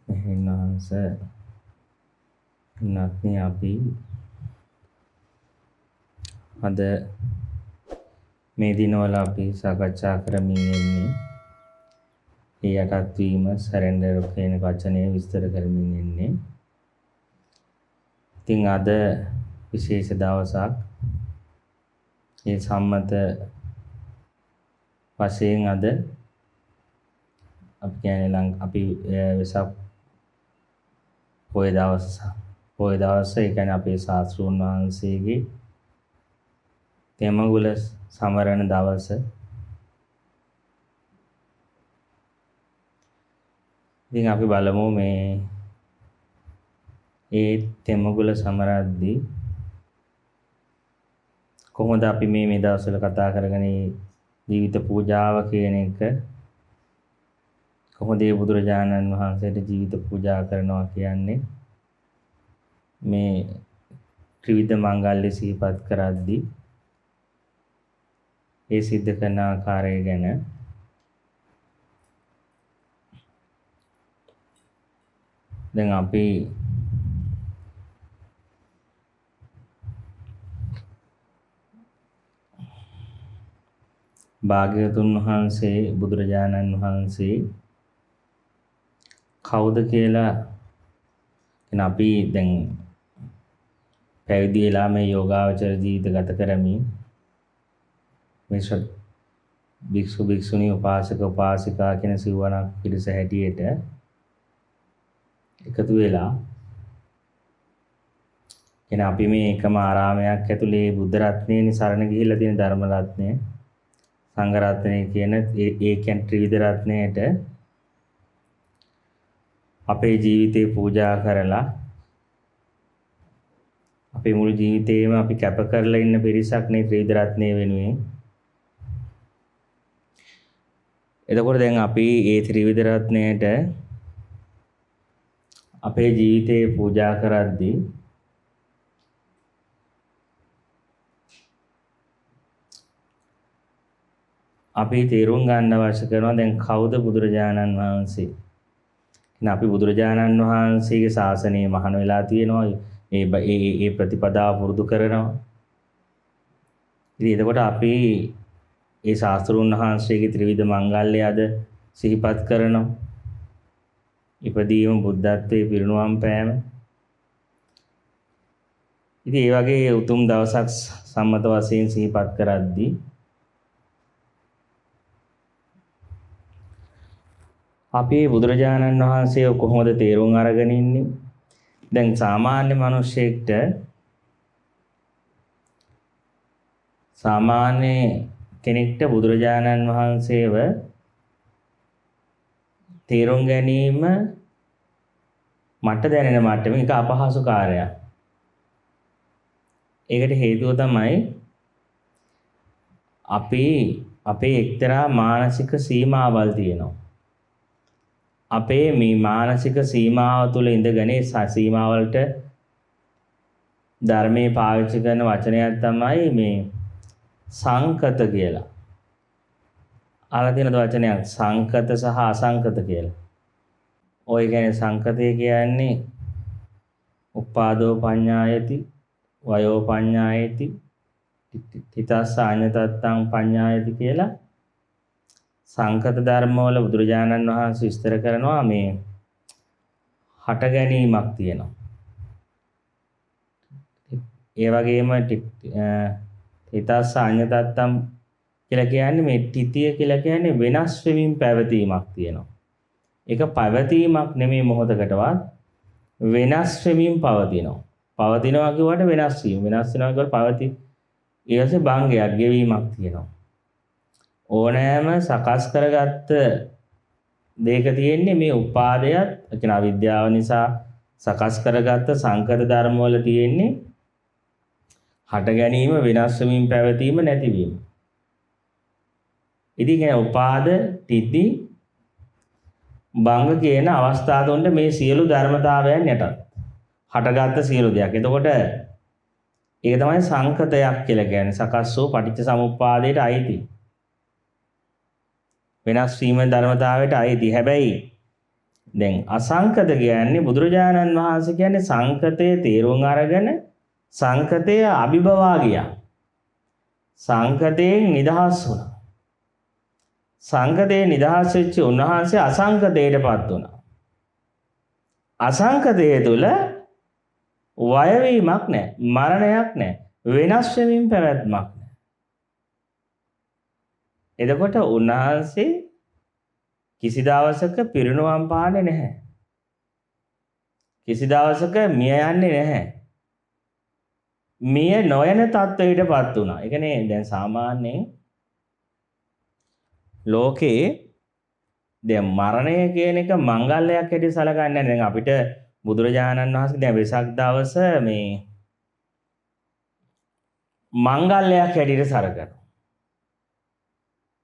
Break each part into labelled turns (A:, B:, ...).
A: මෙහෙණාංශ නැත්නම් අපි අද මේ දිනවල අපි සාකච්ඡා කරමින් ඉන්නේ යටත් වීම සරෙන්ඩර් කියන වචනේ විස්තර කරමින් ඉන්නේ. ඉතින් අද විශේෂ දවසක්. ඒ සම්මත වශයෙන් අද අපි කියන්නේ අපි වෙසක් පොය දවස ඒ කියන්නේ අපේ ශාස්ත්‍රූන් වහන්සේගේ තෙමඟුල සමරන දවස. ඉතින් අපි බලමු මේ ඒ තෙමඟුල සමරද්දී කොහොමද අපි මේ දවස්වල කතා කරගෙන ජීවිත පූජාව කියන එක කොහොමද බුදුරජාණන් වහන්සේට ජීවිත පූජා කරනවා කියන්නේ මේ ත්‍රිවිධ මංගල්‍ය සිහිපත් කරද්දී ඒ සිද්ධ කරන ආකාරය ගැන දැන් අපි භාග්‍යවතුන් වහන්සේ බුදුරජාණන් වහන්සේ කවුද කියලා අපි දැන් පැවිදි වෙලා මේ යෝගාවචර ජීවිත ගත කරමින් මේ භික්ෂු භික්ෂුණී උපාසක උපාසිකා කියන සිවණක් පිරිස හැටියට එකතු වෙලා කියන අපි මේ එකම ආරාමයක් ඇතුලේ බුද්ධ රත්නයේ සරණ ගිහිල්ලා තියෙන ධර්ම රත්නය සංඝ රත්නය කියන ඒ කියන්නේ ත්‍රිවිධ රත්නයට අපේ ජීවිතේ පූජා කරලා අපේ මුළු ජීවිතේම අපි කැප කරලා ඉන්න පිරිසක් නේ ත්‍රිවිධ රත්නය වෙනුවෙන්. එතකොට දැන් අපි ඒ ත්‍රිවිධ රත්නයට අපේ ජීවිතේ පූජා කරද්දී අපි තේරුම් ගන්න අවශ්‍ය කරනවා දැන් කවුද බුදුරජාණන් වහන්සේ. අපි බුදුරජාණන් වහන්සේගේ ශාසනය මහාන වෙලා තියෙනවා. ඒ ප්‍රතිපදාව පුරුදු කරනවා. ඉතින් එතකොට අපි ඒ ශාස්ත්‍රූන් වහන්සේගේ ත්‍රිවිධ මංගල්‍ය අද සිහිපත් කරනවා. ඉපදීම බුද්ධත්වයේ පිරිනුවම් පෑම. ඉතින් ඒ වගේ උතුම් දවසක් සම්මත වශයෙන් සිහිපත් කරද්දී අපි බුදුරජාණන් වහන්සේ කොහොමද තේරුම් අරගෙන ඉන්නේ? දැන් සාමාන්‍ය මිනිස්සෙක්ට සාමාන්‍ය කෙනෙක්ට බුදුරජාණන් වහන්සේව තේරුම් ගැනීම මට දැනෙන මට්ටමේ එක අපහසු කාර්යයක්. ඒකට හේතුව තමයි අපි අපේ එක්තරා මානසික සීමාවල් තියෙනවා. අපේ මේ මානසික සීමාව තුළ ඉඳගෙන සීමාවලට ධර්මයේ පාවිච්චි කරන වචනයක් තමයි මේ සංකත කියලා. අහලා තියෙනද වචනයක් සංකත සහ අසංකත කියලා. ඔය කියන්නේ සංකතය කියන්නේ උපාදෝ පඤ්ඤායති වයෝ පඤ්ඤායති තිතස්ස අඤ්ඤතත්තං පඤ්ඤායති කියලා සංකත ධර්ම වල බුදුරජාණන් වහන්සේ විස්තර කරනවා මේ හට ගැනීමක් තියෙනවා. ඒ වගේම තිතස්ස අඤ්ඤතත්තං කියලා කියන්නේ මේ තිතිය කියලා කියන්නේ වෙනස් වෙමින් පැවතීමක් තියෙනවා. ඒක පැවතීමක් නෙමෙයි මොහොතකටවත් වෙනස් වෙමින් පවතිනවා. පවතිනවා කියුවට වෙනස් වීම. වෙනස් වෙනවා කියුවට පවති. ඊටසේ භංගයක් ගෙවීමක් තියෙනවා. ඕනෑම සකස් කරගත්ත දෙයක තියෙන්නේ මේ උපාදයත් කියන අවිද්‍යාව නිසා සකස් කරගත්ත සංකත ධර්ම වල තියෙන්නේ හට ගැනීම වෙනස් වෙමින් පැවතීම නැතිවීම. ඉතින් කියන උපාද තිති භංග කියන අවස්ථා තුනට මේ සියලු ධර්මතාවයන් යටත් හටගත්ත සියලු දෙයක්. එතකොට ඒක තමයි සංකතයක් කියලා කියන්නේ. සකස් වූ පටිච්ච සමුප්පාදයට අයිති. වෙනස් වීම ධර්මතාවයට අයිති. හැබැයි දැන් අසංකත කියන්නේ බුදුරජාණන් වහන්සේ කියන්නේ සංකතයේ තේරුම් අරගෙන සංකතය අභිභවා ගියා. සංකතයෙන් නිදහස් වුණා. සංකතේ නිදහස් වෙච්ච උන්වහන්සේ අසංකතයටපත් වුණා. අසංකතයේ තුල වයවීමක් නැහැ, මරණයක් නැහැ, වෙනස් වෙමින් පැවැත්මක් නැහැ. එතකොට උන්වහන්සේ කිසි දවසක පිරිනුවම් පාන්නේ නැහැ. කිසි දවසක මිය යන්නේ නැහැ. මිය නොයන තත්ත්වයටපත් වුණා. ඒ කියන්නේ දැන් සාමාන්‍යයෙන් ලෝකේ දැන් මරණය කියන එක මංගල්‍යයක් හැටියට සැලකන්නේ නැහැ. දැන් අපිට බුදුරජාණන් වහන්සේ දැන් වෙසක් දවස මේ මංගල්‍යයක් හැටියට සැලකනවා.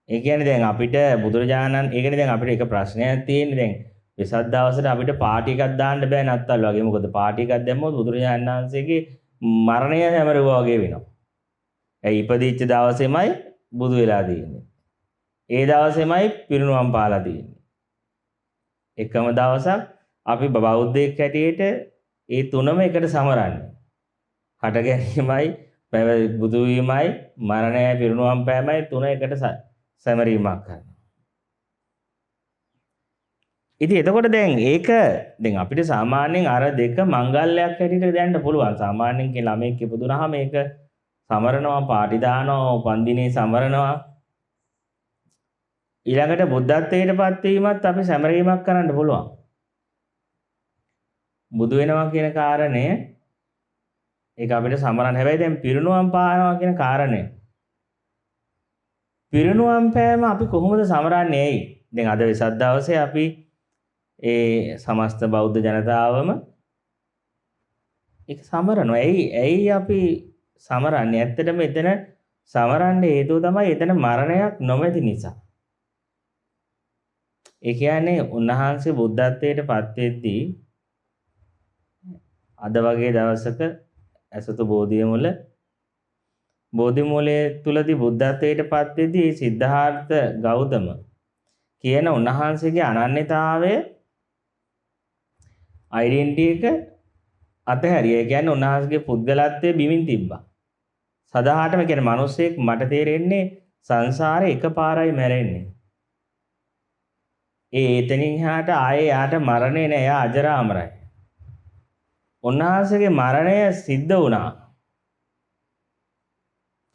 A: ඒ කියන්නේ දැන් අපිට බුදුරජාණන් ඒ කියන්නේ දැන් අපිට එක ප්‍රශ්නයක් තියෙන්නේ දැන් වෙසක් දවසට අපිට පාටි එකක් දාන්න බෑ නැත්තල් වගේ. මොකද පාටි එකක් දැම්මොත් බුදුරජාණන් වහන්සේගේ මරණය හැමරුවා වගේ වෙනවා. ඒ ඉපදිච්ච දවසේමයි බුදු වෙලා තියෙන්නේ. ඒ දවසේමයි පිරිනුවම් පාලා තියෙන්නේ. එකම දවසක් අපි බෞද්ධයෙක් හැටියට ඒ තුනම එකට සමරන්නේ. හට ගැනීමයි, බුදු වීමයි, මරණය පිරිනුවම් පෑමයි තුන එකට සැමරීමක් කරනවා. ඉතින් එතකොට දැන් ඒක දැන් අපිට සාමාන්‍යයෙන් අර දෙක මංගල්‍යයක් හැටියට දැනන්න පුළුවන්. සාමාන්‍යයෙන් කියන ළමෙක් ඉපදුනහම ඒක සමරනවා, පාටි දානවා, උපන්දිනේ සමරනවා. ඊළඟට බුද්ධත්වයටපත් වීමත් අපි සැමරීමක් කරන්න පුළුවන්. බුදු වෙනවා කියන කාරණය ඒක අපිට සමරන්න. හැබැයි දැන් පිරිනුවම් පානවා කියන කාරණය පිරිනුවම් පෑම අපි කොහොමද සමරන්නේ? ඇයි? දැන් අද වෙසක් දවසේ අපි ඒ සමස්ත බෞද්ධ ජනතාවම ඒක සමරනවා. ඇයි අපි සමරන්නේ? ඇත්තටම එතන සමරන්න හේතුව තමයි එතන මරණයක් නොමැති නිසා. ඒ කියන්නේ උන්වහන්සේ බුද්ධත්වයට පත් වෙද්දී අද වගේ දවසක ඇසතු බෝධි මූලයේ තුලදී බුද්ධත්වයට පත් වෙද්දී සිද්ධාර්ථ ගෞතම කියන උන්වහන්සේගේ අනන්‍යතාවය ඩෙන්ටිටි එක අතහැරියා. ඒ කියන්නේ උන්වහන්සේගේ පුද්ගලත්වයේ බිමින් තිබ්බා. සදාහටම කියන්නේ මිනිස්සෙක් මට තේරෙන්නේ සංසාරේ එකපාරයි මැරෙන්නේ. එතනින් එහාට ආයේ යාට මරණේ නෑ. යා අජරාමරයි. උන්වහන්සේගේ මරණය සිද්ධ වුණා.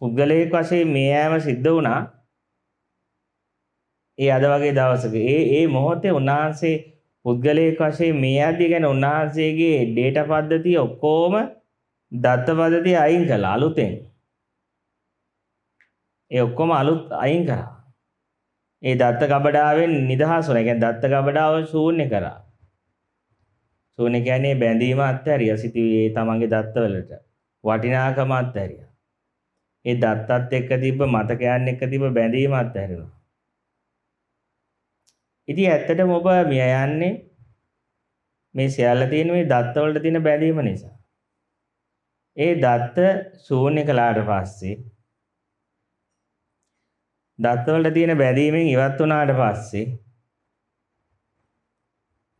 A: පුද්ගලයෙක් වශයෙන් මේ යෑම සිද්ධ වුණා. ඒ අද වගේ දවසක ඒ මොහොතේ උන්වහන්සේ පුද්ගලයෙක් වශයෙන් මේ යද්දී කියන්නේ උන්වහන්සේගේ ඩේටා පද්ධතිය ඔක්කොම දත්ත පද්ධතිය අයින් කළා අලුතෙන්. ඒ ඔක්කොම අලුත් අයින් කරා. ඒ දත්ත ගබඩාවෙන් නිදහස් වුණා. ඒ කියන්නේ දත්ත ගබඩාව ශූන්‍ය කරා. ශූන්‍ය කියන්නේ බැඳීම අත්හැරියා. සිටුවේ තමන්ගේ දත්තවලට වටිනාකම අත්හැරියා. ඒ දත්තත් එක්ක තිබ්බ මතකයන් එක්ක තිබ්බ බැඳීම අත්හැරෙනවා. ඉතින් ඇත්තටම ඔබ මිය යන්නේ මේ සියල්ල තියෙන මේ දත්තවලට තියෙන බැඳීම නිසා. ඒ දත්ත ශූන්‍ය කළාට පස්සේ දත්තවලට තියෙන බැඳීමෙන් ඉවත් වුණාට පස්සේ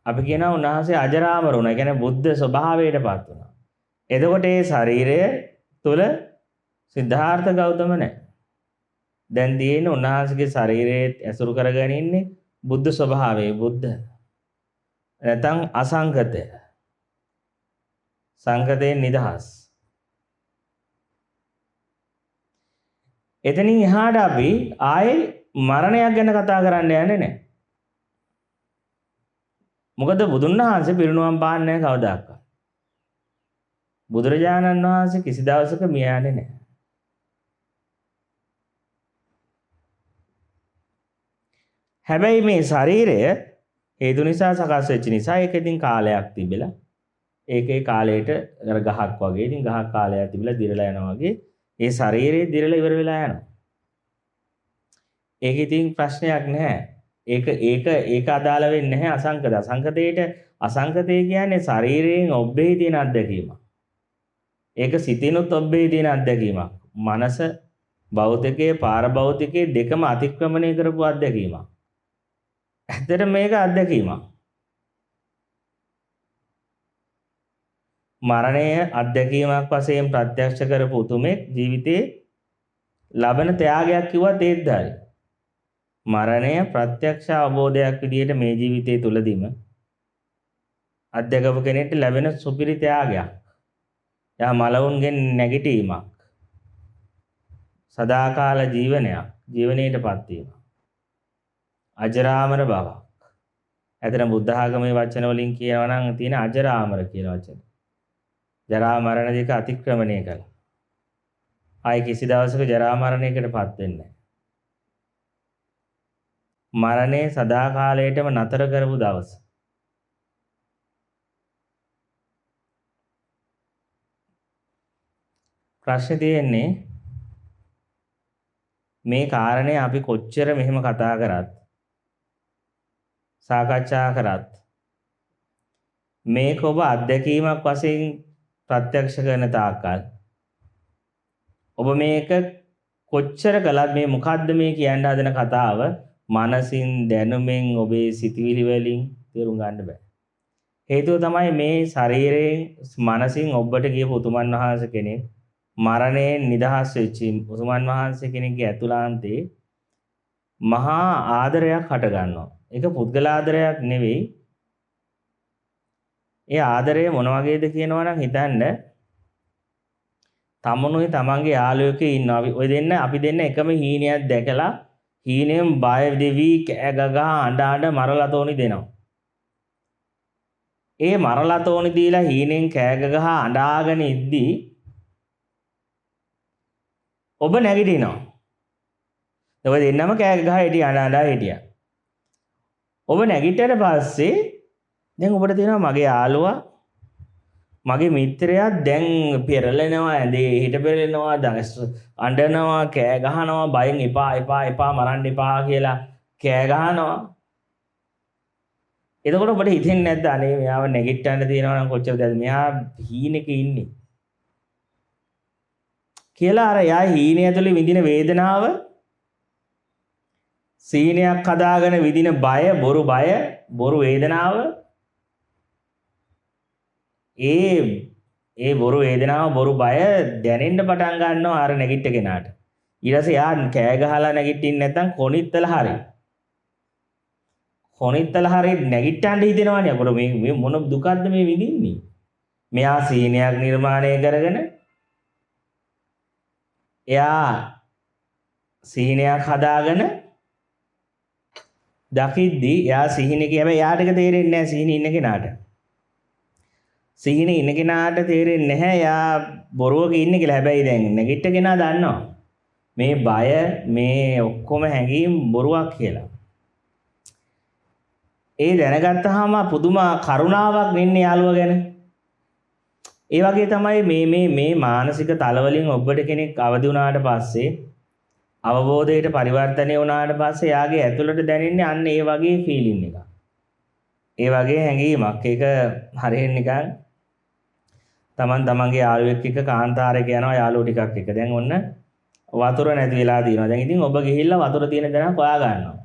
A: අපි කියනවා උන්වහන්සේ අජරාමර වුණා. ඒ කියන්නේ බුද්ධ ස්වභාවයටපත් වුණා. එතකොට ඒ ශරීරය තුල සිද්ධාර්ථ ගෞතම නැහැ. දැන් තියෙන උන්වහන්සේගේ ශරීරයේ ඇසුරු කරගෙන ඉන්නේ බුද්ධ ස්වභාවයේ බුද්ධ. නැත්නම් අසංකතය. සංකතයෙන් නිදහස්. එතනින් එහාට අපි ආයේ මරණයක් ගැන කතා කරන්න යන්නේ නැහැ. මොකද බුදුන් වහන්සේ පිරිනුවම් පාන්නේ නැහැ කවදාවත්. බුදුරජාණන් වහන්සේ කිසි දවසක මිය යන්නේ නැහැ. හැබැයි මේ ශරීරය හේතු නිසා සකස් වෙච්ච නිසා ඒක ඉතින් කාලයක් තිබිලා ඒකේ කාලයට අර ගහක් වගේ ඉතින් ගහක් කාලයක් තිබිලා දිරලා යනවා වගේ ඒ ශරීරය දිරලා ඉවර වෙලා යනවා. ඒක ඉතින් ප්‍රශ්නයක් නැහැ. ඒක අදාළ වෙන්නේ නැහැ අසංකතය කියන්නේ ශරීරයෙන් ඔබ්බෙහි තියෙන අත්දැකීමක්. ඒක සිතිනුත් ඔබ්බෙහි තියෙන අත්දැකීමක්. මනස භෞතිකයේ පාරභෞතිකයේ දෙකම අතික්‍රමණය කරපු අත්දැකීමක්. ඇත්තට මේක අත්දැකීමක්. මරණය අත්දැකීමක් වශයෙන් ප්‍රත්‍යක්ෂ කරපු උතුමෙක් ජීවිතේ ලබන ත්‍යාගයක් කිව්වත් ඒත් හරි. මරණය ප්‍රත්‍යක්ෂ අවබෝධයක් විදිහට මේ ජීවිතයේ තුලදීම අත්දැකපු කෙනෙක්ට ලැබෙන සුපිරි ත්‍යාගයක්. යා මලවුන්ගෙන් නැගිටීමක්. සදාකාල ජීවනයක්. ජීවණයටපත් වීම. අජරාමර බවක්. ඇතන බුද්ධ ආගමේ වචන වලින් කියනවා නම් තියෙන අජරාමර කියලා වචන. ජරා මරණ දෙක අතික්‍රමණය කළා. ආයි කිසි දවසක ජරා මරණයකටපත් වෙන්නේ නැහැ. මරණය සදාකාලයටම නතර කරපු දවස. ප්‍රශ්නේ තියෙන්නේ මේ කාරණේ අපි කොච්චර මෙහෙම කතා කරත් සාකච්ඡා කරත් මේක ඔබ අත්දැකීමක් වශයෙන් ප්‍රත්‍යක්ෂ කරන තාක්කල් ඔබ මේක කොච්චර කළත් මේ මොකද්ද මේ කියන්න හදන කතාව මනසින් දැනුමෙන් ඔබේ සිතවිලි වලින් තේරුම් ගන්න බෑ. හේතුව තමයි මේ ශරීරයෙන් මනසින් ඔබට ගියපු උතුමන් වහන්සේ කෙනෙක් මරණයෙන් නිදහස් වෙච්ච උතුමන් වහන්සේ කෙනෙක්ගේ ඇතුළාන්තේ මහා ආදරයක් හට ගන්නවා. ඒක පුද්ගල ආදරයක් නෙවෙයි. ඒ ආදරය මොන වගේද කියනවා නම් හිතන්න තමනුයි තමන්ගේ යාළුවෙකේ ඉන්නවා. ඔය දෙන්න අපි දෙන්න එකම හීනයක් දැකලා හීනෙන් බය දෙවි කෑ ගගා අඬ මරලා තෝනි දෙනවා. ඒ මරලා තෝනි දීලා හීනෙන් කෑ ගගා අඬාගෙන ඉද්දී ඔබ නැගිටිනවා. ඔය දෙන්නම කෑ ගගා හිටියා අඬා හිටියා. ඔබ නැගිටට පස්සේ දැන් ඔබට තියෙනවා මගේ යාළුවා මගේ මිත්‍රයා දැන් පෙරලෙනවා ඇඳේ හිට පෙරලෙනවා දඟස් අඬනවා කෑ ගහනවා බයෙන් එපා මරන්න එපා කියලා කෑ ගහනවා. එතකොට ඔබට හිතෙන්නේ නැද්ද අනේ මෙයාව නැගිට්ටන්න තියෙනවා නම් කොච්චරද මෙයා හීනෙක ඉන්නේ කියලා අර යා හීනය ඇතුලේ විඳින වේදනාව සීනයක් හදාගෙන විඳින බය බොරු වේදනාව ඒ බොරු වේදනාව බොරු බය දැනෙන්න පටන් ගන්නවා අර නැගිට කෙනාට. ඊට පස්සේ යා කෑ ගහලා නැගිටින්න නැත්නම් කොනිත්තල හරි නැගිට්ටන්න හිතෙනවනේ. අපර මේ මොන දුකක්ද මේ විඳින්නේ? මෙයා සීනයක් නිර්මාණය කරගෙන එයා සීනයක් හදාගෙන දකිද්දී එයා සිහිනේ හැබැයි යාට ඒක තේරෙන්නේ නැහැ සිහිනේ ඉන්න කෙනාට. සිහිනේ ඉන්න කෙනාට තේරෙන්නේ නැහැ යා බොරුවක ඉන්නේ කියලා. හැබැයි දැන් නැගිට කෙනා දන්නවා මේ බය මේ ඔක්කොම හැංගීම් බොරුවක් කියලා. ඒ දැනගත්තාම පුදුම කරුණාවක් නෙන්නේ යාළුවා ගැන. ඒ වගේ තමයි මේ මානසික තලවලින් ඔබට කෙනෙක් අවදි වුණාට පස්සේ අවබෝධයට පරිවර්තනය වුණාට පස්සේ යාගේ ඇතුළට දැනෙන්නේ අන්න ඒ වගේ ෆීලින් එකක්. ඒ වගේ හැඟීමක්. ඒක හරියට නිකන් තමන්ගේ යාළුවෙක් එක්ක කාන්තාරයක යනවා යාළුවෝ ටිකක් එක්ක. දැන් ඔන්න වතුර නැති වෙලා තියෙනවා. දැන් ඉතින් ඔබ ගිහිල්ලා වතුර තියෙන තැනක් හොයා ගන්නවා.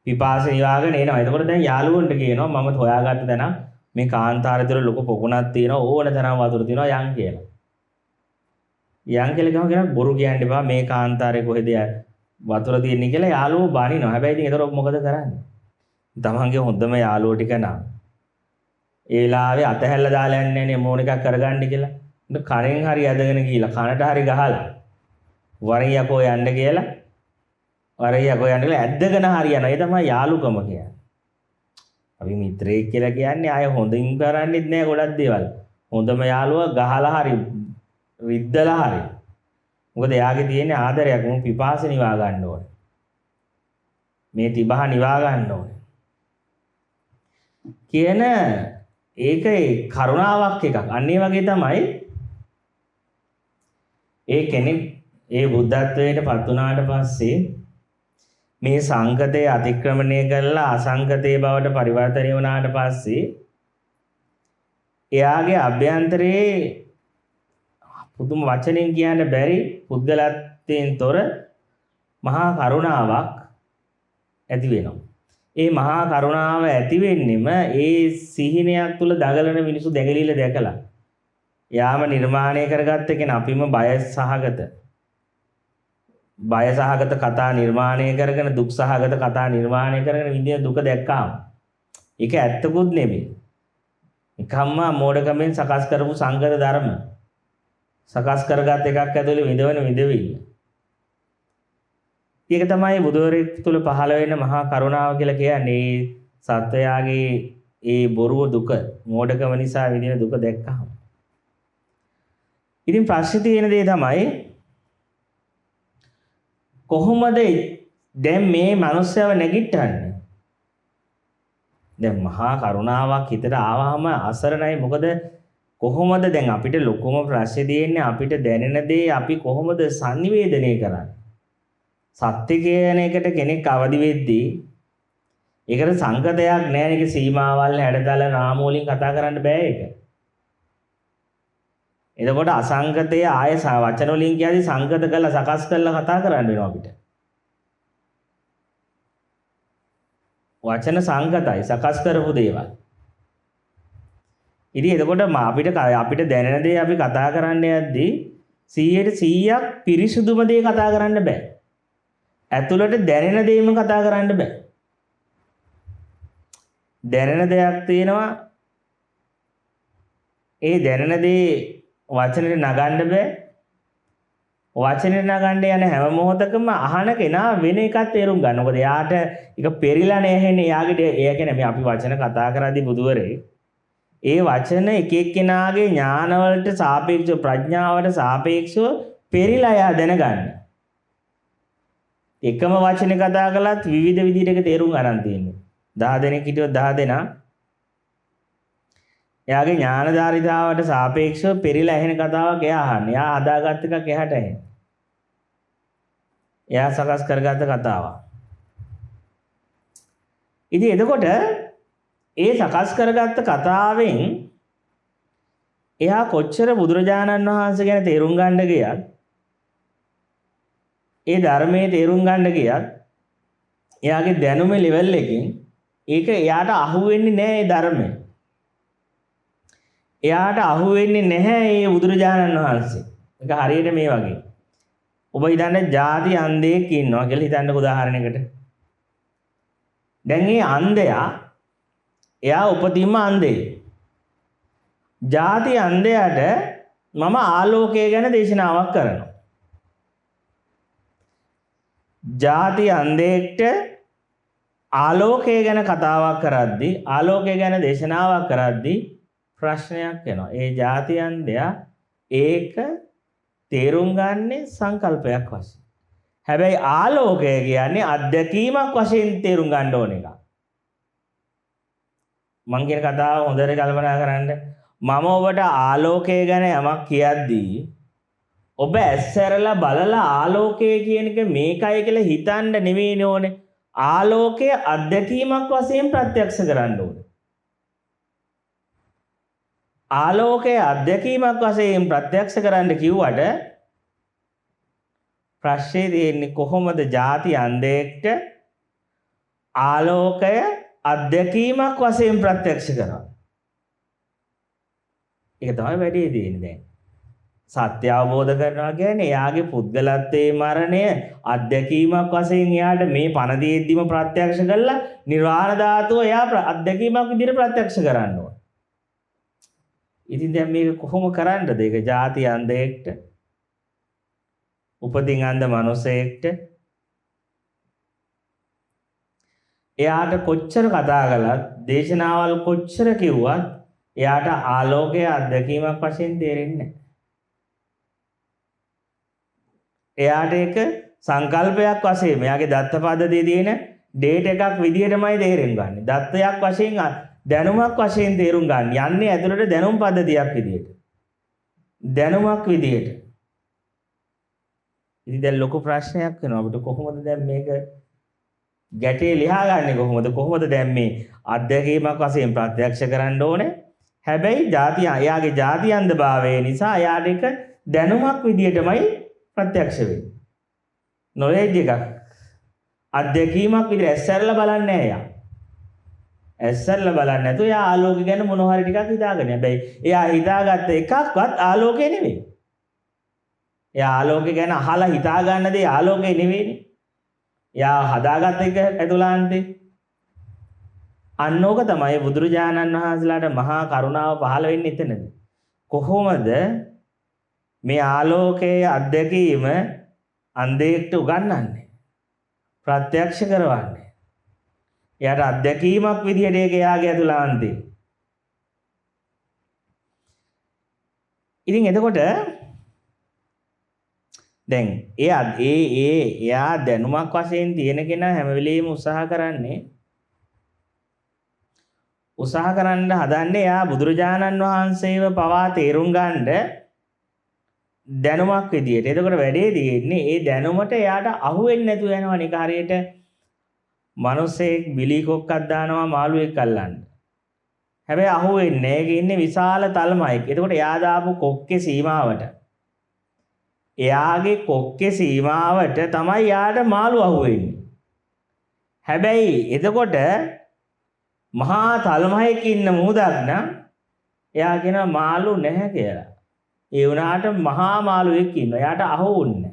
A: පිපාසය නිවාගෙන එනවා. එතකොට දැන් යාළුවන්ට කියනවා මම හොයාගත්ත තැනක් මේ කාන්තාරය තුළ ලොකු පොකුණක් තියෙනවා ඕන තරම් වතුර තියෙනවා යන් කියලා. යන් කියලා කියනවා බොරු කියන්න එපා මේ කාන්තාරේ කොහෙද වතුර තියෙන්නේ කියලා යාළුවෝ බනිනවා. හැබැයි ඉතින් ඒතර ඔබ මොකද කරන්නේ? තමන්ගේ හොඳම යාළුවෝ ටික නම් ඒ වෙලාවේ අතහැල්ලා දාලා යන්නේ නේ මොන එකක් කරගන්න කියලා. කණෙන් හරි ඇදගෙන ගිහලා කනට හරි ගහලා වරින් යකෝ යන්න කියලා ඇද්දගෙන හරි යනවා. ඒ තමයි යාළුකම කියන්නේ. අපි මිත්‍රයෙක් කියලා කියන්නේ ආය හොඳින් කරන්නේත් නෑ ගොඩක් දේවල්. හොඳම යාළුවා ගහලා හරි රිද්දලා හරි. මොකද එයාගේ තියෙන ආදරයක් උන් පිපාසෙ නිවා ගන්න ඕනේ. මේ තිබහ නිවා ගන්න ඕනේ. කියන ඒකේ කරුණාවක් එකක්. අන්න ඒ වගේ තමයි ඒ කෙනෙක් ඒ බුද්ධත්වයට පත් වුණාට පස්සේ මේ සංකතය අතික්‍රමණය කරලා අසංකතේ බවට පරිවර්තනය වුණාට පස්සේ එයාගේ අභ්‍යන්තරයේ පුදුම වචනෙන් කියන්න බැරි පුද්ගලත්වයෙන් තොර මහා කරුණාවක් ඇති වෙනවා. ඒ මහා කරුණාව ඇති වෙන්නෙම ඒ සිහිනයක් තුල දඟලන මිනිසු දැඟලිලා දැකලා. යාම නිර්මාණය කරගත්ත කෙනා අපිම බය සහගත කතා නිර්මාණය කරගෙන දුක් සහගත කතා නිර්මාණය කරගෙන විඳින දුක දැක්කාම ඒක ඇත්තකුත් නෙමෙයි. එකම්ම මෝඩකමෙන් සකස් කරපු සංගත ධර්ම. සකස් කරගත් එකක් ඇතුලේ විඳවන විඳවිල්ල. ඒක තමයි බුදුරෙක් තුල පහළ වෙන මහා කරුණාව කියලා කියන්නේ. සත්වයාගේ ඒ බොරුව දුක මෝඩකම නිසා විඳින දුක දැක්කහම. ඉතින් ප්‍රශ්නේ තියෙන දේ තමයි කොහොමද දැන් මේ මිනිස්සව නැගිට්ටන්නේ? දැන් මහා කරුණාවක් හිතට ආවහම අසරණයි. මොකද කොහොමද දැන් අපිට ලොකුම ප්‍රශ්නේ තියෙන්නේ අපිට දැනෙන දේ අපි කොහොමද sannivedanaya කරන්නේ? සත්‍ය කියන එකට කෙනෙක් අවදි වෙද්දී ඒකට සංකතයක් නැහැ. ඒක සීමාවල් හැඩතල නාම වලින් කතා කරන්න බෑ ඒක. එතකොට අසංගතය ආය වචන වලින් කියද්දි සංගත කරලා සකස් කරලා කතා කරන්න වෙනවා අපිට. වචන සංගතයි සකස් කරපු දේවල්. ඉතින් එතකොට අපිට දැනෙන දේ අපි කතා කරන්න යද්දී 100% පිරිසුදුම දේ කතා කරන්න බෑ. ඇතුළට දැනෙන දේම කතා කරන්න බෑ. දැනෙන දෙයක් තියෙනවා. ඒ දැනෙන දේ වචනෙට නගන්න බෑ. වචනෙට නගන්න යන හැම මොහොතකම අහන කෙනා වෙන එකක් තේරුම් ගන්න. මොකද එයාට ඒක පෙරිලා නැහැ. එයාගේ ඒ කියන්නේ මේ අපි වචන කතා කරද්දී බුදුවරේ ඒ වචන එක එක්කෙනාගේ ඥාන වලට සාපේක්ෂව ප්‍රඥාවට සාපේක්ෂව පෙරිලා එයා දැනගන්න. එකම වචනේ කතා කළත් විවිධ විදිහට තේරුම් ගන්න තියෙනවා. 10 දෙනෙක් හිටියොත් 10 දෙනා එයාගේ ඥානධාරිතාවට සාපේක්ෂව පෙරිලා ඇහෙන කතාවක් එයා අහන්නේ. එයා හදාගත්ත එකක් එහාට ඇහෙන. එයා සකස් කරගත්ත කතාවක්. ඉතින් එතකොට ඒ සකස් කරගත්ත කතාවෙන් එයා කොච්චර බුදුරජාණන් වහන්සේ ගැන තේරුම් ගන්න ගියත් ඒ ධර්මයේ තේරුම් ගන්න ගියත් එයාගේ දැනුමේ ලෙවල් එකකින් ඒක එයාට අහු වෙන්නේ නැහැ ඒ ධර්මය. එයාට අහු වෙන්නේ නැහැ මේ බුදුරජාණන් වහන්සේ. ඒක හරියට මේ වගේ. ඔබ හිතන්නේ ಜಾති අන්ධයෙක් ඉන්නවා කියලා හිතන්නක උදාහරණයකට. දැන් මේ අන්ධයා එයා උපතින්ම අන්ධයෙක්. ಜಾති අන්ධයාට මම ආලෝකය ගැන දේශනාවක් කරනවා. ಜಾති අන්ධයෙක්ට ආලෝකය ගැන කතාවක් කරද්දී ආලෝකය ගැන දේශනාවක් කරද්දී ප්‍රශ්නයක් එනවා. ඒ જાතියන්දයා ඒක තේරුම් ගන්නේ සංකල්පයක් වශයෙන්. හැබැයි ආලෝකය කියන්නේ අත්දැකීමක් වශයෙන් තේරුම් ගන්න ඕන එකක්. මං කියන කතාව හොඳට කල්පනා කරන්න. මම ඔබට ආලෝකය ගැන යමක් කියද්දී ඔබ ඇස්සරලා බලලා ආලෝකය කියන එක මේකයි කියලා හිතන්න නෙවෙයි ඕනේ. ආලෝකය අත්දැකීමක් වශයෙන් ප්‍රත්‍යක්ෂ කරන්න ඕනේ. ආලෝකය අත්දැකීමක් වශයෙන් ප්‍රත්‍යක්ෂ කරන්න කිව්වට ප්‍රශ්නේ තියෙන්නේ කොහොමද ಜಾති අන්ධයෙක්ට ආලෝකය අත්දැකීමක් වශයෙන් ප්‍රත්‍යක්ෂ කරන්නේ? ඒක තමයි වැඩි දෙන්නේ දැන්. සත්‍ය අවබෝධ කරනවා කියන්නේ එයාගේ පුද්ගලත්වයේ මරණය අත්දැකීමක් වශයෙන් එයාට මේ පණ දීද්දිම ප්‍රත්‍යක්ෂ කරලා නිර්වාණ ධාතුව එයා අත්දැකීමක් විදිහට ප්‍රත්‍යක්ෂ කරන්න ඕන. ඉතින් දැන් මේක කොහොම කරන්නද? ඒක ಜಾති අන්ධයෙක්ට උපදින් අන්ධ මනුස්සයෙක්ට එයාට කොච්චර කතා කළත් දේශනාවල් කොච්චර කිව්වත් එයාට ආලෝකය අත්දැකීමක් වශයෙන් තේරෙන්නේ නැහැ. එයාට ඒක සංකල්පයක් වශයෙන් එයාගේ දත්ත පද්ධතියේ තියෙන ඩේට් එකක් විදිහටමයි තේරුම් ගන්න. දත්තයක් වශයෙන් දැනුමක් වශයෙන් තේරුම් ගන්න. යන්නේ ඇතුළට දැනුම් පද්ධතියක් විදිහට. දැනුමක් විදිහට. ඉතින් දැන් ලොකු ප්‍රශ්නයක් වෙනවා අපිට කොහොමද දැන් මේක ගැටේ ලියාගන්නේ කොහොමද? කොහොමද දැන් මේ අත්දැකීමක් වශයෙන් ප්‍රත්‍යක්ෂ කරන්න ඕනේ? හැබැයි එයාගේ ಜಾති අන්ධභාවය නිසා එයාට ඒක දැනුමක් විදිහටමයි ප්‍රත්‍යක්ෂ වෙන්නේ. නොලෙජ් එකක් අත්දැකීමක් විදිහට ඇස්සරලා බලන්නේ නැහැ එයා. ඇස්සල්ල බලන්නේ නැතුව එයා ආලෝකය ගැන මොනවා හරි ටිකක් හිතාගෙන. හැබැයි එයා හිතාගත්ත එකක්වත් ආලෝකය නෙවෙයි. එයා ආලෝකය ගැන අහලා හිතා ගන්න දේ ආලෝකය නෙවෙයිනේ. එයා හදාගත්ත එක ඇතුළාන්තේ. අන්නෝක තමයි බුදුරජාණන් වහන්සේලාට මහා කරුණාව පහළ වෙන්නේ එතනද. කොහොමද මේ ආලෝකයේ අත්දැකීම අන්ධයෙක්ට උගන්වන්නේ? ප්‍රත්‍යක්ෂ කරවන්නේ. එයාට අත්දැකීමක් විදිහට ඒක එයාගේ ඇතුළාන්තේ. ඉතින් එතකොට දැන් එයා දැනුමක් වශයෙන් තියෙන කෙනා හැම වෙලෙම උත්සාහ කරන්න හදන්නේ එයා බුදුරජාණන් වහන්සේව පවා තේරුම් ගන්න දැනුමක් විදියට. එතකොට වැඩේ තියෙන්නේ ඒ දැනුමට එයාට අහු වෙන්නේ නැතුව යනවා. නික හරියට මිනිස්සෙක් බිලි කොක්කක් දානවා මාළුවෙක් අල්ලන්න. හැබැයි අහු වෙන්නේ නැහැ. ඒක ඉන්නේ විශාල තල්මයික්. එතකොට එයා දාපු කොක්කේ සීමාවට එයාගේ කොක්කේ සීමාවට තමයි යාට මාළු අහු වෙන්නේ. හැබැයි එතකොට මහා තල්මහයක ඉන්න මූදක් නම් එයා කියනවා මාළු නැහැ කියලා. ඒ වුණාට මහා මාළුවෙක් ඉන්නවා. එයාට අහු වුන්නේ.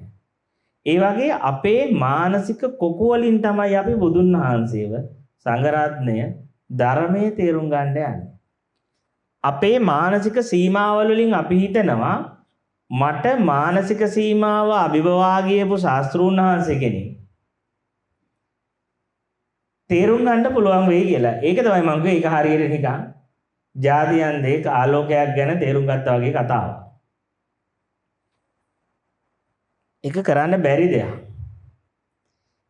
A: ඒ වගේ අපේ මානසික කොකු වලින් තමයි අපි බුදුන් වහන්සේව සංඝරත්නය ධර්මයේ තේරුම් ගන්න යන්නේ. අපේ මානසික සීමාවල වලින් අපි හිතනවා මට මානසික සීමාව අභිභවා ගියපු ශාස්ත්‍රූන් වහන්සේ කෙනෙක් තේරුම් ගන්න පුළුවන් වෙයි කියලා. ඒක තමයි මම කිව්වේ. ඒක හරියට නිකන් ජාතියන් දෙක ආලෝකයක් ගැන තේරුම් ගත්තා වගේ කතාවක්. ඒක කරන්න බැරි දෙයක්.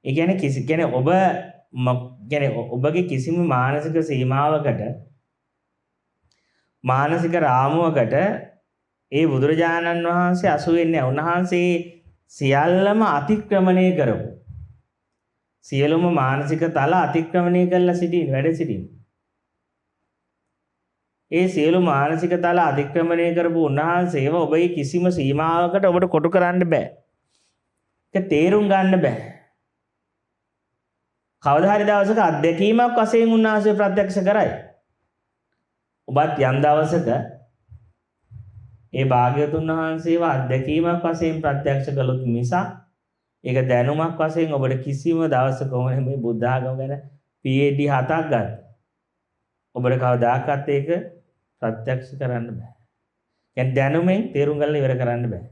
A: ඒ කියන්නේ ඔබගේ කිසිම මානසික සීමාවකට මානසික රාමුවකට ඒ බුදුරජාණන් වහන්සේ අසු වෙන්නේ නැහැ. උන්වහන්සේ සියල්ලම අතික්‍රමණය කරපු. සියලුම මානසික තල අතික්‍රමණය කරලා වැඩ සිටින. ඒ සියලු මානසික තල අතික්‍රමණය කරපු උන්වහන්සේව ඔබේ කිසිම සීමාවකට ඔබට කොටු කරන්න බෑ. ඒක තේරුම් ගන්න බෑ. කවදා හරි දවසක අත්දැකීමක් වශයෙන් උන්වහන්සේ ප්‍රත්‍යක්ෂ කරයි. ඔබත් යම් දවසක ඒ භාග්‍යවතුන් වහන්සේව අත්දැකීමක් වශයෙන් ප්‍රත්‍යක්ෂ කළොත් මිසක් ඒක දැනුමක් වශයෙන් ඔබට කිසිම දවසක මේ බුද්ධ ආගම ගැන PhD 7ක් ගන්න. ඔබට කවදාකවත් ඒක ප්‍රත්‍යක්ෂ කරන්න බෑ. කියන්නේ දැනුමෙන් තේරුම් ගන්න ඉවර කරන්න බෑ.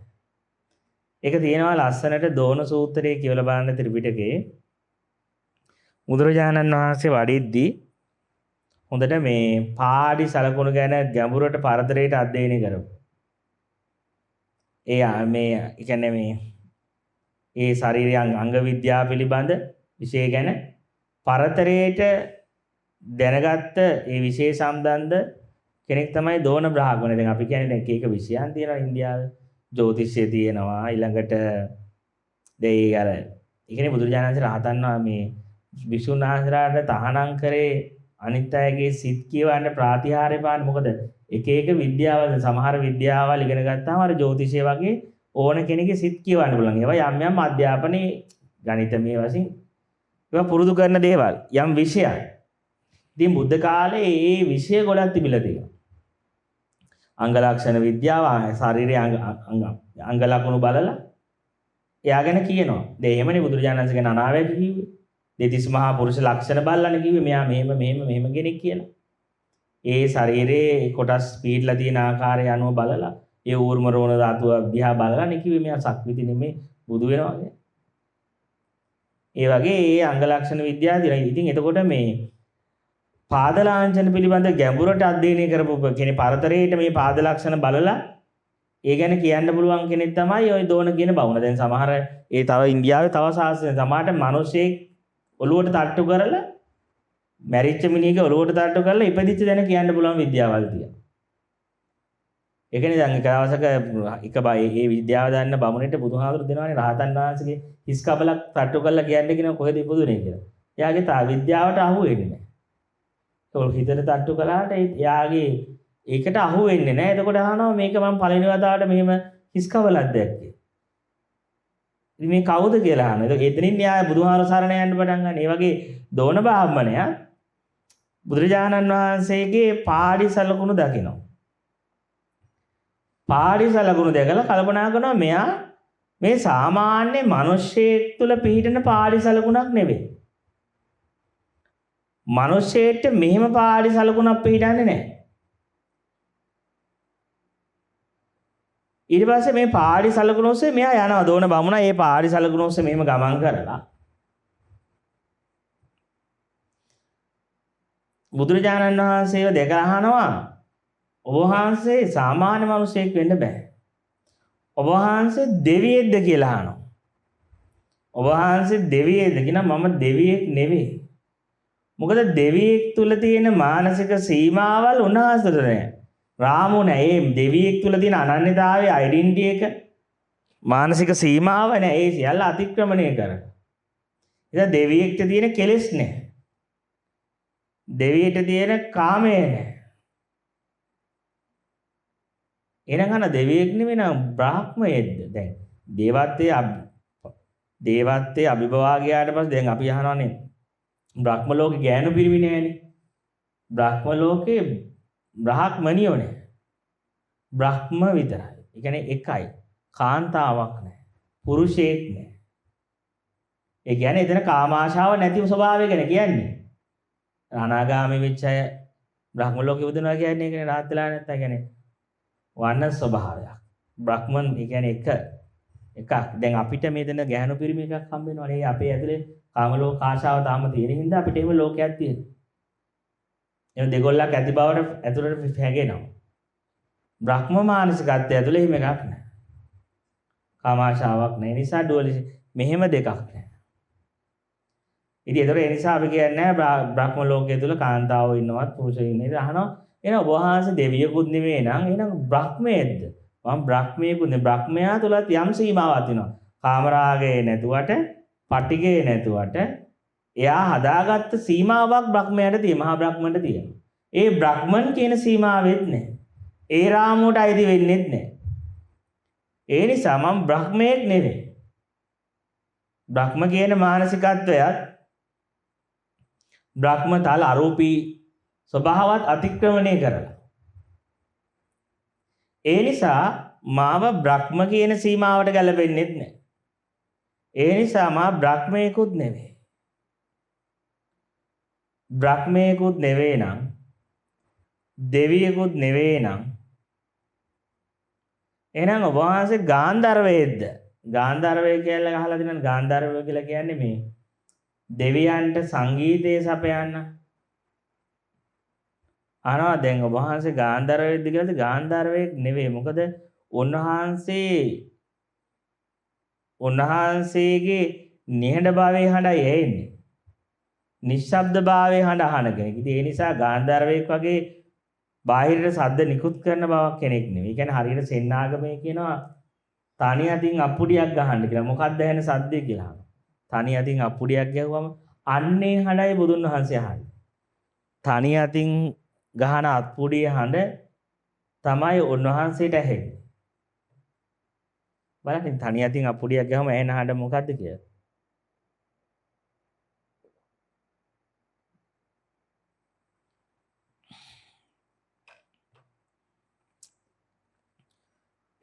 A: ඒක තියෙනවා ලස්සනට දෝන සූත්‍රයේ කියවලා බලන්න ත්‍රිපිටකයේ. බුදුරජාණන් වහන්සේ වඩිද්දී හොඳට මේ පාඩි සලකුණු ගැන ගැඹුරට පරතරයට අධ්‍යයනය කරමු. ඒ ශරීරයේ අංග විද්‍යාව පිළිබඳ විෂය ගැන පරතරයට දැනගත්ත ඒ විෂය සම්බන්ධ කෙනෙක් තමයි දෝන බ්‍රාහ්මණය. දැන් අපි කියන්නේ එක එක විෂයන් තියෙනවා ඉන්දියාවේ. ජ්‍යොතිෂය තියෙනවා ඊළඟට ඒ කියන්නේ බුදුරජාණන් වහන්සේ රහතන් මේ විසුණු වහන්සේලාට තහනම් කරේ අනිත් අයගේ සිත් කියවන්න ප්‍රාතිහාර්ය පාන. මොකද එක එක විද්‍යාවල් සමහර විද්‍යාවල් ඉගෙන ගත්තාම අර ජ්‍යොතිෂය වගේ ඕන කෙනෙක්ගේ සිත් කියවන්න පුළුවන්. ඒවා යම් අධ්‍යාපනයේ ගණිතමය වශයෙන් ඒවා පුරුදු කරන දේවල් යම් විෂයයි. ඉතින් බුද්ධ කාලේ මේ විෂය ගොඩක් තිබිලා තියෙනවා. අංග ලක්ෂණ විද්‍යාව ශරීරයේ අංග ලක්ෂණ බලලා එයා ගැන කියනවා. දැන් එහෙමනේ බුදුරජාණන් වහන්සේ ගැන අනාවැකි කිව්වේ. දෙතිස් මහා පුරුෂ ලක්ෂණ බලලානේ කිව්වේ මෙයා මෙහෙම කෙනෙක් කියලා. ඒ ශරීරයේ කොටස් පීඩලා තියෙන ආකාරය අනුව බලලා ඒ ඌර්ම රෝණ ධාතුව දිහා බලලානේ කිව්වේ මෙයා සක්විති නෙමේ බුදු වෙනවා කියන්නේ. ඒ වගේ ඒ අංග ලක්ෂණ විද්‍යාව දිලා. ඉතින් එතකොට මේ පාද ලාංඡන පිළිබඳ ගැඹුරට අධ්‍යයනය කරපු කෙනෙක් පරතරයට මේ පාද ලක්ෂණ බලලා ඒ ගැන කියන්න පුළුවන් කෙනෙක් තමයි ওই දෝන කියන බවුන. දැන් සමහර ඒ තව ඉන්දියාවේ තව සාස්ත්‍රය සමහරට මිනිස්සෙක් ඔළුවට තට්ටු කරලා මැරිච්ච මිනිහගේ ඔළුවට තට්ටු කරලා ඉපදිච්ච දැන කියන්න පුළුවන් විද්‍යාවල් තියෙනවා. ඒකනේ දැන් එක දවසක ඒ විද්‍යාව දන්න බමුණට බුදුහාමුදුරු දෙනවානේ රහතන් වහන්සේගේ හිස් කබලක් තට්ටු කරලා කියන්නේ කියන කොහෙද ඉපදුනේ කියලා. එයාගේ විද්‍යාවට අහු වෙන්නේ නැහැ. ඒක හිතට තට්ටු කළාට එයාගේ ඒකට අහු වෙන්නේ නැහැ. එතකොට අහනවා මේක මම පළවෙනි වතාවට මෙහෙම හිස් කබලක් දැක්කේ. ඉතින් මේ කවුද කියලා අහනවා. එතනින් න්යාය බුදුහාර සරණ යන්න පටන් ගන්න. ඒ වගේ දෝන බ්‍රාහ්මණයා බුදුරජාණන් වහන්සේගේ පාඩි සලකුණු දකිනවා. පාඩි සලකුණු දැකලා කල්පනා කරනවා මෙයා මේ සාමාන්‍ය මිනිස්සෙක් තුල පිහිටන පාඩි සලකුණක් නෙවෙයි. මිනිස්සෙට මෙහෙම පාඩි සලකුණක් පිහිටන්නේ නැහැ. ඊට පස්සේ මේ පාඩි සලකුණ ඔස්සේ මෙයා යනවා දෝන බමුණා මේ පාඩි සලකුණ ඔස්සේ මෙහෙම ගමන් කරලා බුදුරජාණන් වහන්සේව දැකලා අහනවා ඔබ වහන්සේ සාමාන්‍ය මිනිසෙක් වෙන්න බෑ. ඔබ වහන්සේ දෙවියෙක්ද කියලා අහනවා. ඔබ වහන්සේ දෙවියෙක්ද කියනවා මම දෙවියෙක් නෙවෙයි. මොකද දෙවියෙක් තුල තියෙන මානසික සීමාවල් උන්වහන්සේට නැහැ. රාමු නැහැ. ඒ දෙවියෙක් තුල තියෙන අනන්‍යතාවයේ ඩෙන්ටිටි එක මානසික සීමාව නැහැ. ඒ සියල්ල අතික්‍රමණය කරන. ඉතින් දෙවියෙක්ට තියෙන කෙලෙස් නැහැ. දෙවියට තියෙන කාමය නැහැ. එනකන දෙවියෙක් නෙවෙයි නම් බ්‍රාහ්මයෙක්ද? දැන් දේවත්වයේ අභිභවා ගියාට පස්සේ දැන් අපි අහනවානේ බ්‍රහ්ම ලෝකේ ගෑනු පිරිමි නෑනේ. බ්‍රහ්ම ලෝකේ බ්‍රාහ්මණියෝ නෑ. බ්‍රහ්ම විතරයි. ඒ කියන්නේ එකයි. කාන්තාවක් නෑ. පුරුෂයෙක් නෑ. ඒ කියන්නේ එතන කාමාශාව නැති ස්වභාවය ගැන කියන්නේ. අනාගාමී වෙච්ච අය බ්‍රහ්ම ලෝකෙ උදෙනවා කියන්නේ ඒකනේ රාහත් වෙලා නැත්නම් කියන්නේ වර්ණ ස්වභාවයක්. බ්‍රහ්මන් ඒ කියන්නේ එකක්. දැන් අපිට මෙතන ගැහණු පිරිමි එකක් හම්බ වෙනවනේ. ඒ අපේ ඇතුලේ කාම ලෝක ආශාව තාම තියෙන හින්දා අපිට එහෙම ලෝකයක් තියෙනවා. එහෙනම් දෙගොල්ලක් ඇති බවට ඇතුලට හැගෙනවා. බ්‍රහ්ම මානසිකත්වය ඇතුලේ එහෙම එකක් නැහැ. කාම ආශාවක් නැහැ. නිසා ඩුවලිස් මෙහෙම දෙකක් නැහැ. ඉතින් ඒතර ඒ නිසා අපි කියන්නේ බ්‍රහ්ම ලෝකයේ තුල කාන්තාවෝ ඉන්නවත් පුරුෂයෝ ඉන්නේද අහනවා. එහෙනම් ඔබ වහන්සේ දෙවියෙකුත් නෙමෙයි නං එහෙනම් බ්‍රහ්මයේද? මම බ්‍රහ්මයෙකුත් නෙමෙයි. බ්‍රහ්මයා තුලත් යම් සීමාවක් තියෙනවා. කාමරාගේ නැතුවට, පටිගේ නැතුවට එයා හදාගත්ත සීමාවක් බ්‍රහ්මයාට තියෙනවා. මහා බ්‍රහ්මන්ට තියෙනවා. ඒ බ්‍රහ්මන් කියන සීමාවෙත් නැහැ. ඒ රාමුවට අයිති වෙන්නේත් නැහැ. ඒ නිසා මම බ්‍රහ්මයෙක් නෙමෙයි. බ්‍රහ්ම කියන මානසිකත්වයත් බ්‍රහ්ම තල අරූපී ස්වභාවත් අතික්‍රමණය කරලා. ඒ නිසා මාව බ්‍රහ්ම කියන සීමාවට ගැලපෙන්නේත් නැහැ. ඒ නිසා මා බ්‍රහ්මයෙකුත් නෙවෙයි. බ්‍රහ්මයෙකුත් නෙවෙයි නම් දෙවියෙකුත් නෙවෙයි නම් එහෙනම් ඔබ වහන්සේ ගාන්ධර්වයේද? ගාන්ධර්වය කියලා අහලා තියෙනවා. ගාන්ධර්වය කියලා කියන්නේ මේ දෙවියන්ට සංගීතය සපයන්න. අනවා දැන් ඔබ වහන්සේ ගාන්ධර්වයේද කියලාද? ගාන්ධර්වයෙක් නෙවෙයි. මොකද උන්වහන්සේගේ නිහඬ භාවයේ හඬයි ඇහෙන්නේ. නිශ්ශබ්ද භාවයේ හඬ අහන කෙනෙක්. ඉතින් ඒ නිසා ගාන්ධර්වයෙක් වගේ බාහිරට ශබ්ද නිකුත් කරන බවක් කෙනෙක් නෙවෙයි. ඒ කියන්නේ හරියට සෙන්නාගමේ කියනවා තනි අතින් අප්පුඩියක් ගහන්න කියලා. මොකක්ද ඇහෙන සද්දේ කියලා අහනවා. තනි අතින් අප්පුඩියක් ගැහුවම අන්නේ හඬයි බුදුන් වහන්සේ අහන්නේ. තනි අතින් ගහන අප්පුඩියේ හඬ තමයි උන්වහන්සේට ඇහෙන්නේ. බලන්න තනි අතින් අප්පුඩියක් ගහම ඇහෙන හඬ මොකද්ද කියලා.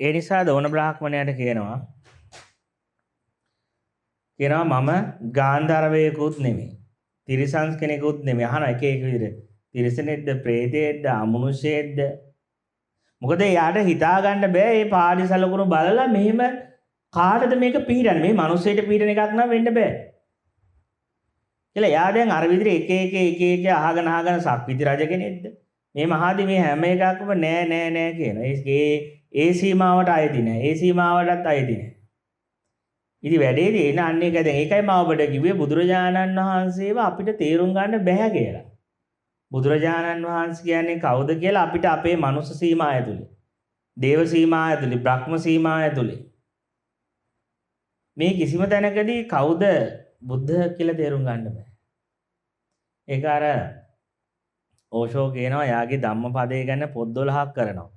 A: ඒ නිසා දෝන බ්‍රාහ්මණයාට කියනවා මම ගාන්ධර්වයෙකුත් නෙමෙයි. තිරිසන් කෙනෙකුත් නෙමෙයි. අහන එක එක විදිහට. තිරිසනෙක්ද, ප්‍රේතයෙක්ද, අමනුෂ්‍යයෙක්ද? මොකද යාට හිතා ගන්න බෑ මේ පාඩි සලකුණු බලලා මෙහෙම කාටද මේක පිළිරන්නේ? මේ මිනිස්සෙට පිළිරන එකක් නම් වෙන්න බෑ. කියලා යා දැන් අර විදිහට එක එක අහගෙන සක්විති රජ කෙනෙක්ද? මේ මහදී මේ හැම එකක්ම නෑ කියනවා. ඒ සීමාවට අයිති නෑ. ඒ සීමාවටත් අයිති නෑ. ඉතින් වැඩේදී එන අන්න එක දැන් ඒකයි මම ඔබට කිව්වේ බුදුරජාණන් වහන්සේව අපිට තේරුම් ගන්න බෑ කියලා. බුදුරජාණන් වහන්සේ කියන්නේ කවුද කියලා අපිට අපේ මනුස්ස සීමා ඇතුලේ, දේව සීමා ඇතුලේ, බ්‍රහ්ම සීමා ඇතුලේ මේ කිසිම තැනකදී කවුද බුද්ධ කියලා තේරුම් ගන්න බෑ. ඒක අර ඕෂෝ කියනවා යාගේ ධම්මපදයේ ගැන පොත් 12ක් කරනවා.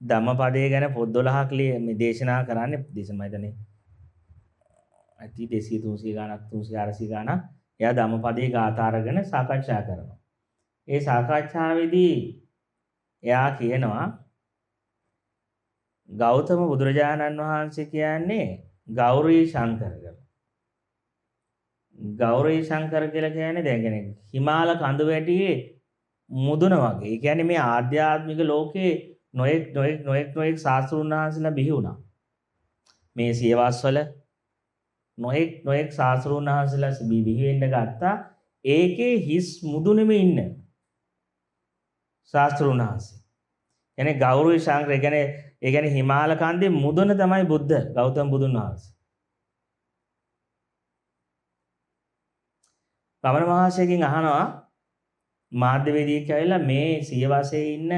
A: ධම්මපදයේ ගැන පොත් 12ක් මේ දේශනා කරන්නේ දේශනා හිතන්නේ ඇති 200 300 ගණක් 300 400 ගණක් එයා ධම්මපදයේ ගාථා අරගෙන සාකච්ඡා කරනවා. ඒ සාකච්ඡාවේදී එයා කියනවා ගෞතම බුදුරජාණන් වහන්සේ කියන්නේ ගෞරී ශංකර කියලා. ගෞරී ශංකර කියලා කියන්නේ දැන් කෙනෙක් හිමාල කඳු වැටියේ මුදුන වගේ. ඒ කියන්නේ මේ ආධ්‍යාත්මික ලෝකේ නොඑක් ශාස්ත්‍රඥ වහන්සේලා බිහි වුණා. මේ සියවස්වල නොඑක් ශාස්ත්‍රඥ වහන්සේලා බිහි වෙන්න ගත්තා. ඒකේ හිස් මුදුනේම ඉන්න ශාස්ත්‍රඥ වහන්සේ. කියන්නේ ගෞරී ශංකර ඒ කියන්නේ හිමාල කන්දේ මුදුන තමයි බුද්ධ ගෞතම බුදුන් වහන්සේ. රමණ මහර්ෂියකින් අහනවා මාධ්‍යවේදියෙක් ඇවිල්ලා මේ සියවසේ ඉන්න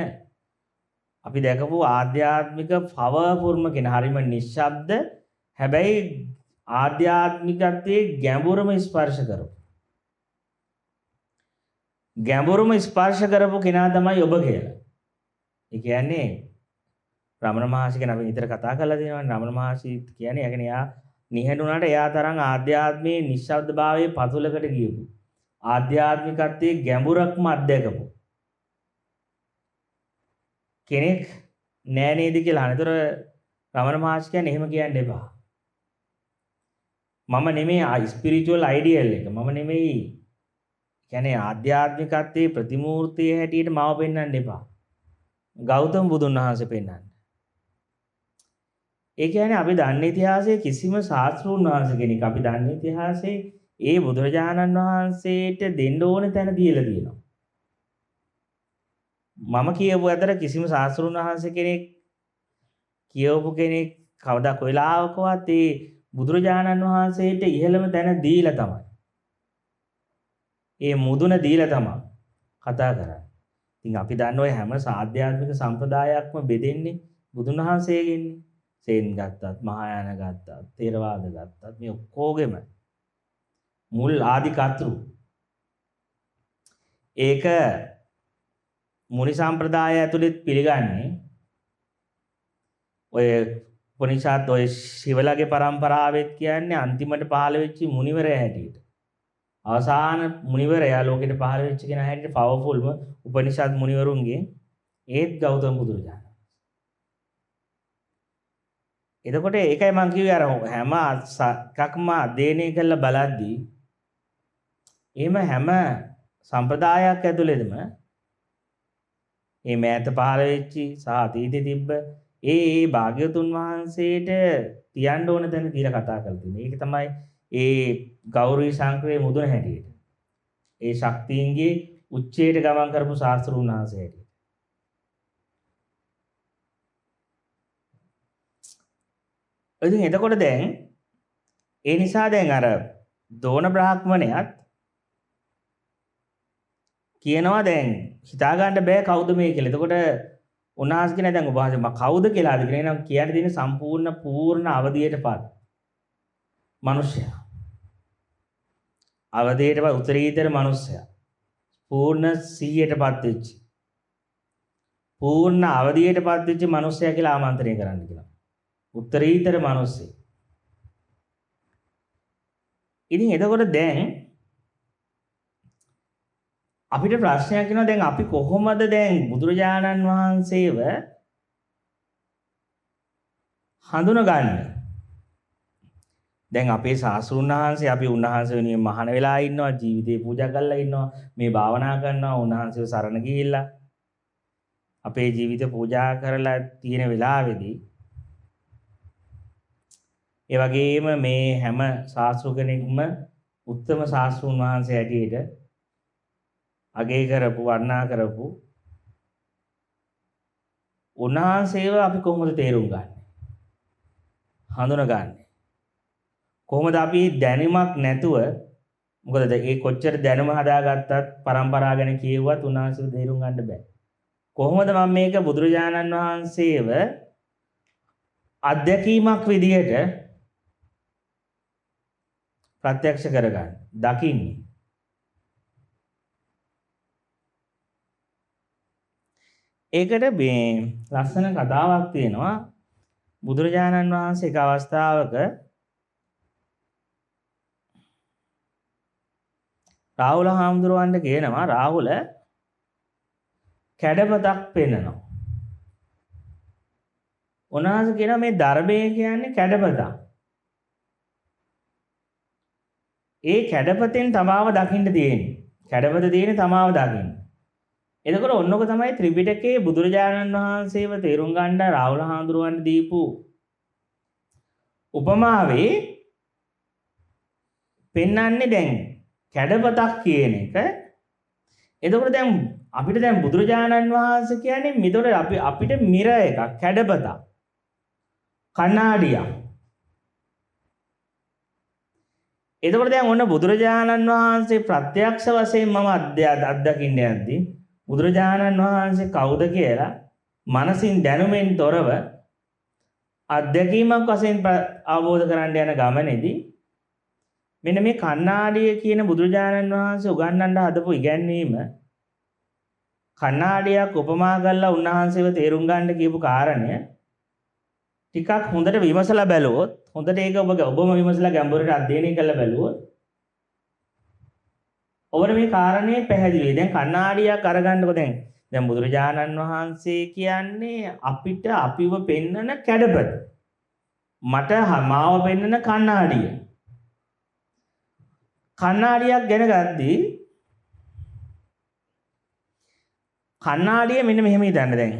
A: අපි දැකපු ආධ්‍යාත්මික පවර්ෆුල්ම කෙනා හරිම නිශ්ශබ්ද හැබැයි ආධ්‍යාත්මිකත්වයේ ගැඹුරම ස්පර්ශ කරපු කෙනා තමයි ඔබ කියලා. ඒ කියන්නේ රමණ මහර්ෂි ගැන අපි විතර කතා කරලා තියෙනවා. රමණ මහර්ෂි කියන්නේ එයා නිහඬුණාට එයා තරම් ආධ්‍යාත්මයේ නිශ්ශබ්දභාවයේ පතුලකට ගියපු ආධ්‍යාත්මිකත්වයේ ගැඹුරක්ම අත්දැකපු කෙනෙක් නෑ නේද කියලා. අනතර රමණ මහර්ෂි කියන්නේ එහෙම කියන්න එපා. මම නෙමෙයි ස්පිරිචුවල් අයිඩියල් එක. මම නෙමෙයි කියන්නේ ආධ්‍යාත්මිකත්වයේ ප්‍රතිමූර්තිය හැටියට මාව පෙන්වන්න එපා. ගෞතම බුදුන් වහන්සේ පෙන්වන්න. ඒ කියන්නේ අපි දන්න ඉතිහාසයේ කිසිම ශාස්ත්‍රඥ වහන්සේ කෙනෙක් අපි දන්න ඉතිහාසයේ ඒ බුදුරජාණන් වහන්සේට දෙන්න ඕන තැන දීලා තියෙනවා. මම කියපු අතර කිසිම ශාස්ත්‍රඥ වහන්සේ කෙනෙක් කියවපු කෙනෙක් කවදා කොයිලාවකවත් ඒ බුදුරජාණන් වහන්සේට ඉහළම තැන දීලා තමයි. ඒ මුදුන දීලා තමයි කතා කරන්නේ. ඉතින් අපි දන්න ඔය හැම ආධ්‍යාත්මික සම්ප්‍රදායක්ම බෙදෙන්නේ බුදුන් වහන්සේගෙන්නේ. සේන් ගත්තත්, මහායාන ගත්තත්, තේරවාද ගත්තත් මේ ඔක්කොගෙම මුල් ආදි කර්තෘ. ඒක මුනි සම්ප්‍රදාය ඇතුළෙත් පිළිගන්නේ ඔය උපනිෂද් ඔය ශිවලගේ පරම්පරාවෙත් කියන්නේ අන්තිමට පහළ වෙච්ච මුනිවරයා හැටියට. අවසාන මුනිවරයා ලෝකෙට පහළ වෙච්ච කෙනා හැටියට පවර්ෆුල්ම උපනිෂද් මුනිවරුන්ගේ ඒත් ගෞතම බුදුරජාණන්. එතකොට ඒකයි මම කිව්වේ අර හැම එකක්ම අධ්‍යයනය කරලා බලද්දී එහෙම හැම සම්ප්‍රදායක් ඇතුළේදම මේ මෑත පහළ වෙච්ච සහ අතීතේ තිබ්බ ඒ භාග්‍යවතුන් වහන්සේට තියන්න ඕන තැන තියලා කතා කරලා තියෙනවා. ඒක තමයි ඒ ගෞරී ශංකරේ මුදුන හැටියට. ඒ ශක්තියින්ගේ උච්චයට ගමන් කරපු ශාස්ත්‍රඥ වහන්සේ හැටියට. ඉතින් එතකොට දැන් ඒ නිසා දැන් අර දෝන බ්‍රාහ්මණයත් කියනවා දැන් හිතා ගන්න බෑ කවුද මේ කියලා. එතකොට උන්වහන්සේ කියන දැන් ඔබ මම කවුද කියලාද කියන නම් කියන්න දෙන සම්පූර්ණ පූර්ණ අවධියටපත් මිනිසයා. අවධියටපත් උත්තරීතර මිනිසයා. පූර්ණ 100%ටපත් වෙච්ච. පූර්ණ අවධියටපත් වෙච්ච මිනිසයා කියලා ආමන්ත්‍රණය කරන්න කියලා. උත්තරීතර මිනිස්සෙ. ඉතින් එතකොට දැන් අපිට ප්‍රශ්නයක් එනවා දැන් අපි කොහොමද දැන් බුදුරජාණන් වහන්සේව හඳුනගන්නේ? දැන් අපේ ශාස්ත්‍රඥ වහන්සේ අපි උන්වහන්සේ වෙනුවෙන් මහාන වෙලා ඉන්නවා, ජීවිතේ පූජා කරලා ඉන්නවා, මේ භාවනා කරනවා, උන්වහන්සේව සරණ ගිහිල්ලා අපේ ජීවිත පූජා කරලා තියෙන වෙලාවේදී ඒ වගේම මේ හැම ශාස්ත්‍ර කෙනෙක්ම උත්තම ශාස්ත්‍රඥ වහන්සේ හැටියට අගය කරපු වර්ණනා කරපු උන්වහන්සේව අපි කොහොමද තේරුම් ගන්නේ? හඳුනගන්නේ කොහොමද? අපි දැනීමක් නැතුව මොකද ඒ කොච්චර දැනුම හදාගත්තත් පරම්පරා ගැන කියුවත් උන්වහන්සේව තේරුම් ගන්න බෑ. කොහොමද මම මේක බුදුරජාණන් වහන්සේව අධ්‍යක්ීමක් විදියට ප්‍රත්‍යක්ෂ කරගන්න දකින්නේ? ඒකට මේ ලස්සන කතාවක් තියෙනවා. බුදුරජාණන් වහන්සේ එක අවස්ථාවක රාහුල හාමුදුරුවන්ට කියනවා, රාහුල කැඩපතක් පෙන්වනවා. උන්වහන්සේ කියනවා මේ ධර්මය කියන්නේ කැඩපතක්. ඒ කැඩපතෙන් තමාව දකින්න තියෙන්නේ. කැඩපත තියෙන්නේ තමාව දකින්න. එතකොට ඔන්නක තමයි ත්‍රිපිටකයේ බුදුරජාණන් වහන්සේව තේරුම් ගන්න රාහුල හාමුදුරුවන්ට දීපු උපමාවේ පෙන්වන්නේ දැන් කැඩපතක් කියන එක. එතකොට දැන් අපිට දැන් බුදුරජාණන් වහන්සේ කියන්නේ මෙතකොට අපිට මිර එකක් කැඩපතක් කණ්ණාඩියක්. එතකොට දැන් ඔන්න බුදුරජාණන් වහන්සේ ප්‍රත්‍යක්ෂ වශයෙන් මම අත්දකින්න යද්දී බුදුරජාණන් වහන්සේ කවුද කියලා මනසින් දැනුමෙන් තොරව අත්දැකීමක් වශයෙන් අවබෝධ කරගන්න යන ගමනේදී මෙන්න මේ කණ්ණාඩිය කියන බුදුරජාණන් වහන්සේ උගන්වන්න හදපු ඉගැන්වීම කණ්ණාඩියක් උපමා කරලා උන්වහන්සේව තේරුම් ගන්න කියපු කාරණය ටිකක් හොඳට විමසලා බැලුවොත් හොඳට ඒක ඔබම විමසලා ගැඹුරට අධ්‍යයනය කරලා බැලුවොත් ඔබට මේ කාරණේ පැහැදිලි. දැන් කණ්ණාඩියක් අරගන්නකො දැන් බුදුරජාණන් වහන්සේ කියන්නේ අපිට අපිව පෙන්නන කැඩපත. මට මාව පෙන්නන කණ්ණාඩිය. කණ්ණාඩියක් ගැන ගද්දී කණ්ණාඩිය මෙන්න මෙහෙම හිතන්න දැන්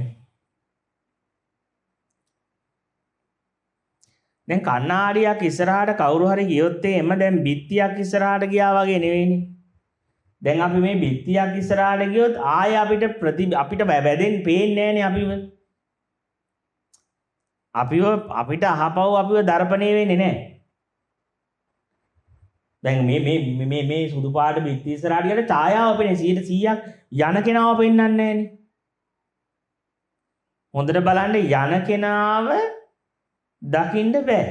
A: කණ්ණාඩියක් ඉස්සරහට කවුරු හරි ගියොත් එම දැන් බිත්තියක් ඉස්සරහට ගියා වගේ නෙවෙයිනේ. දැන් අපි මේ බිත්තියක් ඉස්සරහට ගියොත් ආය අපිට වැදෙන්න පේන්නේ නැහනේ අපිට අහපව අපිව දර්පණය වෙන්නේ නැහැ. දැන් මේ සුදු පාට බිත්ති ඉස්සරහට ගියට ඡායාව පේන්නේ 100%ක් යන කෙනාව පෙන්වන්නේ නැහනේ. හොඳට බලන්න යන කෙනාව දකින්න බෑ.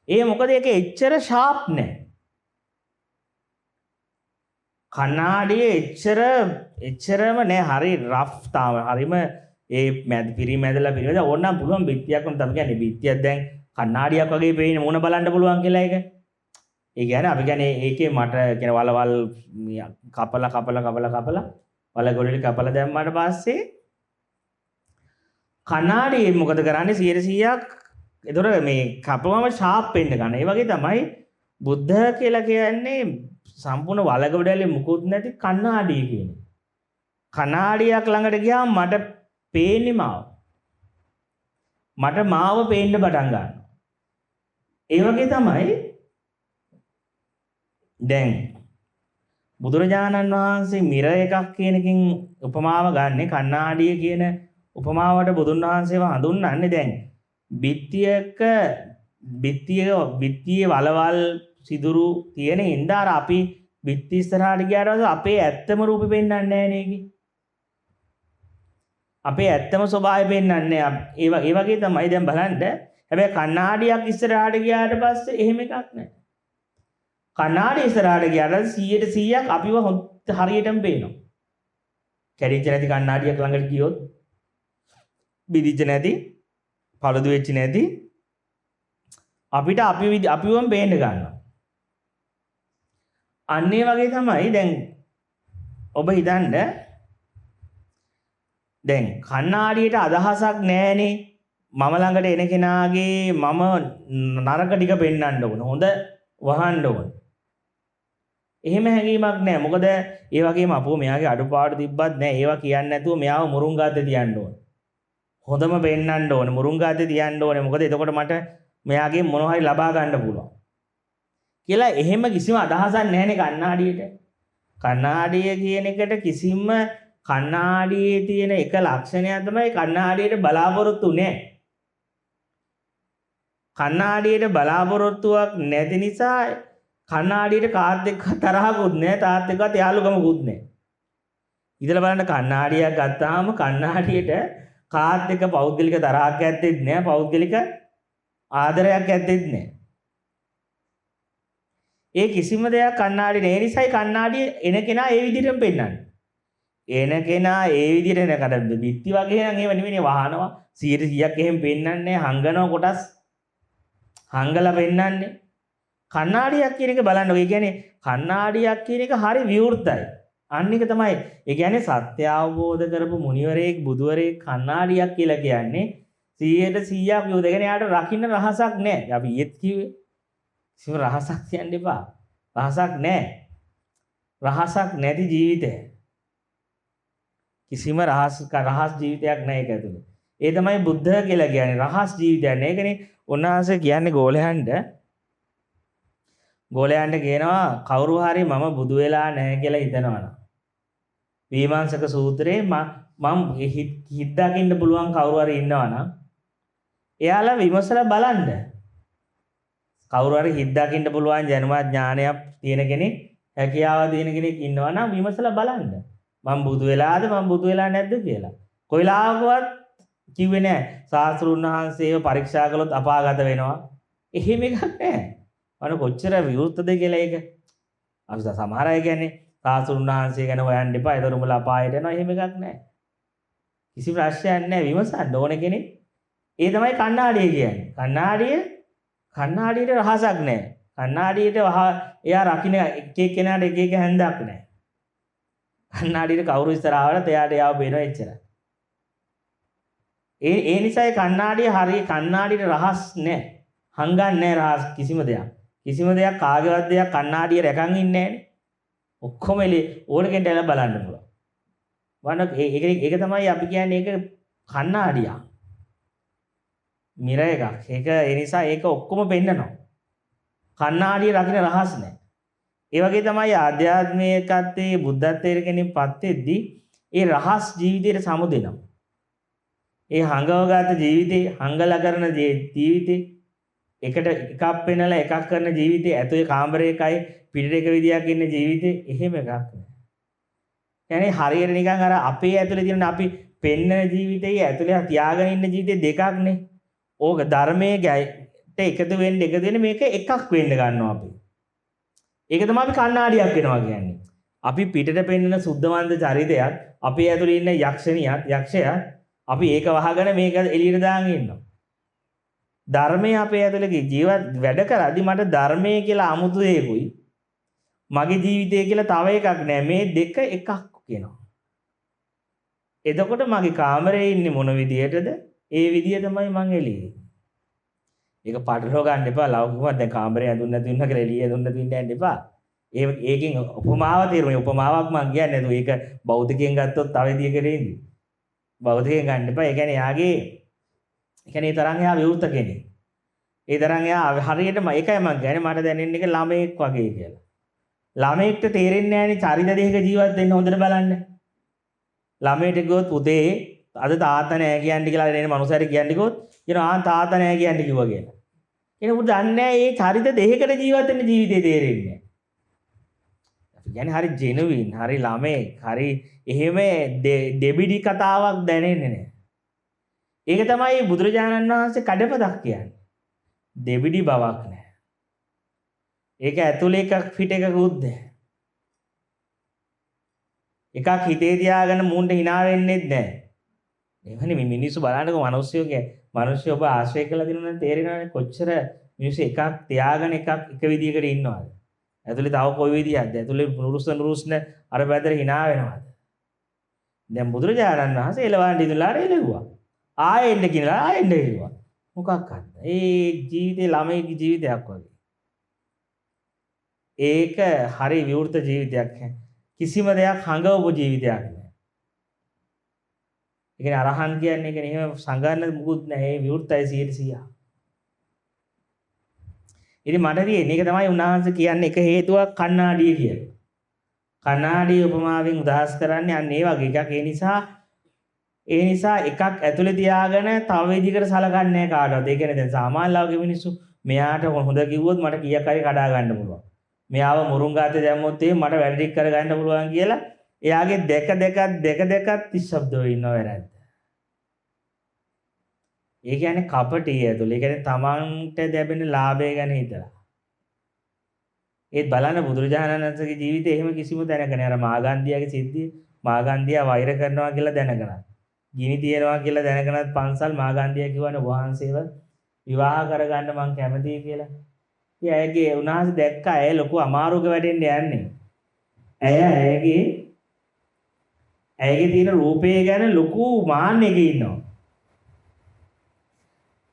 A: ඒ මොකද ඒක එච්චර ෂාප් නෑ. කණ්ණාඩියේ එච්චරම නෑ. හරි රෆ් තාම. හරිම ඒ පිරිමැදලා ඕනනම් පුළුවන් බිත්තියක් වුණ තමයි කියන්නේ. බිත්තියක් දැන් කණ්ණාඩියක් වගේ පේන්නේ මොන බලන්න පුළුවන් කියලා ඒක. ඒ කියන්නේ අපි කියන්නේ ඒකේ මට කියන වලවල් කපලා වලගොඩලි කපලා දැම්මාට පස්සේ කණ්ණාඩියේ මොකද කරන්නේ 100%ක් ඒතර මේ කපුවම ෂාප් වෙන්න ගන්න. ඒ වගේ තමයි බුද්ධ කියලා කියන්නේ සම්පූර්ණ වලගොඩලි මුකුත් නැති කණ්ණාඩිය කියන්නේ. කණ්ණාඩියක් ළඟට ගියාම මට පේන්නේ මාව. මට මාව පේන්න පටන් ගන්නවා. ඒ වගේ තමයි දැන් බුදුරජාණන් වහන්සේ මිර එකක් කියන එකකින් උපමාව ගන්නෙ කණ්ණාඩිය කියන උපමාවට බුදුන් වහන්සේව හඳුන්වන්නේ දැන් බිත්තියේ වලවල් සිදුරු තියෙන හින්දා අර අපි බිත්ති ඉස්සරහට ගියාට පස්සේ අපේ ඇත්තම රූපෙ පෙන්වන්නේ නැහැ නේද? අපේ ඇත්තම ස්වභාවය පෙන්වන්නේ ඒ වගේ තමයි දැන් බලන්න. හැබැයි කණ්ණාඩියක් ඉස්සරහට ගියාට පස්සේ එහෙම එකක් නැහැ. කණ්ණාඩිය ඉස්සරහට ගියාට 100%ක් අපිව හරියටම පේනවා. කැඩිච්ච නැති කණ්ණාඩියක් ළඟට ගියොත් බිදිච්ච නැති පළදු වෙච්ච නැති අපිට අපිවම පේන්න ගන්නවා. අන්න ඒ වගේ තමයි දැන් ඔබ හිතන්න දැන් කණ්ණාඩියට අදහසක් නැහැනේ මම ළඟට එන කෙනාගේ මම නරක ටික පෙන්වන්න ඕන හොඳ වහන්න ඕන. එහෙම හැඟීමක් නැහැ. මොකද ඒ වගේම අපෝ මෙයාගේ අඩුපාඩු තිබ්බත් නැහැ. ඒවා කියන්නේ නැතුව මෙයාව මුරුංගාතේ තියන්න ඕන. හොඳම පෙන්වන්න ඕන මුරුංගාතේ තියන්න ඕනේ. මොකද එතකොට මට මෙයාගේ මොනවා හරි ලබා ගන්න පුළුවන්. කියලා එහෙම කිසිම අදහසක් නැහැනේ කණ්ණාඩියට. කණ්ණාඩිය කියන එකට කිසිම කණ්ණාඩියේ තියෙන එක ලක්ෂණයක් තමයි කණ්ණාඩියට බලාපොරොත්තු නැහැ. කණ්ණාඩියට බලාපොරොත්තුවක් නැති නිසා කණ්ණාඩියට කාත් එක්ක තරහකුත් නැහැ තාත් එක්කත් යාළුකමකුත් නැහැ. ඉතල බලන්න කණ්ණාඩියක් ගත්තාම කණ්ණාඩියට කාත් එක්ක පෞද්ගලික තරහක් ඇත්තෙත් නැහැ පෞද්ගලික ආදරයක් ඇත්තෙත් නැහැ. ඒ කිසිම දෙයක් කණ්ණාඩි නේ නිසායි කණ්ණාඩිය එන කෙනා ඒ විදිහටම පෙන්වන්නේ. එන කෙනා ඒ විදිහට නේද බිත්ති වගේ නම් එහෙම නෙවෙයි වහනවා 100%ක් එහෙම පෙන්වන්නේ හංගනවා කොටස් හංගලා පෙන්වන්නේ. කණ්ණාඩියක් කියන එක බලන්න. ඒ කියන්නේ කණ්ණාඩියක් කියන එක හරි විවෘතයි. අන්න එක තමයි. ඒ කියන්නේ සත්‍ය අවබෝධ කරපු මුනිවරයෙක් බුදුවරයෙක් කණ්ණාඩියක් කියලා කියන්නේ 100%ක් යොද. ඒ කියන්නේ යාට රකින්න රහසක් නැහැ. අපි ඊයේත් කිව්වේ. කිසිම රහසක් කියන්න එපා. රහසක් නැහැ. රහසක් නැති ජීවිතය. කිසිම රහස් ජීවිතයක් නැහැ ඒක ඇතුලේ. ඒ තමයි බුද්ධ කියලා කියන්නේ. රහස් ජීවිතයක් නෑ. ඒකනේ උන්වහන්සේ කියන්නේ ගෝලයන්ට කියනවා කවුරු හරි මම බුදු වෙලා නැහැ කියලා හිතනවනම් විමර්ශක සූත්‍රයේ මම හිත දකින්න පුළුවන් කවුරු හරි ඉන්නවනම් එයාලා විමසලා බලන්න. කවුරු හරි හිත දකින්න පුළුවන් ජනමත් ඥානයක් තියෙන කෙනෙක් හැකියාව තියෙන කෙනෙක් ඉන්නවනම් විමසලා බලන්න. මම බුදු වෙලාද මම බුදු වෙලා නැද්ද කියලා. කොයිලාවකවත් කිව්වේ නැහැ. සාස්ත්‍රුන් වහන්සේව පරීක්ෂා කළොත් අපාගත වෙනවා. එහෙම එකක් නැහැ. අර කොච්චර විවෘතද කියලා ඒක. අපි සමහර අය කියන්නේ සාස්ත්‍රුන් වහන්සේ ගැන හොයන්න එපා. ඒතර උඹලා අපායට යනවා. එහෙම එකක් නැහැ. කිසි ප්‍රශ්නයක් නැහැ. විමසන්න ඕන කෙනෙක්. ඒ තමයි කණ්ණාඩිය කියන්නේ. කණ්ණාඩියට රහසක් නැහැ. කණ්ණාඩියට එයා රකින්න එක එක්කෙනාට එක එක හැන්දක් නැහැ. කණ්ණාඩියට කවුරු ඉස්සරහවට එයාට යාව බේනවා එච්චරයි. ඒ නිසා කණ්ණාඩිය හරිය කණ්ණාඩියට රහස් නැහැ. හංගන්නේ නැහැ රහස් කිසිම දෙයක්. කිසිම දෙයක් කාගේවත් දෙයක් කණ්ණාඩිය රැකන් ඉන්නේ නැහැ. ඔක්කොම ඕන කෙනෙක්ට එලා බලන්න පුළුවන්. ඒක තමයි අපි කියන්නේ ඒක කණ්ණාඩිය. මිර එකක්. ඒක ඒ නිසා ඒක ඔක්කොම පෙන්නනවා. කණ්ණාඩිය රකින්න රහස් නැහැ. ඒ වගේ තමයි ආධ්‍යාත්මිකත්වයේ බුද්ධත්වයට කෙනෙක්පත් වෙද්දී ඒ රහස් ජීවිතයට සමුදෙනවා. ඒ හංගවගත ජීවිතේ හංගලා කරන ජීවිතේ එකට එකක් පෙන්නලා එකක් කරන ජීවිතේ ඇතුලේ කාමරයකයි පිටට එක විදියක් ඉන්න ජීවිතේ එහෙම එකක් නෑ. يعني හරියට නිකන් අර අපේ ඇතුලේ තියෙන අපි පෙන්නන ජීවිතේ ඇතුලේ තියාගෙන ඉන්න ජීවිතේ දෙකක්නේ. ඕක ධර්මයේ එකතු වෙන්න මේක එකක් වෙන්න ගන්නවා අපි. ඒක තමයි අපි කණ්ණාඩියක් වෙනවා කියන්නේ. අපි පිටට පෙන්නන සුද්ධවන්ත චරිතයත් අපේ ඇතුලේ ඉන්න යක්ෂයා අපි ඒක වහගෙන මේක එළියට දාගෙන ඉන්නවා. ධර්මයේ අපේ ඇතුලේ ජීවත් වැඩ කරද්දි මට ධර්මයේ කියලා 아무තු දෙයක්ුයි මගේ ජීවිතය කියලා තව එකක් නෑ. මේ දෙක එකක් කියනවා. එතකොට මගේ කාමරේ ඉන්නේ මොන විදියටද? ඒ විදිය තමයි මං එළියේ. ඒක පටලව ගන්න එපා. ලෞකිකව දැන් කාමරේ ඇඳුම් නැති වෙනවා කියලා එළියේ ඇඳුම් නැති වෙන්න යන්න එපා. ඒකෙන් උපමාව තේරුම උපමාවක් මං කියන්නේ නේද? ඒක භෞතිකයෙන් ගත්තොත් තව විදියකට එන්නේ. බෞද්ධයෙන් ගන්න එපා. ඒ කියන්නේ යාගේ ඒ තරම් එයා විවෘත කෙනෙක්. ඒ තරම් එයා හරියටම ඒකයි මම කියන්නේ මට දැනෙන එක ළමයෙක් වගේ කියලා. ළමයෙක්ට තේරෙන්නේ නැහැනේ චරිත දෙකක ජීවත් වෙන්න හොඳට බලන්න. ළමයට ගියොත් උදේ අද තාත්තා නෑ කියන්නේ කියලා එනේ මනුස්සයෙක් කියන්නේ ගියොත් කියනවා තාත්තා නෑ කියන්නේ කිව්වා කියලා. කෙනෙකුට දන්නේ නැහැ මේ චරිත දෙකකට ජීවත් වෙන්න ජීවිතේ තේරෙන්නේ නැහැ. අපි කියන්නේ හරි ජෙනුවින්, හරි ළමයෙක්, හරි එහෙම දෙබිඩි කතාවක් දැනෙන්නේ නැහැ. ඒක තමයි බුදුරජාණන් වහන්සේ කඩපතක් කියන්නේ. දෙබිඩි බවක් නැහැ. ඒක ඇතුලේ එකක් පිට එකකුත් නැහැ. එකක් හිතේ තියාගෙන මූණට hina වෙන්නෙත් නැහැ. එවනේ මේ මිනිස්සු බලන්නකො මිනිස්සු ඔබ ආශ්‍රය කළා දිනුනේ තේරෙනවනේ කොච්චර මිනිස්සු එකක් තියාගෙන එකක් එක විදියකට ඉන්නවද? ඇතුලේ තව කොයි විදියක්ද? ඇතුලේ නුරුස්න අර පැත්තට hina වෙනවද? දැන් බුදුරජාණන් වහන්සේ එළවන්න ඉඳලාට එළවුවා. ආයෙන්න කියලා ආයෙන්න එළුවා. මොකක්ද? ඒ ජීවිතේ ළමයිගේ ජීවිතයක් වගේ. ඒක හරි විවෘත ජීවිතයක්. කිසිම දෙයක් හංගවපු ජීවිතයක් නෑ. ඒ කියන්නේ අරහන් කියන්නේ ඒක නෙමෙයි සංගන්න මුකුත් නෑ. ඒ විවෘතයි 100%. ඉතින් මට තියෙන්නේ ඒක තමයි උන්වහන්සේ කියන්නේ එක හේතුවක් කණ්ණාඩිය කියලා. කණ්ණාඩිය උපමාවෙන් උදාහස් කරන්නේ අන්න ඒ වගේ එකක්. ඒ නිසා එකක් ඇතුලේ තියාගෙන තව විදිහකට සලකන්නේ නැහැ කාටවත්. ඒ කියන්නේ දැන් සාමාන්‍ය ලෞකික මිනිස්සු මෙයාට හොඳ කිව්වොත් මට කීයක් හරි කඩා ගන්න පුළුවන්. මෙයාව මුරුංගාතේ දැම්මොත් මට වැඩ ටික කර ගන්න පුළුවන් කියලා එයාගේ දෙක තිස්සබ්දව ඉන්නව වැරද්ද. ඒ කියන්නේ කපටිය ඇතුලේ. ඒ කියන්නේ තමන්ට ලැබෙන ලාභය ගැන හිතලා. ඒත් බලන්න බුදුරජාණන් වහන්සේගේ ජීවිතේ එහෙම කිසිම දැනග නැහැ. අර මාගන්ධියාගේ සිද්ධිය මාගන්ධියා වෛර කරනවා කියලා දැනගනත්. ගිනි තියනවා කියලා දැනගනත් පන්සල් මාගන්ධියා කියවනේ වහන්සේව විවාහ කරගන්න මං කැමතියි කියලා. ඉතින් ඇයගේ උන්වහන්සේ දැක්ක ඇය ලොකු අමාරුවක වැටෙන්න යන්නේ. ඇයගේ ඇයගේ තියෙන රූපය ගැන ලොකු මාන්නයක ඉන්නවා.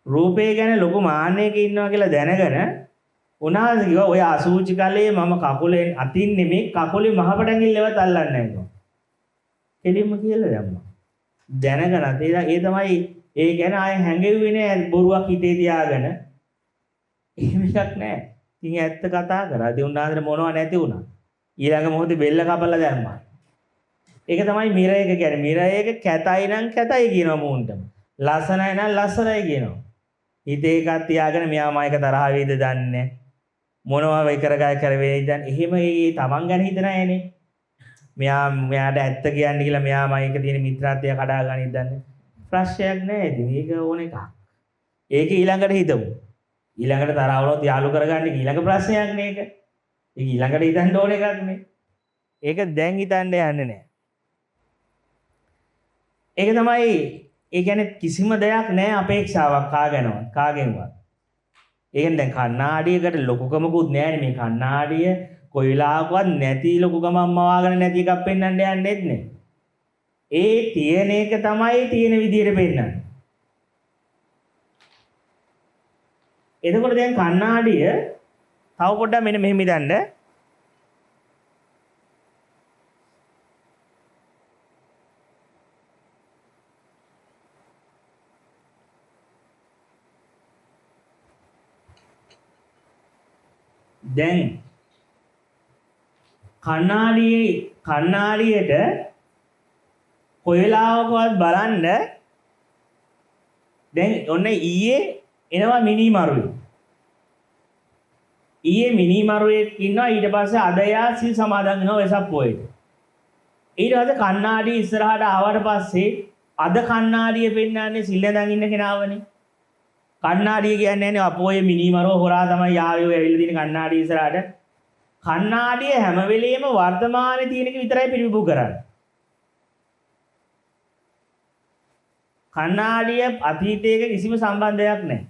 A: රූපය ගැන ලොකු මාන්නයක ඉන්නවා කියලා දැනගෙන උනාද කිව්වා ඔය අසූචි කලේ මම කකුලෙන් අතින් නෙමෙයි කකුලේ මහපටැඟිල්ලවත් අල්ලන්නේ නැහැ කිව්වා. කෙලින්ම කියලා දැම්මා. දැනගනත් ඒ තමයි ඒ ගැන ආය හැංගෙව්වේ නෑ බොරුවක් හිතේ තියාගෙන. එහෙම එකක් නෑ. ඉතින් ඇත්ත කතා කරා. ඉතින් උන්වහන්සේට මොනව නැති වුණා. ඊළඟ මොහොතේ බෙල්ල කපලා දැම්මා. ඒක තමයි මිරයක කියන්නේ. මිරයක කැතයි නම් කැතයි කියනවා මූන්ටම. ලස්සනයි නම් ලස්සනයි කියනවා. හිතේ එකක් තියාගෙන මෙයා මයික තරහ වේද දන්නේ. මොනවා වෙයි කරගය කරවේ දැන් එහෙම ඒ තමන් ගැන හිතන අයනේ. මෙයාට ඇත්ත කියන්නේ කියලා මෙයා මයික තියෙන මිත්‍රාත්වය කඩා ගනින්න දන්නේ. ප්‍රශ්නයක් නෑ ඉතින් ඒක ඕන එකක්. ඒක ඊළඟට හිතමු. ඊළඟට තරහ වුණොත් යාළු කරගන්න ඊළඟ ප්‍රශ්නයක් නේ ඒක. ඒක ඊළඟට හිතන්න ඕන එකක් නේ. ඒක දැන් හිතන්න යන්නේ නෑ. ඒක තමයි ඒ කියන්නේ කිසිම දෙයක් නෑ අපේක්ෂාවක් කාගෙන්වත්. ඒ කියන්නේ දැන් කණ්ණාඩියකට ලොකුකමකුත් නෑනේ මේ කණ්ණාඩිය කොයි වෙලාවකවත් නැති ලොකුකමක් මවාගෙන නැති එකක් පෙන්වන්න යන්නේත් නේ. ඒ තියෙන එක තමයි තියෙන විදියට පෙන්වන්නේ. එතකොට දැන් කණ්ණාඩිය තව පොඩ්ඩක් මෙන්න මෙහෙම ඉදන්න. දැන් කණ්ණාඩියට කොයි වෙලාවකවත් බලන්න දැන් ඔන්න ඊයේ එනවා මිනි මරුවේ. ඊයේ මිනි මරුවේ ඉන්නවා ඊට පස්සේ අද යා සිල් සමාදන් වෙනවා වෙසක් පොයේ. ඊට පස්සේ කණ්ණාඩිය ඉස්සරහට ආවට පස්සේ අද කණ්ණාඩිය පෙන්නන්නේ සිල් ඇඳන් ඉන්න කෙනාවනේ. කණ්ණාඩිය කියන්නේ නැහැ අපෝයේ මිනි මරුව හොරා තමයි ආවේ ඔය ඇවිල්ලා තියෙන කණ්ණාඩිය ඉස්සරහට. කණ්ණාඩිය හැම වෙලෙම වර්තමානයේ තියෙන එක විතරයි පිළිබිඹු කරන්නේ. කණ්ණාඩිය අතීතයක කිසිම සම්බන්ධයක් නැහැ.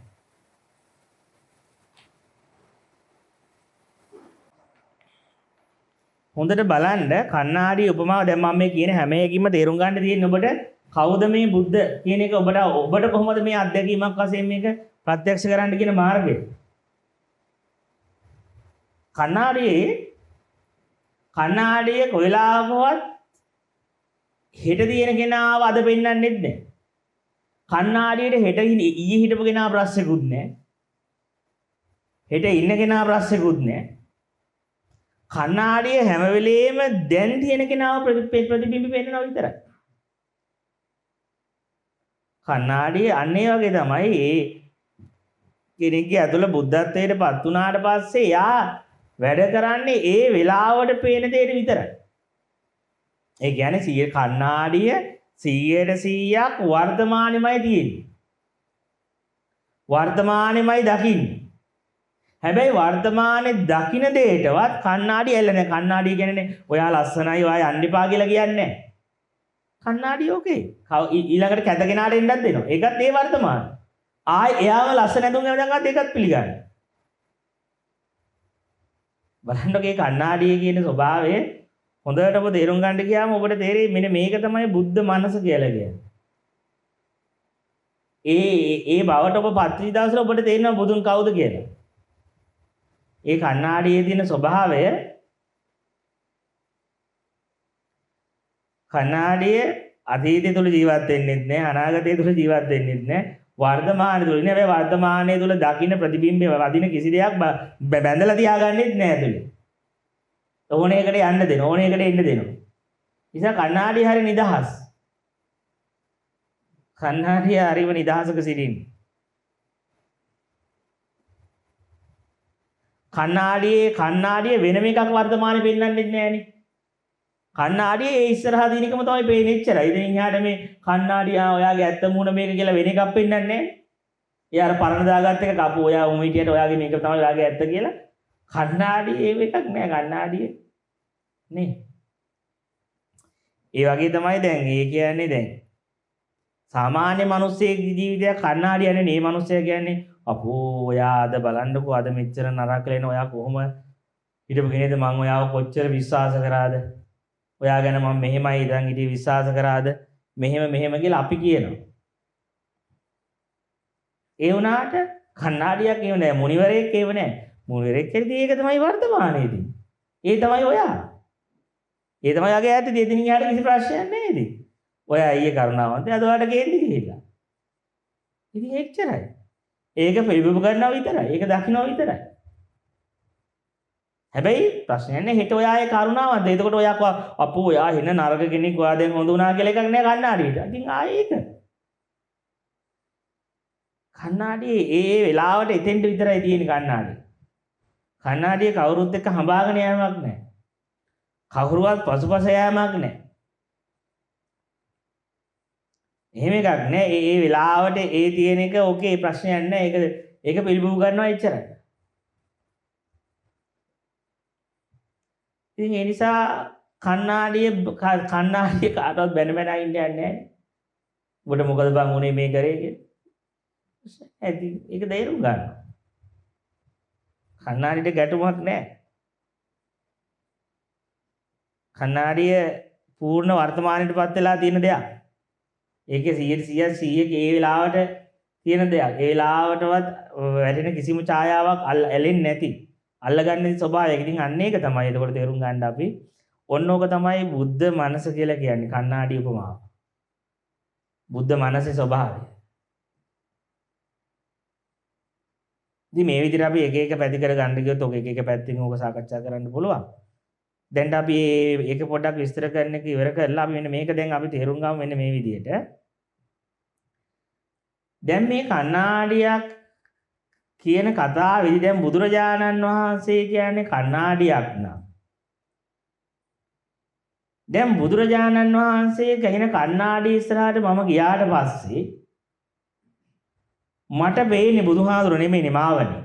A: හොඳට බලන්න කණ්ණාඩිය උපමාව දැන් මම මේ කියන හැම එකකින්ම තේරුම් ගන්න තියෙන්නේ ඔබට කවුද මේ බුද්ධ කියන එක ඔබට කොහොමද මේ අත්දැකීමක් වශයෙන් මේක ප්‍රත්‍යක්ෂ කරන්න කියන මාර්ගය. කණ්ණාඩියේ කොයිලාවකවත් හෙට තියෙන කෙනාව අද පෙන්වන්නෙත් නැහැ. කණ්ණාඩියට හෙට ඊයේ හිටපු කෙනා ප්‍රශ්නකුත් නැහැ. හෙට ඉන්න කෙනා ප්‍රශ්නකුත් නැහැ. කණ්ණාඩිය හැම වෙලේම දැන් තියෙන කෙනාව ප්‍රතිබිම්බ පෙන්වනවා විතරයි. කණ්ණාඩිය අන්න ඒ වගේ තමයි ඒ කෙනෙක්ගේ ඇතුළ බුද්ධත්වයට පත් වුණාට පස්සේ යා වැඩ කරන්නේ ඒ වෙලාවට පේන දෙයට විතරයි. ඒ කියන්නේ කණ්ණාඩිය 100%ක් වර්තමානෙමයි තියෙන්නේ. වර්තමානෙමයි දකින්නේ. හැබැයි වර්තමානයේ දකින්න දෙයටවත් කණ්ණාඩිය ඇල්ල නැහැ. කණ්ණාඩිය කියන්නේ ඔයා ලස්සනයි ඔයා යන්න එපා කියලා කියන්නේ නැහැ. කණ්ණාඩිය ඕකේ. ඊළඟට කැත කෙනාට එන්නත් දෙනවා. ඒකත් ඒ වර්තමාන. ආයි එයාම ලස්සන ඇඳුම් ගන්නවත් ඒකත් පිළිගන්න. බලන්නකේ කණ්ණාඩියේ කියන ස්වභාවය හොඳටම තේරුම් ගන්න ගියාම ඔබට තේරෙයි මෙන්න මේක තමයි බුද්ධ මනස කියලා කියන්නේ. ඒ බවට ඔබ පත්‍රි දවසට ඔබට තේරෙනවා බුදුන් කවුද කියලා. ඒ කණ්ණාඩියේ තියෙන ස්වභාවය කණ්ණාඩිය අතීතය තුල ජීවත් වෙන්නෙත් නෑ අනාගතය තුල ජීවත් වෙන්නෙත් නෑ වර්තමානයේ තුල ඉන්නේ. හැබැයි වර්තමානයේ තුල දකින්න ප්‍රතිබිම්බය වදින කිසි දෙයක් බැඳලා තියාගන්නෙත් නෑ ඇතුලේ. ඕන එකට යන්න දෙන ඕන එකට එන්න දෙනවා. නිසා කණ්ණාඩිය හරි නිදහස්. කණ්ණාඩිය හරිම නිදහසක සිටින්නේ. කණ්ණාඩිය වෙනම එකක් වර්තමානයේ පෙන්වන්නෙත් නෑනේ. කණ්ණාඩියේ ඒ ඉස්සරහා දින එකම තමයි පේන්නේ එච්චරයි. ඉතින් එහාට මේ කණ්ණාඩිය ඔයාගේ ඇත්ත මූණ මේක කියලා වෙන එකක් පෙන්වන්නේ නෑ. එයා අර පරණ දාගත්ත එක කපුව ඔයා උම හිටියට ඔයාගේ මේක තමයි ඔයාගේ ඇත්ත කියලා. කණ්ණාඩියේ ඒව එකක් නෑ කණ්ණාඩියේ. නේ. ඒ වගේ තමයි දැන් ඒ කියන්නේ දැන් සාමාන්‍ය මිනිස්සෙගේ ජීවිතය කණ්ණාඩියනේ මේ මිනිස්සයා කියන්නේ අපෝ ඔයා අද බලන්නකෝ අද මෙච්චර නරක වෙන ඔයා කොහොම හිටපු කෙනෙක්ද මම ඔයාව කොච්චර විශ්වාස කරාද ඔයා ගැන මම මෙහෙමයි ඉඳන් හිටියේ විශ්වාස කරාද? මෙහෙම කියලා අපි කියනවා. ඒ වුණාට කණ්ණාඩියක් ඒව නෑ. මුනිවරයෙක් ඒව නෑ. මුනිවරයෙක් කියද්දී ඒක තමයි වර්තමානයේදී. ඒ තමයි ඔයා. ඒ තමයි ඔයාගේ ඈතදී එදින් යාට කිසි ප්‍රශ්නයක් නෑ ඉතින්. ඔයා අයියේ කරුණාවන්ත අද ඔයාට කේන්ති ගිහිල්ලා. ඉතින් එච්චරයි. ඒක පිළිබිඹු කරනවා විතරයි. ඒක දකින්නවා විතරයි. හැබැයි ප්‍රශ්නයක් නෑ හෙට ඔයා ඒ කරුණාවන්ත. එතකොට ඔයා අපෝ ඔයා හින නරක කෙනෙක් ඔයා දැන් හොඳ වුණා කියලා එකක් නෑ කණ්ණාඩියට. ඉතින් ආයේ ඒක. කණ්ණාඩියේ ඒ වෙලාවට එතෙන්ට විතරයි තියෙන්නේ කණ්ණාඩිය. කණ්ණාඩිය කවුරුත් එක්ක හඹාගෙන යෑමක් නෑ. කවුරුවත් පසුපස යෑමක් නෑ. එහෙම එකක් නෑ. ඒ වෙලාවට ඒ තියෙන එක ඕකේ ප්‍රශ්නයක් නෑ. ඒක පිළිබිඹු කරනවා එච්චරයි. ඉතින් ඒ නිසා කණ්ණාඩිය කාටවත් බැන බැන ඉන්න යන්නේ නෑ. ඔබට මොකද බං උනේ මේ කරේ කියලා. ඇති ඒක තේරුම් ගන්න. කණ්ණාඩියට ගැටුමක් නෑ. කණ්ණාඩිය පූර්ණ වර්තමානයටපත් වෙලා තියෙන දෙයක්. ඒකේ 100% ඒ වෙලාවට තියෙන දෙයක්. ඒ වෙලාවටවත් වැටෙන කිසිම ඡායාවක් ඇලෙන්නේ නැති. අල්ලගන්නේ ස්වභාවයක. ඉතින් අන්න ඒක තමයි එතකොට තේරුම් ගන්න අපි. ඔන්නෝක තමයි බුද්ධ මනස කියලා කියන්නේ. කණ්ණාඩි උපමාව. බුද්ධ මනසේ ස්වභාවය. ඉතින් මේ විදිහට අපි එක එක පැති කර ගන්න ගියොත් ඔක එක පැත්තකින් ඕක සාකච්ඡා කරන්න පුළුවන්. දැන් අපි ඒක පොඩ්ඩක් විස්තර කරන්න එක ඉවර කරලා අපි මෙන්න මේක දැන් අපි තේරුම් ගමු මෙන්න මේ විදිහට. දැන් මේ කණ්ණාඩියක් කියන කතාවේදී දැන් බුදුරජාණන් වහන්සේ කියන්නේ කණ්ණාඩියක් නා. දැන් බුදුරජාණන් වහන්සේ කියන කණ්ණාඩිය ඉස්සරහට මම ගියාට පස්සේ මට වෙන්නේ බුදුහාඳුර නෙමෙයි මාවනේ.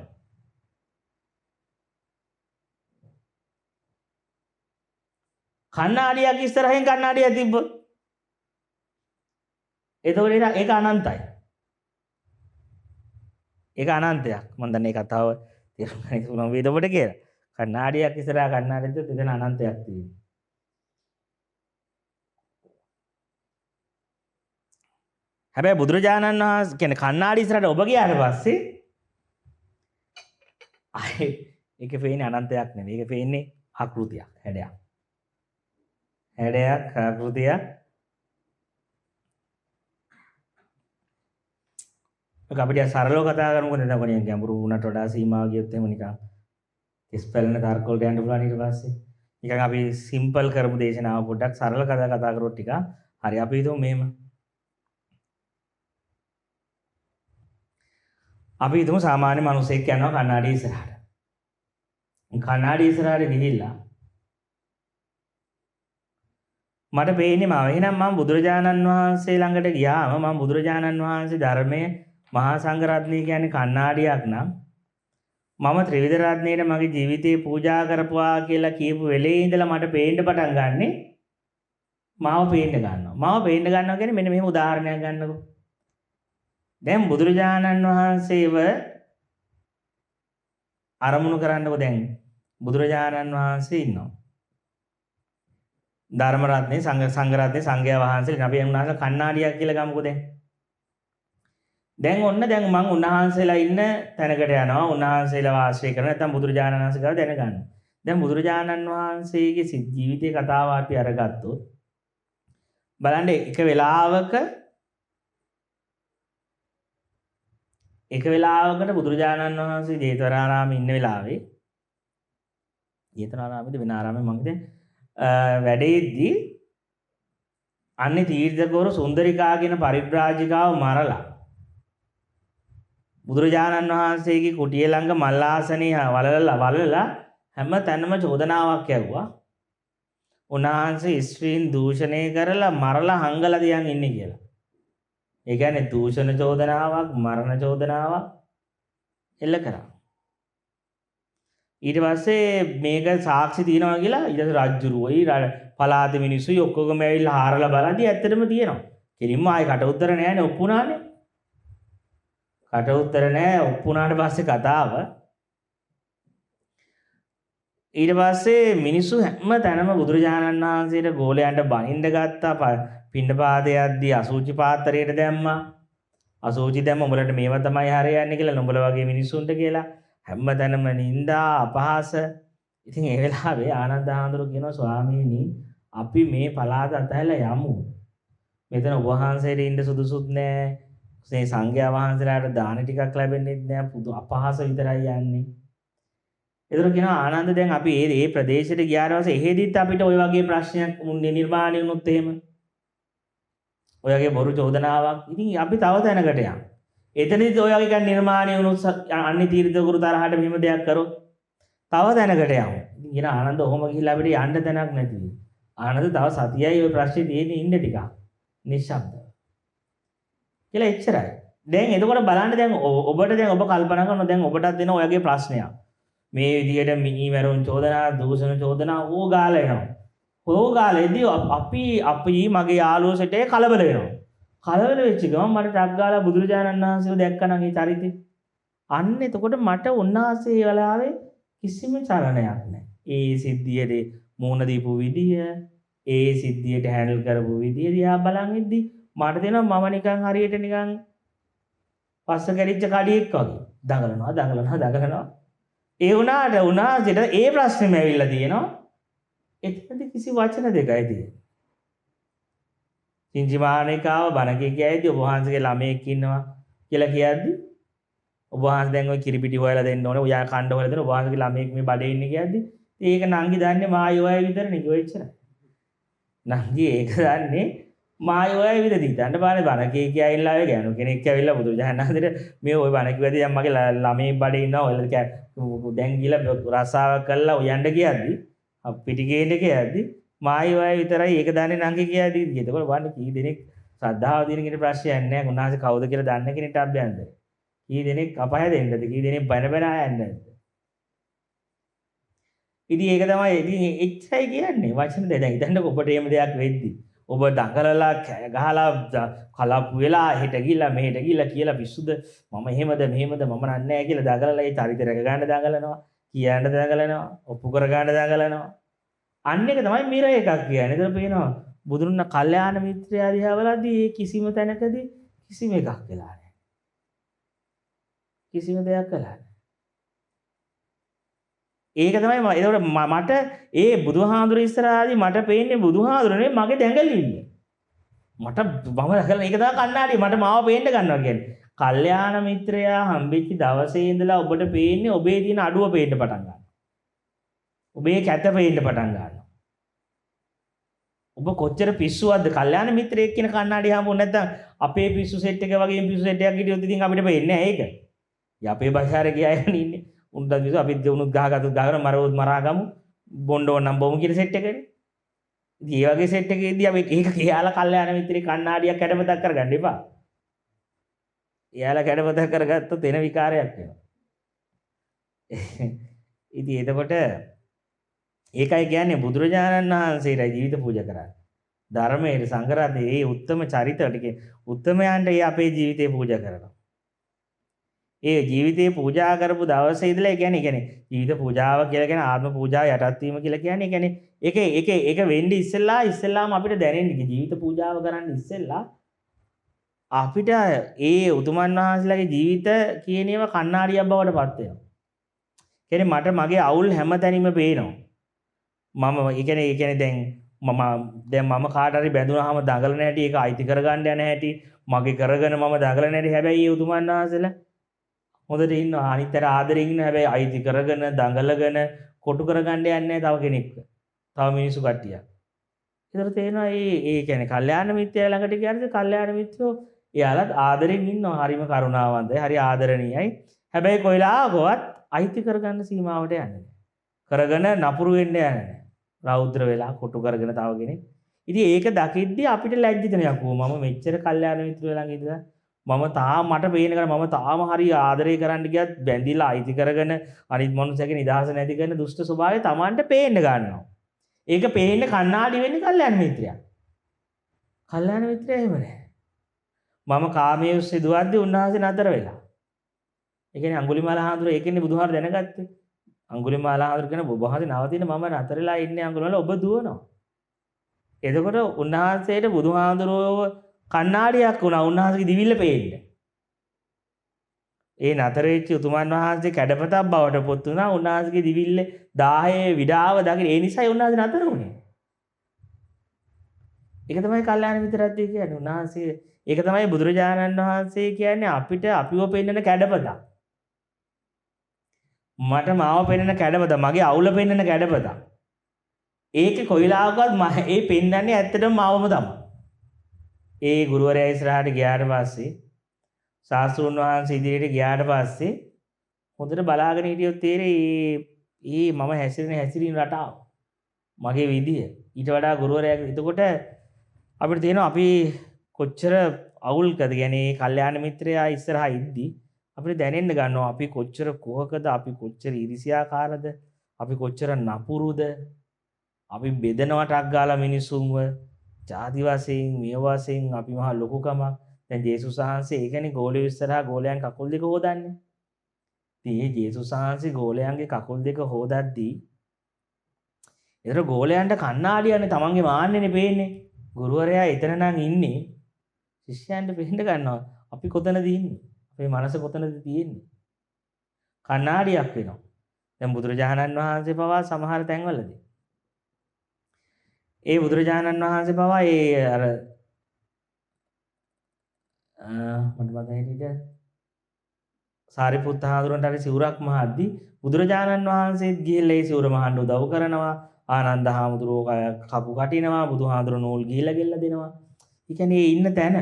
A: කණ්ණාඩියක් ඉස්සරහින් කණ්ණාඩියක් තිබ්බොත් එතකොට ඒක අනන්තයි. ඒක අනන්තයක්. මම දන්නේ කතාව තේරුම් ගන්න පුළුවන් වේද ඔබට කියලා. කණ්ණාඩියක් ඉස්සරහා කණ්ණාඩියක් තිබ්බොත් එතන අනන්තයක් තියෙනවා. හැබැයි බුදුරජාණන් වහන්සේ කියන්නේ කණ්ණාඩි ඉස්සරහට ඔබ ගියාට පස්සේ ආයේ ඒකේ පේන්නේ අනන්තයක් නෙවෙයි. ඒකේ පේන්නේ ආකෘතියක්, හැඩයක්. හැඩයක්, ආකෘතියක්. ඔක අපිට සරලව කතා කරමුකෝ නේද? කොහොමද ගැඹුරු වුණාට වඩා සීමාව ගියොත් එහෙම නිකන් ඉස්පැලන තර්ක වලට යන්න පුළුවන් ඊට පස්සේ. නිකන් අපි සිම්පල් කරමු දේශනාව පොඩ්ඩක් සරල කතා කරොත් ටික හරි. අපි හිතමු මෙහෙම. අපි හිතමු සාමාන්‍ය මිනිහෙක් යනවා කණ්ණාඩිය ඉස්සරහට. කණ්ණාඩිය ඉස්සරහට ගිහිල්ලා මට පේන්නේ එහෙනම් මම බුදුරජාණන් වහන්සේ ළඟට ගියාම මම බුදුරජාණන් වහන්සේ ධර්මයේ මහා සංඝ රත්නය කියන්නේ කණ්ණාඩියක් නම් මම ත්‍රිවිධ රත්නයේ මගේ ජීවිතේ පූජා කරපුවා කියලා කියපු වෙලේ ඉඳලා මට පේන්න පටන් ගන්නෙ මාව පේන්න ගන්නවා. මාව පේන්න ගන්නවා කියන්නේ මෙන්න මෙහෙම උදාහරණයක් ගන්නකො. දැන් බුදුරජාණන් වහන්සේව අරමුණු කරන්නකො. දැන් බුදුරජාණන් වහන්සේ ඉන්නවා. ධර්ම රත්නේ සංඝ රත්නේ සංඝයා වහන්සේලා අපි උන්වහන්සේ කණ්ණාඩියක් කියලා ගමුකෝ දැන්. දැන් ඔන්න දැන් මං උන්වහන්සේලා ඉන්න තැනකට යනවා. උන්වහන්සේලා වාසය කරන නැත්නම් බුදුරජාණන් වහන්සේ ගාව දැනගන්න. දැන් බුදුරජාණන් වහන්සේගේ ජීවිතේ කතාව අපි අරගත්තොත් බලන්න එක වෙලාවකට බුදුරජාණන් වහන්සේ ජේතවනාරාමේ ඉන්න වෙලාවේ ජේතවනාරාමේද වෙන ආරාමේ මම දැන් වැඩේදී අන්නේ තීර්ථකවරු සුන්දරිකා කියන පරිබ්‍රාජිකාව මරලා බුදුරජාණන් වහන්සේගේ කුටිය ළඟ මල් ආසනේ වලලා හැම තැනම චෝදනාවක් යවුවා. උන්වහන්සේ ස්ත්‍රීන් දූෂණය කරලා මරලා හංගලා තියන් ඉන්නේ කියලා. ඒ කියන්නේ දූෂණ චෝදනාවක්, මරණ චෝදනාවක් එල්ල කරා. ඊට පස්සේ මේක සාක්ෂි තියනවා කියලා ඊට රජුරුවයි පළාතේ මිනිස්සුයි ඔක්කොගම ඇවිල්ලා හාරලා බලද්දී ඇත්තටම තියෙනවා. කෙලින්ම ආයේ කට උතර නෑනේ ඔප්පුණානේ. කට උතර නෑ ඔප්පුණාට පස්සේ කතාව ඊට පස්සේ මිනිස්සු හැම තැනම බුදුරජාණන් වහන්සේට ගෝලයන්ට බනින්න ගත්තා. පිණ්ඩපාතේ යද්දී අසුචි පාත්‍රයට දැම්මා. අසුචි දැම්ම උඹලට මේවා තමයි හරියන්නේ කියලා නුඹල වගේ මිනිස්සුන්ට කියලා හැම තැනම නින්දා අපහාස. ඉතින් ඒ වෙලාවේ ආනන්ද හාමුදුරුවෝ කියනවා ස්වාමීනි අපි මේ පළාත අතහැරලා යමු. මෙතන ඔබ වහන්සේට ඉන්න සුදුසුත් නෑ. මේ සංඝයා වහන්සේලාට දාන ටිකක් ලැබෙන්නේ නැහැ. පුදු අපහාස විතරයි යන්නේ. ඒතර කියනවා ආනන්ද දැන් අපි මේ ප්‍රදේශයට ගියාට පස්සේ එහෙදිත් අපිට ওই වගේ ප්‍රශ්නයක් නිර්මාණය වුණොත් එහෙම ඔය වගේ බොරු චෝදනාවක් ඉතින් අපි තව තැනකට යමු. එතනදිත් ඔය වගේ කෙනෙක් නිර්මාණය වුණොත් අන්නේ තීර්ථ ගුරු තරහට මෙහෙම දෙයක් කරොත් තව තැනකට යමු. ඉතින් කියන ආනන්ද ඔහොම ගිහිල්ලා අපිට යන්න තැනක් නැති. ආනන්ද තව සතියයි ඔය ප්‍රශ්නේ තියෙන්නේ ඉන්න ටිකක්. නිශ්ශබ්ද. කියලා එච්චරයි. දැන් එතකොට බලන්න දැන් ඔබට දැන් ඔබ කල්පනා කරනවා දැන් ඔබටත් දෙන ඔයගේ ප්‍රශ්නයක්. මේ විදියට මිනිමරුන් චෝදනා දූෂණ චෝදනා ඕගාලා එනවා. ඕගාලේදී අපි මගේ යාළුවෝ සෙටේ කලබල වෙනවා. කලබල වෙච්ච ගමන් මට ටක් ගාලා බුදුරජාණන් වහන්සේව දැක්කනම් ඒ චරිතේ. අන්න එතකොට මට උන්වහන්සේ වෙලාවේ කිසිම චලනයක් නැහැ. ඒ සිද්ධියේ මූණ දීපු විදිය, ඒ සිද්ධියට හැන්ඩල් කරපු විදිය දිහා බලන් ඉද්දි මට දෙනවා මම නිකන් හරියට නිකන් පස්ස කැරිච්ච කඩියෙක් වගේ දඟලනවා. ඒ වුණාට උනාසෙට ඒ ප්‍රශ්නේම ඇවිල්ලා තියෙනවා. එතනදී කිසි වචන දෙකයි තියෙන්නේ. සිංජිමානිකාව බණකේ කියයිදී ඔබ වහන්සේගේ ළමයෙක් ඉන්නවා කියලා කියද්දි ඔබ වහන්සේ දැන් ওই කිරිපිටි හොයලා දෙන්න ඕනේ. ඔයා කණ්ඩ හොයලා දෙන්න ඔබ වහන්සේගේ ළමයෙක් මේ බඩේ ඉන්නේ කියද්දි ඒක නංගි දන්නේ මායෝය විතරනේ කිව්ව එච්චරයි. නංගි ඒක දන්නේ මායෝය විතර දීතන්න බානේ බණකේ කියයිලා ඔය ගෑනු කෙනෙක් ඇවිල්ලා බුදුරජාණන් වහන්සේට මේ ওই බණ කිව්වදී දැන් මගේ ළමයේ බඩේ ඉන්නවා ඔයලා දැන් ගිහලා රසාවක් කළා උයන්ඩ කියද්දි පිටිගේන්න කියද්දි මායෝය විතරයි ඒක දන්නේ නංගි කියද්දි. එතකොට බලන්න කී දෙනෙක් ශ්‍රද්ධාව දින කෙනෙක් ප්‍රශ්නයක් නැහැ. උන්වහන්සේ කවුද කියලා දන්න කෙනෙක්ට අභ්‍යන්තර. කී දෙනෙක් අපහය දෙන්නද? කී දෙනෙක් බන ආයන්නද? ඉතින් ඒක තමයි ඉතින් එච්චරයි කියන්නේ වචන දෙක. දැන් ඉතින් ඔබට එහෙම දෙයක් වෙද්දි ඔබ දඟලලා ගහලා කලප්පු වෙලා හෙට ගිහිල්ලා මෙහෙට ගිහිල්ලා කියලා පිස්සුද මම එහෙමද මෙහෙමද මම නන්නේ කියලා දඟලලා ඒ චරිත රැක ගන්න දඟලනවා කියන්න දඟලනවා ඔප්පු කර ගන්න දඟලනවා. අන්න එක තමයි මිර එකක් කියන්නේ. ඒතර පේනවා බුදුරුණ කල්යාණ මිත්‍රයා දිහා බලද්දී කිසිම තැනකදී කිසිම එකක් වෙලා නැහැ. කිසිම දෙයක් කළා නැහැ. ඒක තමයි ඒකට මට ඒ බුදුහාඳුර ඉස්සරහාදී මට පේන්නේ බුදුහාඳුරනේ මගේ දැඟලින්න. මට මම දැකලා ඒක තමයි කණ්ණාඩිය මට මාව පේන්න ගන්නවා කියන්නේ. කල්යාණ මිත්‍රයා හම්බෙච්ච දවසේ ඉඳලා ඔබට පේන්නේ ඔබේ තියෙන අඩුව පේන්න පටන් ගන්නවා. ඔබේ කැත පේන්න පටන් ගන්නවා. ඔබ කොච්චර පිස්සුවක්ද කල්යාණ මිත්‍රයෙක් කියන කණ්ණාඩිය හම්බුනේ නැත්නම් අපේ පිස්සු සෙට් එක වගේ පිස්සු සෙට් එකක් හිටියොත් ඉතින් අපිට පේන්නේ නැහැ ඒක. ඊ අපේ බෂාරේ ගියායනේ ඉන්නේ. උන්ට විසු අපි දෙවුනුත් ගහගත්තු ගහගෙන මරවොත් මරාගමු බොණ්ඩ ඕනම් බොමු කියන සෙට් එකනේ. ඉතින් ඒ වගේ සෙට් එකේදී අපි ඒක කියලා කල්යාණ මිත්‍රේ කණ්ණාඩියක් කැඩපතක් කරගන්න එපා. එයාලා කැඩපතක් කරගත්තොත් එන විකාරයක් වෙනවා. ඉතින් එතකොට ඒකයි කියන්නේ බුදුරජාණන් වහන්සේට ජීවිත පූජා කරන්නේ. ධර්මයේ සංඝරත්නයේ මේ උත්තම චරිතවලට උත්තමයන්ට ඒ අපේ ජීවිතේ පූජා කරනවා. ඒ ජීවිතේ පූජා කරපු දවසේ ඉඳලා ඒ කියන්නේ ජීවිත පූජාව කියලා කියන ආත්ම පූජාව යටත් වීම කියලා කියන්නේ ඒක වෙන්නේ ඉස්සෙල්ලාම අපිට දැනෙන්නේ ජීවිත පූජාව කරන්න ඉස්සෙල්ලා අපිට ඒ උතුමන් වහන්සේලාගේ ජීවිත කියන ඒවා කණ්ණාඩියක් බවට පත් වෙනවා. කියන්නේ මට මගේ අවුල් හැමතැනින්ම පේනවා. ඒ කියන්නේ දැන් මම කාට හරි බැඳුනහම දඟලන හැටි ඒක අයිති කරගන්න යන හැටි මගේ කරගෙන මම දඟලන හැටි හැබැයි ඒ උතුමන් වහන්සේලා හොඳට ඉන්නවා. අනිත්තර ආදරෙන් ඉන්න හැබැයි අයිති කරගෙන දඟලගෙන කොටු කරගන්න යන්නේ තව කෙනෙක්ව. තව මිනිස්සු කට්ටියක්. ඒතර තේරෙනවා ඒ කියන්නේ කල්යාණ මිත්‍රයා ළඟට ගියාට කල්යාණ මිත්‍රෝ එයාලත් ආදරෙන් ඉන්නවා. හරිම කරුණාවන්තයි. හරි ආදරණීයයි. හැබැයි කොයිලාකවත් අයිති කරගන්න සීමාවට යන්නේ නැහැ. කරගෙන නපුරු වෙන්න යන්නේ නැහැ. රෞද්‍ර වෙලා කොටු කරගෙන තව කෙනෙක්. ඉතින් ඒක දකිද්දී අපිට ලැජ්ජිත යකෝ මම මෙච්චර කල්යාණ මිත්‍රයෝ ළඟ ඉඳලා මම මට පේන කර මම තාම හරි ආදරය කරන්න ගියත් බැඳිලා අයිති කරගෙන අනිත් මනුස්සයගේ නිදහස නැති කරන දුෂ්ට ස්වභාවය Tamanට පේන්න ගන්නවා. ඒක පේන්න කණ්ණාඩි වෙන්නේ කල්යාණ මිත්‍රයා. කල්යාණ මිත්‍රයා එහෙම නැහැ. මම කාමයේ උස්සේ දුවද්දී උන්වහන්සේ නතර වෙලා. ඒ කියන්නේ අඟුලිමාල හාමුදුරුවෝ ඒකනේ බුදුහාර දැනගත්තේ. අඟුලිමාල හාමුදුරුවෝ කියන ඔබ වහන්සේ නවතින මම නතරලා ඉන්නේ අඟුලිමාල ඔබ දුවනවා. එතකොට උන්වහන්සේට බුදුහාමුදුරුවෝ කණ්ණාඩියක් වුණා උන්වහන්සේගේ දිවිල්ල පේන්න. ඒ නතර වෙච්ච උතුමන් වහන්සේ කැඩපතක් බවට පත් වුණා උන්වහන්සේගේ දිවිල්ල 10 විඩාව දකින ඒ නිසායි උන්වහන්සේ නතර වුණේ. ඒක තමයි කල්යාණ මිත්‍රත්වය කියන්නේ. උන්වහන්සේ ඒක තමයි බුදුරජාණන් වහන්සේ කියන්නේ අපිට අපිව පෙන්වන කැඩපතක්. මට මාව පෙන්වන කැඩපත මගේ අවුල පෙන්වන කැඩපත. ඒකේ කොයිලාවකවත් ඒ පෙන්වන්නේ ඇත්තටම මාවම තමයි. ඒ ගුරුවරයා ඉස්සරහට ගියාට පස්සේ ශාස්ත්‍රඥ වහන්සේ ඉදිරියට ගියාට පස්සේ හොඳට බලාගෙන හිටියොත් තේරෙයි මම හැසිරෙන රටාව මගේ විදිය ඊට වඩා ගුරුවරයා එතකොට අපිට තේරෙනවා අපි කොච්චර අවුල්කද කියන්නේ කල්යාණ මිත්‍රයා ඉස්සරහා ඉද්දි අපිට දැනෙන්න ගන්නවා අපි කොච්චර කුහකද අපි කොච්චර ඊර්ෂ්‍යාකාරද අපි කොච්චර නපුරුද අපි බෙදනවටක් ගාලා මිනිසුන්ව ජාති වශයෙන් මිය වශයෙන් අපි මහා ලොකුකමක් දැන් ජේසුස් වහන්සේ ඒකනේ ගෝලිය ඉස්සරහා ගෝලයන් කකුල් දෙක හොදන්නේ. ඉතින් මේ ජේසුස් වහන්සේ ගෝලයන්ගේ කකුල් දෙක හොදද්දී ඒතර ගෝලයන්ට කණ්ණාඩියනේ තමන්ගේ මාන්නනේ පේන්නේ. ගුරුවරයා එතන නම් ඉන්නේ ශිෂ්‍යයන්ට පෙන්න ගන්නවා. අපි කොතනද ඉන්නේ? අපේ මනස කොතනද තියෙන්නේ? කණ්ණාඩියක් වෙනවා. දැන් බුදුරජාණන් වහන්සේ පවා සමහර තැන්වලදී ඒ බුදුරජාණන් වහන්සේ පවා ඒ අර මට මතකයි නේද සාරිපුත්ත හාමුදුරන්ට හරි සිවුරක් මහද්දී බුදුරජාණන් වහන්සේත් ගිහිල්ලා ඒ සිවුර මහන්න උදව් කරනවා ආනන්ද හාමුදුරුවෝ කපු කටිනවා බුදුහාමුදුරුවෝ නූල් ගිහිල්ලා ගෙල්ල දෙනවා. ඒ කියන්නේ ඒ ඉන්න තැන.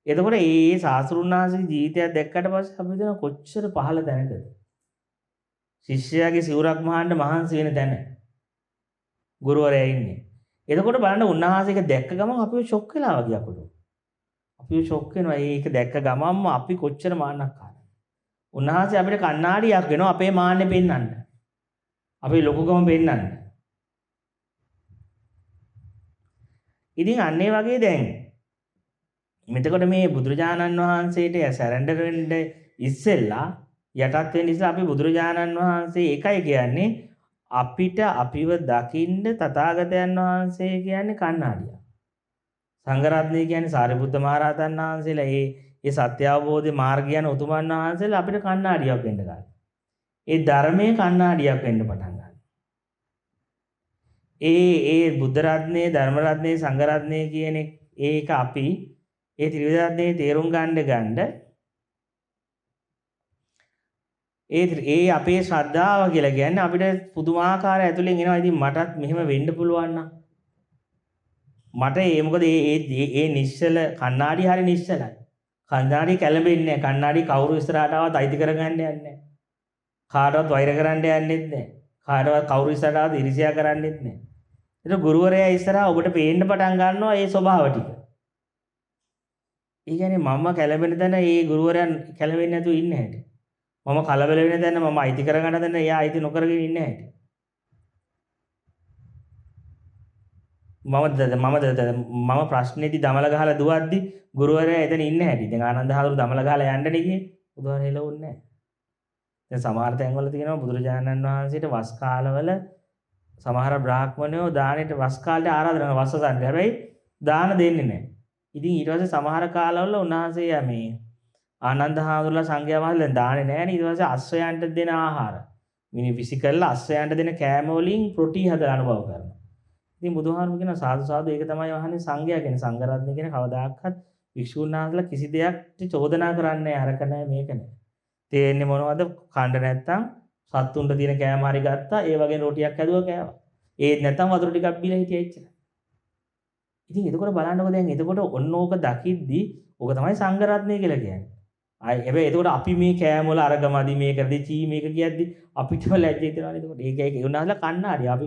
A: එතකොට ඒ සාස්ෘණාංශගේ ජීවිතයක් දැක්කට පස්සේ අපි හිතන කොච්චර පහළ තැනකද ශිෂ්‍යයාගේ සිවුරක් මහන්න මහන්සි වෙන තැන ගුරුවරයා ඉන්නේ. එතකොට බලන්න උන්වහන්සේක දැක්ක ගමන් අපිව ෂොක් වෙලා වගේ අපිට. අපිව ෂොක් වෙනවා. ඒක දැක්ක ගමන්ම අපි කොච්චර මාන්නක්කාරද. උන්වහන්සේ අපිට කණ්ණාඩියක් වෙනවා අපේ මාන්නේ පෙන්වන්න. අපේ ලොකුකම පෙන්වන්න. ඉතින් අන්න ඒ වගේ දැන් මෙතකොට මේ බුදුරජාණන් වහන්සේට සැරෙන්ඩර් වෙන්න ඉස්සෙල්ලා යටත් වෙන්න ඉස්සෙල්ලා අපි බුදුරජාණන් වහන්සේ එකයි කියන්නේ අපිට අපිව දකින්න තථාගතයන් වහන්සේ කියන්නේ කණ්ණාඩියක්. සංඝරත්නය කියන්නේ සාරිපුත්ත මහ රහතන් වහන්සේලා ඒ සත්‍ය අවබෝධයේ මාර්ගය යන උතුමන් වහන්සේලා අපිට කණ්ණාඩියක් වෙන්න ගන්නවා. ඒ ධර්මයේ කණ්ණාඩියක් වෙන්න පටන් ගන්නවා. ඒ බුද්ධ රත්නයේ ධර්ම රත්නයේ සංඝ රත්නයේ කියන ඒක අපි ඒ ත්‍රිවිධ රත්නයේ තේරුම් ගන්න ඒ අපේ ශ්‍රද්ධාව කියලා කියන්නේ අපිට පුදුමාකාර ඇතුලෙන් එනවා. ඉතින් මටත් මෙහෙම වෙන්න පුළුවන් නම් මට මොකද ඒ නිශ්චල කණ්ණාඩි හරි නිශ්චලයි. කණ්ණාඩි කැළඹෙන්නේ නැහැ. කණ්ණාඩි කවුරු ඉස්සරහට ආවත් අයිති කරගන්න යන්නේ නැහැ. කාටවත් වෛර කරන්න යන්නෙත් නැහැ. කාටවත් කවුරු ඉස්සරහට ආවත් ඉරිසියා කරන්නෙත් නැහැ. ඒක ගුරුවරයා ඉස්සරහා ඔබට පේන්න පටන් ගන්නවා ඒ ස්වභාව ටික. ඒ කියන්නේ මම කැළඹෙන තැන ඒ ගුරුවරයන් කැළඹෙන්නේ නැතුව ඉන්නේ හැටි. මම කලබල වෙන තැන මම අයිති කරගන්න තැන එයා අයිති නොකරගෙන ඉන්නේ හැටි. මම ප්‍රශ්නේදී දමල ගහලා දුවද්දි ගුරුවරයා එතන ඉන්නේ හැටි. දැන් ආනන්ද හාමුදුරුවෝ දමල ගහලා යන්නනේ ගියේ. බුදුහාම හෙලවුන්නේ නැහැ. දැන් සමහර තැන්වල තියෙනවා බුදුරජාණන් වහන්සේට වස් කාලවල සමහර බ්‍රාහ්මණයෝ දානෙට වස් කාලේ ආරාධනා කරන වස්සසන්නේ. හැබැයි දාන දෙන්නේ නැහැ. ඉතින් ඊට පස්සේ සමහර කාලවල උන්වහන්සේ මේ ආනන්ද හාමුදුරුවෝ සංඝයා වහන්සේලා දාන්නේ නැහැ. ඊට පස්සේ අශ්වයන්ට දෙන ආහාර මිනි විසි කරලා අශ්වයන්ට දෙන කෑම වලින් ප්‍රෝටීන් හදලා අනුභව කරනවා. ඉතින් බුදුහාමුදුරුවෝ කියන සාදු සාදු ඒක තමයි වහන්නේ සංඝයා කියන්නේ සංඝ රත්නය කියන කවදාකවත් වික්ෂුන් වහන්සේලා කිසි දෙයක් චෝදනා කරන්නේ අරක නැහැ මේක නැහැ. තේන්නේ මොනවද කණ්ඩ නැත්තම් සත්තුන්ට තියෙන කෑම හරි ගත්තා ඒ වගේ රොටියක් හැදුවා කෑවා. ඒත් නැත්තම් වතුර ටිකක් බීලා හිටියා එච්චරයි. ඉතින් එතකොට බලන්නකො දැන් එතකොට ඔන්න ඕක දකිද්දි ඕක තමයි සංඝ රත්නය කියලා කියන්නේ. හැබැයි එතකොට අපි මේ කෑම වල අරගමදි මේකදී චී මේක කියද්දි අපිටම ලැජ්ජ හිතෙනවා නේද? ඒක උන්වහන්සේලා කණ්ණාඩි. අපි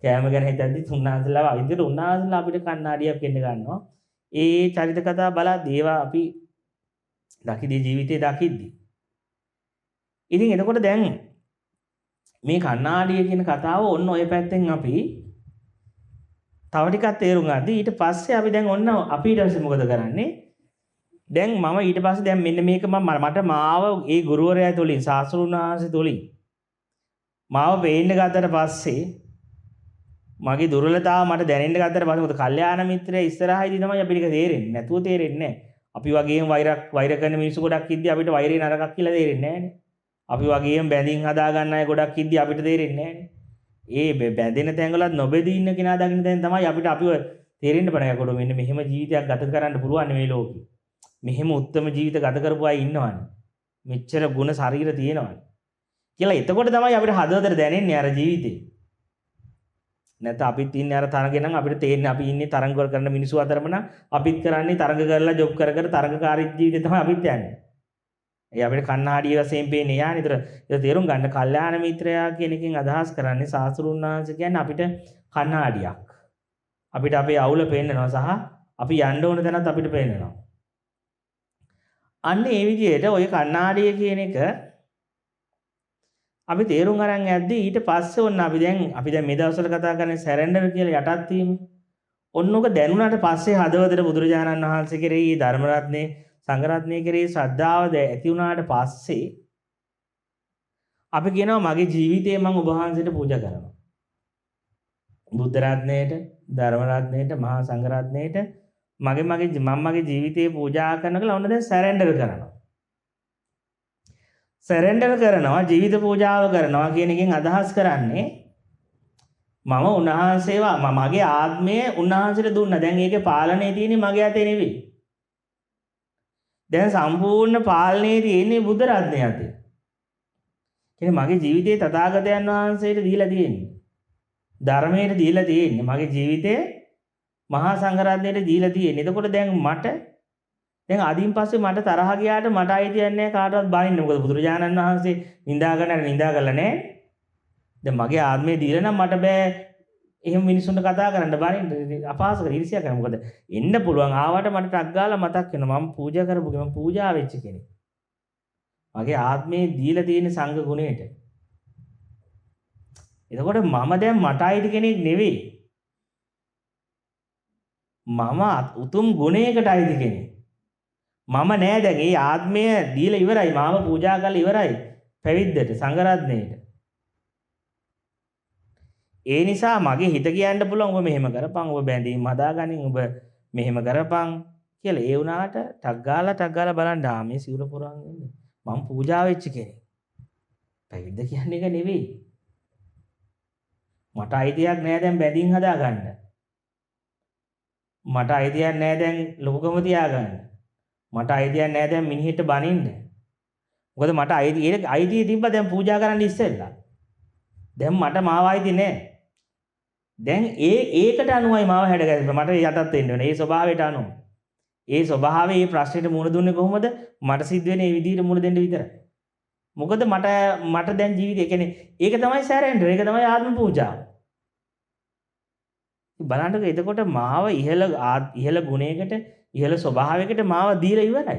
A: කෑම ගැන හිතද්දි උන්වහන්සේලා විදිහට උන්වහන්සේලා අපිට කණ්ණාඩියක් වෙන්න ගන්නවා. ඒ චරිත කතා බලද්දී ඒවා අපි දකිදී ජීවිතේ දකිද්දි. ඉතින් එතකොට දැන් මේ කණ්ණාඩිය කියන කතාව ඔන්න ඔය පැත්තෙන් අපි තව ටිකක් තේරුම් ගද්දී ඊට පස්සේ අපි දැන් ඔන්න අපි ඊට පස්සේ මොකද කරන්නේ? දැන් මම ඊට පස්සේ දැන් මෙන්න මේක මට මාව ඒ ගුරුවරයා තුලින් ශාස්ත්‍රඥ වහන්සේ තුලින් මාව පේන්න ගත්තට පස්සේ මගේ දුර්වලතාව මට දැනෙන්න ගත්තට පස්සේ මොකද කල්යාණ මිත්‍රය ඉස්සරහයිදී තමයි අපිට ඒක තේරෙන්නේ. නැතුව තේරෙන්නේ නැහැ. අපි වගේම වෛර කරන මිනිස්සු ගොඩක් ඉද්දි අපිට වෛරේ නරකක් කියලා තේරෙන්නේ නැහැනේ. අපි වගේම බැඳින් හදා ගන්න අය ගොඩක් ඉද්දි අපිට තේරෙන්නේ නැහැනේ. ඒ බැඳෙන තැන්වලත් නොබෙදී ඉන්න කෙනා දකින්න දැන් තමයි අපිට අපිව තේරෙන්න පටන් ගන්නකොට මෙන්න මෙහෙම ජීවිතයක් ගත කරන්න පුළුවන් මේ ලෝකේ. මෙහෙම උත්තරම ජීවිත ගත කරපු අය ඉන්නවනේ. මෙච්චර ಗುಣ ශරීර තියෙනවනේ. කියලා එතකොට තමයි අපිට හදවතට දැනෙන්නේ අර ජීවිතේ. නැත්නම් අපිත් ඉන්නේ අර තරගේ නම් අපිට තේරෙන්නේ අපි ඉන්නේ තරංග වල කරන මිනිස්සු අතරම නම් අපිත් කරන්නේ තරංග කරලා ජොබ් කර කර තරංගකාරී ජීවිතේ තමයි අපිත් යන්නේ. ඒ අපිට කණ්ණාඩිය වශයෙන් පේන්නේ යානේ. ඒතර තේරුම් ගන්න කල්යාණ මිත්‍රයා කියන එකෙන් අදහස් කරන්නේ සාසුරුන් වහන්සේ කියන්නේ අපිට කණ්ණාඩියක්. අපිට අපේ අවුල පේන්නනවා සහ අපි යන්න ඕන තැනත් අපිට පේන්නනවා. අන්න ඒ විදිහට ওই කණ්ණාඩිය කියන එක අපි තේරුම් අරන් යද්දී ඊට පස්සේ ඔන්න අපි දැන් මේ දවස්වල කතා කරන්නේ සරෙන්ඩර් කියලා යටත් වීම. ඔන්නෝක දැනුණාට පස්සේ හදවතට බුදුරජාණන් වහන්සේ කෙරෙහි ධර්ම රත්නේ සංඝ රත්නේ කෙරෙහි ශ්‍රද්ධාව ඇති වුණාට පස්සේ අපි කියනවා මගේ ජීවිතේ මම ඔබ වහන්සේට පූජා කරනවා. බුද්ධ රත්නයට, ධර්ම රත්නයට, මහා සංඝ රත්නයට මගේ ජීවිතේ පූජා කරනවා කියලා ඔන්න දැන් සරෙන්ඩර් කරනවා. සරෙන්ඩර් කරනවා ජීවිත පූජාව කරනවා කියන එකෙන් අදහස් කරන්නේ මම උන්වහන්සේව මගේ ආත්මය උන්වහන්සේට දුන්නා. දැන් ඒකේ පාලනය තියෙන්නේ මගේ අතේ නෙවෙයි. දැන් සම්පූර්ණ පාලනය තියෙන්නේ බුද්ධ රත්නය අතේ. කියන්නේ මගේ ජීවිතේ තථාගතයන් වහන්සේට දීලා තියෙන්නේ. ධර්මයට දීලා තියෙන්නේ. මගේ ජීවිතේ මහා සංඝ රත්නයට දීලා තියෙන්නේ. එතකොට දැන් අදින් පස්සේ මට තරහ ගියාට මට අයිතියක් නැහැ කාටවත් බනින්න. මොකද බුදුරජාණන් වහන්සේ නිඳා කරලා නැහැ. දැන් මගේ ආත්මය දීලා නම් මට බෑ එහෙම මිනිස්සුන්ට කතා කරන්න බනින්න. අපහාස කර ඉරිසියා කරන්න. මොකද එන්න පුළුවන් ආවට මට ටක් ගාලා මතක් වෙනවා මම පූජා කරපු මම පූජා වෙච්ච කෙනෙක්. මගේ ආත්මය දීලා තියෙන සංඝ ගුණයට. එතකොට මම දැන් මට අයිති කෙනෙක් නෙවෙයි. මම උතුම් ගුණයකට අයිති කෙනෙක්. මම නෑ දැන් ඒ ආත්මය දීලා ඉවරයි. මාව පූජා කරලා ඉවරයි. පැවිද්දට සංඝ රත්නයට. ඒ නිසා මගේ හිත කියන්න පුළුවන් ඔබ මෙහෙම කරපන්, ඔබ බැඳීම් හදාගනින්, ඔබ මෙහෙම කරපන් කියලා. ඒ වුණාට ටක් ගාලා බලන්න මේ සිවුර පුරන් ඉන්නේ. මම පූජා වෙච්ච කෙනෙක්. පැවිද්ද කියන්නේ ඒක නෙවෙයි. මට අයිතියක් නෑ දැන් බැඳීම් හදාගන්න. මට අයිතියක් නෑ දැන් ලොකුකම තියාගන්න. මට අයිතියක් නෑ දැන් මිනිහෙට බනින්න. මොකද මට අයිතිය තිබ්බා දැන් පූජා කරන්න ඉස්සෙල්ලා. දැන් මට මාව අයිති නෑ. දැන් ඒකට අනුවයි මාව හැඩගැස්ම මට යටත් වෙන්න ඕනේ. ඒ ස්වභාවයට අනුව. ඒ ස්වභාවයේ මේ ප්‍රශ්නෙට මුහුණ දුන්නේ කොහොමද? මට සිද්ධ වෙන මේ විදිහට මුහුණ දෙන්න විතරයි. මොකද මට දැන් ජීවිතේ කියන්නේ ඒක තමයි සැරෙන්ඩර්. ඒක තමයි ආත්ම පූජාව. බලන්නකෝ එතකොට මාව ඉහළ ගුණයකට ඉහළ ස්වභාවයකට මාව දීලා ඉවරයි.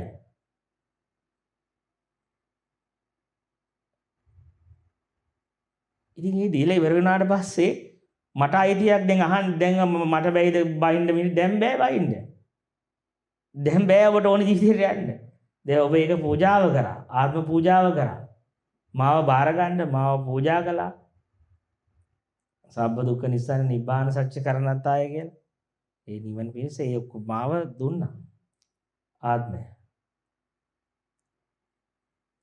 A: ඉතින් මේ දීලා ඉවර වුණාට පස්සේ මට අයිතියක් දැන් මට බැයිද බයින්න දැන් බෑ බයින්න. දැන් බෑ ඔබට ඕන ජීවිතේට යන්න. දැන් ඔබ ඒක පූජාව කරා. ආත්ම පූජාව කරා. මාව බාර ගන්න මාව පූජා කළා. සබ්බ දුක්ඛ නිස්සාර නිබ්බාන සත්‍ය කරණත්තාය කියලා. ඒ නිවන පිණිස ඒ ඔක්කොම මාව දුන්නා. ආත්මය.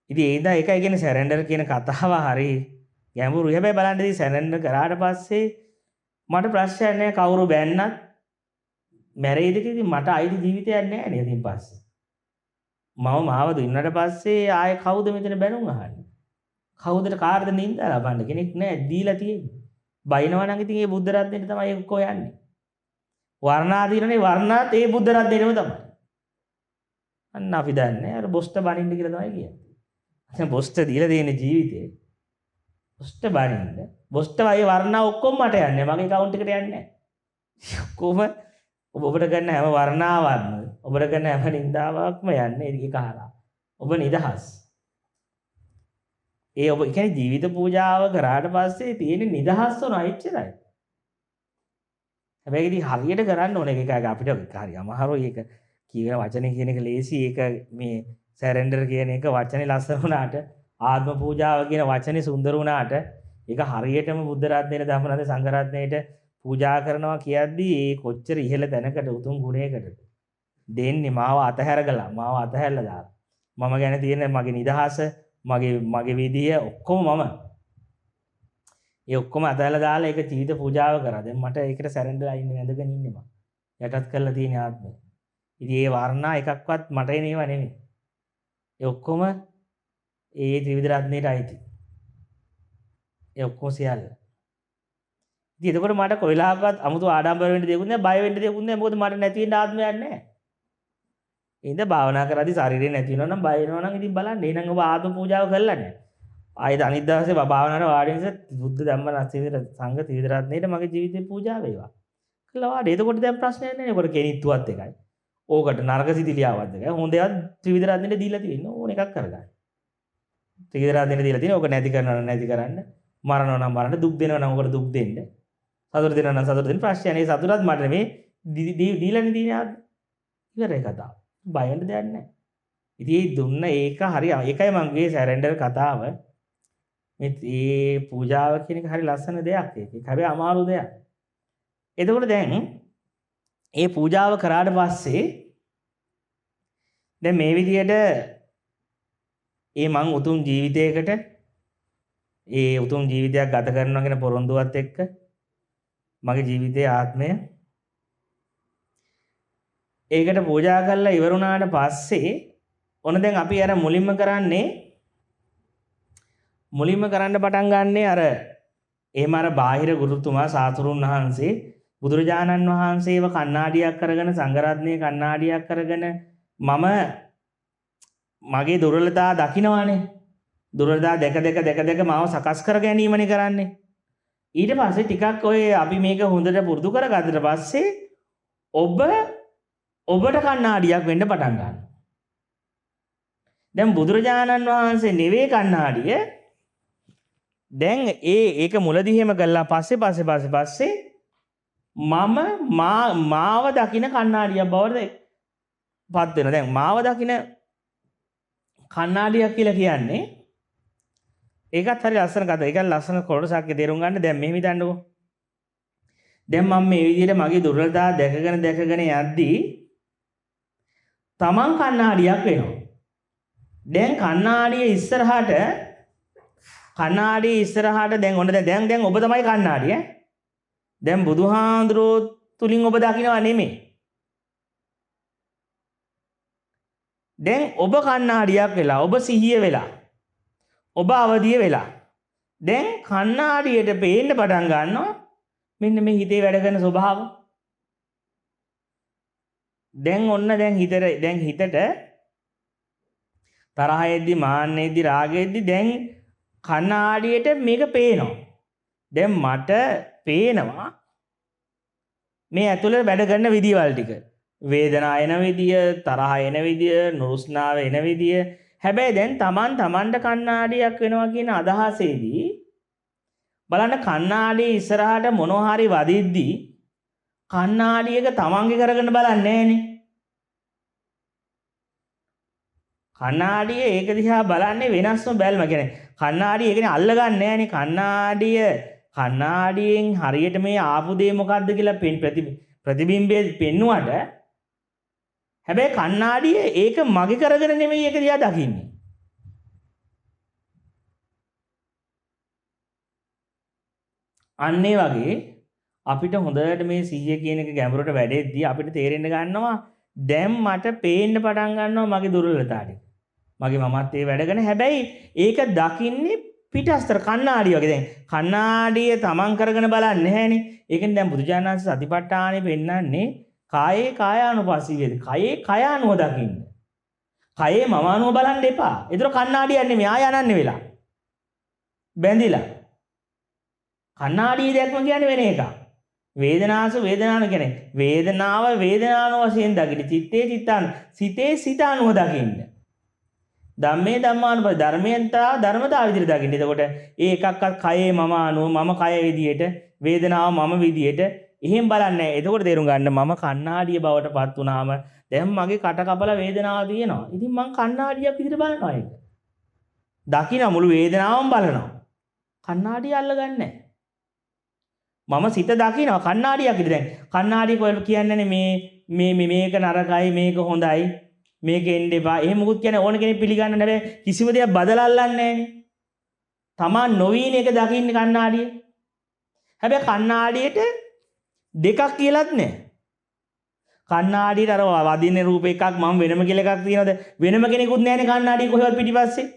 A: ඉතින් ඒකයි කියන්නේ සරෙන්ඩර් කියන කතාව හරි ගැඹුරුයි. හැබැයි බලන්න ඉතින් සරෙන්ඩර් කරාට පස්සේ මට ප්‍රශ්නයක් නැහැ කවුරු බැන්නත් මැරෙයිද කියලා. මට අයිති ජීවිතයක් නැහැ නේද ඉතින් පස්සේ. මාව දුන්නාට පස්සේ ආයේ කවුද මෙතන බැනුම් අහන්නේ? කවුදට කාටද නින්දා ලබන්න කෙනෙක් නැහැ දීලා තියෙන්නේ. බයිනවා නම් ඉතින් ඒ බුද්ධ රත්නයේ තමයි ඒක කොහොයන්නේ. වර්ණාදීනනේ වර්ණාත් ඒ බුද්ධ රත්නයේම තමයි. අන්න අපි දන්නේ අර බොස්ට බනින්න කියලා තමයි කියන්නේ. දැන් බොස්ට දීලා තියෙන ජීවිතේ බොස්ට බනින්න. බොස්ට වගේ වර්ණා ඔක්කොම මට යන්නේ. මගේ account එකට යන්නේ නැහැ. ඔක්කොම ඔබට ගන්න හැම වර්ණාවක්ම ඔබට ගන්න හැම නින්දාවක්ම යන්නේ ඒක හරහා. ඔබ නිදහස්. ඔබ කියන්නේ ජීවිත පූජාව කරාට පස්සේ තියෙන නිදහස් වුණා එච්චරයි. හැබැයි ඉතින් හරියට කරන්න ඕනේ ඒක අපිට හරි අමාරුයි ඒක කියන වචනේ කියන එක ලේසි. ඒක මේ සරෙන්ඩර් කියන එක වචනේ ලස්සන වුණාට ආත්ම පූජාව කියන වචනේ සුන්දර වුණාට ඒක හරියටම බුද්ධ රත්නයේ ධම්ම රත්නයේ සංඝ රත්නයේට පූජා කරනවා කියද්දී ඒ කොච්චර ඉහළ තැනකට උතුම් ගුණයකටද දෙන්නේ මාව අතහැරගලා මාව අතහැරලා දාලා. මම ගැන තියෙන මගේ නිදහස මගේ විදිය ඔක්කොම මම ඒ ඔක්කොම අතහැරලා දාලා ඒක ජීවිත පූජාව කරා. දැන් මට ඒකට සැරෙන්ඩලා ඉන්නේ වැඳගෙන ඉන්නේ මම. යටත් කරලා තියෙන ආත්මය. ඉතින් ඒ වර්ණා එකක්වත් මට එනේව නෙමෙයි. ඒ ඔක්කොම ඒ ත්‍රිවිධ රත්නයට අයිති. ඒ ඔක්කොම සියල්ල. ඉතින් එතකොට මට කොයිලාවකවත් 아무තු ආඩම්බර වෙන්න දෙයක් නෑ, බය වෙන්න දෙයක් නෑ. මොකද මට නැති වෙන්න ආත්මයක් නෑ. ඉතින් භාවනා කරද්දී ශරීරේ නැති වෙනවා නම් බය වෙනවා නම් ඉතින් බලන්න. එහෙනම් ඔබ ආත්ම පූජාව කළා නෑ. ආයෙත් අනිත් දවසේ භාවනාවට වාඩි වෙනස බුද්ධ ධම්ම සංඝ ත්‍රිවිධ රත්නයට මගේ ජීවිතේ පූජා වේවා. කළා වාඩි. එතකොට දැන් ප්‍රශ්නයක් නෑ. ඒකට කෙනිත්තුවත් එකයි. ඕකට නරක සිතිලියාවත් එකයි. හොඳ ඒවා ත්‍රිවිධ රත්නයට දීලා තියෙනවා. ඕන එකක් කරගන්න. ත්‍රිවිධ රත්නයට දීලා තියෙනවා. ඕක නැති කරනවා නම් නැති කරන්න. මරනවා නම් මරන්න. දුක් දෙනවා නම් ඕකට දුක් දෙන්න. සතුට දෙනවා නම් සතුට දෙන්න. ප්‍රශ්නය නේ සතුටත් මට නෙමෙයි දීලානේ තියෙන්නේ ආද. ඉවරයි කතාව. බය වෙන්න දෙයක් නෑ. ඉතින් ඒ දුන්න ඒක හරි ඒකයි මම ගියේ සැරෙන්ඩර් කතාව. මේ පූජාව කියන එක හරි ලස්සන දෙයක්. ඒක හැබැයි අමාරු දෙයක්. එතකොට දැන් මේ පූජාව කරාට පස්සේ දැන් මේ විදියට මං උතුම් ජීවිතයකට උතුම් ජීවිතයක් ගත කරනවා කියන පොරොන්දුවත් එක්ක මගේ ජීවිතයේ ආත්මය ඒකට පූජා කරලා ඉවර වුණාට පස්සේ ඔන්න දැන් අපි අර මුලින්ම කරන්න පටන් ගන්නේ අර එහෙම අර බාහිර ගුරුතුමා සාතුරුන් වහන්සේ බුදුරජාණන් වහන්සේව කණ්ණාඩියක් කරගෙන සංඝරත්නයේ කණ්ණාඩියක් කරගෙන මම මගේ දුර්වලතා දකින්නවානේ. දුර්වලතා දෙක මාව සකස් කර ගැනීමනේ කරන්නේ. ඊට පස්සේ ටිකක් ඔය අපි මේක හොඳට පුරුදු කරගත්තට පස්සේ ඔබට කණ්ණාඩියක් වෙන්න පටන් ගන්නවා. දැන් බුදුරජාණන් වහන්සේ නෙවෙයි කණ්ණාඩිය. දැන් ඒක මුලදී එහෙම කළා පස්සේ මම මාව දකින්න කණ්ණාඩියක් බවට පත් වෙනවා. දැන් මාව දකින්න කණ්ණාඩියක් කියලා කියන්නේ ඒකත් හරි ලස්සන කතාවක්. ඒකත් ලස්සන කොටසක් තේරුම් ගන්න. දැන් මෙහෙම හිතන්නකෝ. දැන් මම මේ විදිහට මගේ දුර්වලතා දැකගෙන යද්දී තමන් කණ්ණාඩියක් වෙනවා. දැන් කණ්ණාඩිය ඉස්සරහට දැන් ඔන්න දැන් ඔබ තමයි කණ්ණාඩිය. දැන් බුදුහාඳුරෝ තුලින් ඔබ දකින්නවා නෙමෙයි. දැන් ඔබ කණ්ණාඩියක් වෙලා, ඔබ සිහිය වෙලා, ඔබ අවදිය වෙලා. දැන් කණ්ණාඩියට පේන්න පටන් ගන්නවා මෙන්න මේ හිතේ වැඩ කරන ස්වභාව. දැන් ඔන්න හිතට තරහෙද්දි මාන්නෙද්දි රාගෙද්දි දැන් කණ්ණාඩියට මේක පේනවා. දැන් මට පේනවා මේ ඇතුළේ වැඩ කරන විදියවල් ටික. වේදනාව එන විදිය, තරහ එන විදිය, නුරුස්නාව එන විදිය. හැබැයි දැන් තමන්ට කණ්ණාඩියක් වෙනවා කියන අදහසේදී බලන්න කණ්ණාඩිය ඉස්සරහට මොනවා හරි වදිද්දී කණ්ණාඩියක තමන්ගේ කරගෙන බලන්නේ නැහනේ. කණ්ණාඩිය ඒක දිහා බලන්නේ වෙනස්ම බැල්ම. කියන්නේ කණ්ණාඩිය ඒකනේ අල්ලගන්නේ නැහනේ. කණ්ණාඩියෙන් හරියට මේ ආපු දේ මොකද්ද කියලා ප්‍රතිබිම්බයේ පෙන්නුවට හැබැයි කණ්ණාඩිය ඒක මගේ කරගෙන නෙමෙයි ඒක දිහා දකින්නේ. අන්න ඒ වගේ අපිට හොඳට මේ 100 කියන එක ගැඹුරට වැඩෙද්දී අපිට තේරෙන්න ගන්නවා දැන් මට පේන්න පටන් ගන්නවා මගේ දුර්වලතා ටික. මගේ මමත් වැඩ කරන හැබැයි ඒක දකින්නේ පිටස්තර කණ්ණාඩිය වගේ. දැන් කණ්ණාඩිය තමන් කරගෙන බලන්නේ නැහැනේ. ඒකෙන් දැන් බුදුජානක සතිපට්ඨානෙ පෙන්නන්නේ කායේ කායානුපස්සීවේද. කයේ කය අනුව දකින්න. කයේ මම අනුව බලන්න එපා. ඒතර කණ්ණාඩියක් නෙමෙයි ආය යනන්නේ වෙලා. බැඳිලා. කණ්ණාඩිය දැක්ම කියන්නේ වෙන එකක්. වේදනාන කියන්නේ වේදනාව වශයෙන් දකින්න. සිතේ සිත අනුව දකින්න. ධම්මේ ධම්මානුපස්සී ධර්මයෙන් ධර්මතාව විදිහට දකින්න. එතකොට ඒ එකක්වත් කයේ මම අනුව මම කය විදිහට වේදනාව මම විදිහට එහෙම බලන්නේ නැහැ. එතකොට තේරුම් ගන්න මම කණ්ණාඩිය බවට පත් වුණාම දැන් මගේ කට කපලා වේදනාව තියෙනවා. ඉතින් මං කණ්ණාඩියක් විදිහට බලනවා ඒක. දකින්න මුළු වේදනාවම බලනවා. කණ්ණාඩිය අල්ලගන්නේ නැහැ. මම සිත දකිනවා කණ්ණාඩියක් ඉදිරිය. දැන් කණ්ණාඩිය කොහෙද කියන්නේ මේක නරකයි මේක හොඳයි මේක එන්න එපා. එහෙම මුකුත් කියන්නේ ඕන කෙනෙක් පිළිගන්න නැහැ. කිසිම දෙයක් බදලා අල්ලන්නේ නැහැනේ. තමන් නොවීන එක දකින්නේ කණ්ණාඩියේ. හැබැයි කණ්ණාඩියට දෙකක් කියලාත් නැහැ. කණ්ණාඩියට අර වදින රූප එකක් මම වෙනම කියලා එකක් තියෙනවද? වෙනම කෙනෙකුත් නැහැනේ කණ්ණාඩිය කොහෙවත් පිටිපස්සේ.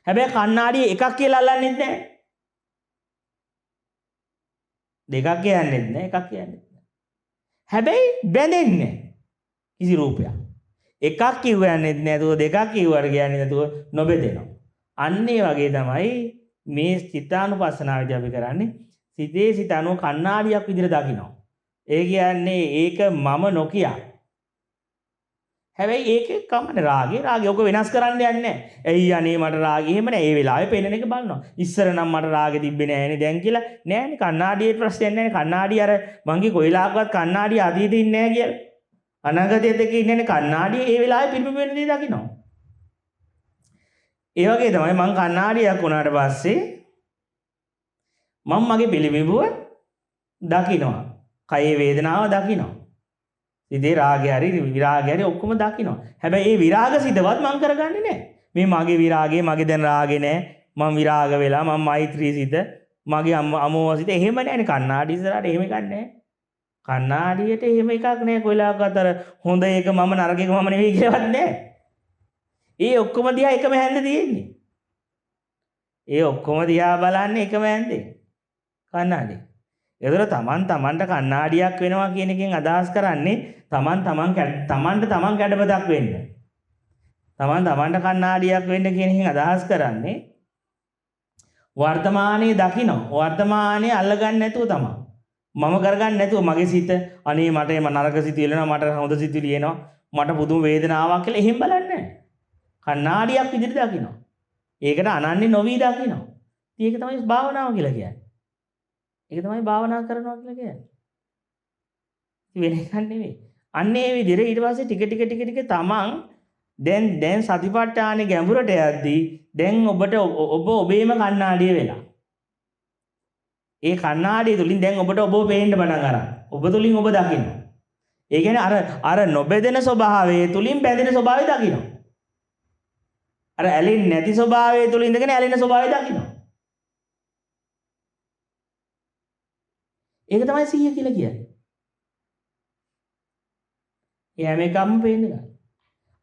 A: හැබැයි කණ්ණාඩිය එකක් කියලා අල්ලන්නෙත් නැහැ. දෙකක් කියන්නෙත් නැහැ එකක් කියන්නෙත් නැහැ. හැබැයි බැඳෙන්නේ කිසි රූපයක්. එකක් කියවන්නෙත් නැතුව දෙකක් කියවට කියන්නේ නැතුව නොබෙදෙනවා. අන්න ඒ වගේ තමයි මේ චිත්තානුපස්සනාවේදී අපි කරන්නේ. සිතේ සිත අනුව කණ්ණාඩියක් විදිහට දකිනවා. ඒ කියන්නේ ඒක මම නොකිය. හැබැයි ඒක කමන්නේ රාගය ඔක වෙනස් කරන්න යන්නේ නැහැ. එයි අනේ මට රාගය එහෙම නැහැ. ඒ වෙලාවේ පේන එක බලනවා. ඉස්සර නම් මට රාගෙ තිබ්බේ නැහැනේ දැන් කියලා. නෑනේ කණ්ණාඩියේ ප්‍රශ්නයක් නැහැ. කණ්ණාඩිය අර මංගේ කොයිලාකවත් කණ්ණාඩිය අතීතේ ඉන්නේ නැහැ කියලා. අනාගතයේ දෙක ඉන්නේ කණ්ණාඩිය ඒ වෙලාවේ පිළිඹු වෙන දේ දකිනවා. ඒ වගේ තමයි මං කණ්ණාඩියක් වුණාට පස්සේ මම මගේ පිළිඹුව දකිනවා. කයේ වේදනාව දකිනවා. ඉතින් රාගය හරි විරාගය හරි ඔක්කොම දකිනවා. හැබැයි ඒ විරාග සිතවත් මං කරගන්නේ නැහැ. මේ මගේ විරාගය මගේ දැන් රාගේ නැහැ. මං විරාග වෙලා මං මෛත්‍රී සිත මගේ අමෝහ සිත එහෙම නැහැනේ කණ්ණාඩි ඉස්සරහට එහෙම එකක් නැහැ. කණ්ණාඩියට එහෙම එකක් නැහැ. කොයිලාකවත් අර හොඳ එක මම නරක එක මම නෙවෙයි කියලාවත් නැහැ. ඒ ඔක්කොම දිහා එකම හැන්ද තියෙන්නේ. ඒ ඔක්කොම දිහා බලන්නේ එකම හැන්දේ. කණ්ණාඩි. ඒතර තමන්ට කණ්ණාඩියක් වෙනවා කියන එකෙන් අදහස් කරන්නේ තමන්ට තමන් කැඩපතක් වෙන්න. තමන්ට කණ්ණාඩියක් වෙන්න කියන එකෙන් අදහස් කරන්නේ වර්තමානයේ දකින්න. වර්තමානයේ අල්ලගන්න නැතුව තමයි. මම කරගන්න නැතුව මගේ සිත අනේ මට එම නරක සිතුවිලි එනවා මට හොඳ සිතුවිලි එනවා මට පුදුම වේදනාවක් කියලා එහෙම බලන්නේ නැහැ. කණ්ණාඩියක් විදිහට දකින්න. ඒකට අනන්නේ නොවි දකින්න. ඒක තමයි භාවනාව කියලා කියන්නේ. ඒක තමයි භාවනා කරනවා කියලා කියන්නේ. වෙන එකක් නෙවෙයි. අන්න ඒ විදිහට ඊට පස්සේ ටික තමන් දැන් සතිපට්ඨානෙ ගැඹුරට යද්දී දැන් ඔබ ඔබේම කණ්ණාඩිය වෙලා. ඒ කණ්ණාඩිය තුලින් දැන් ඔබට ඔබව පේන්න පටන් අරන්. ඔබ තුලින් ඔබ දකින්න. ඒ කියන්නේ අර නොබෙදෙන ස්වභාවය තුලින් බැඳෙන ස්වභාවය දකින්න. අර ඇලෙන්නේ නැති ස්වභාවය තුලින් ඉඳගෙන ඇලෙන ස්වභාවය දකින්න. ඒක තමයි සිහිය කියලා කියන්නේ. ඒ හැම එකක්ම පේන්න ගන්න.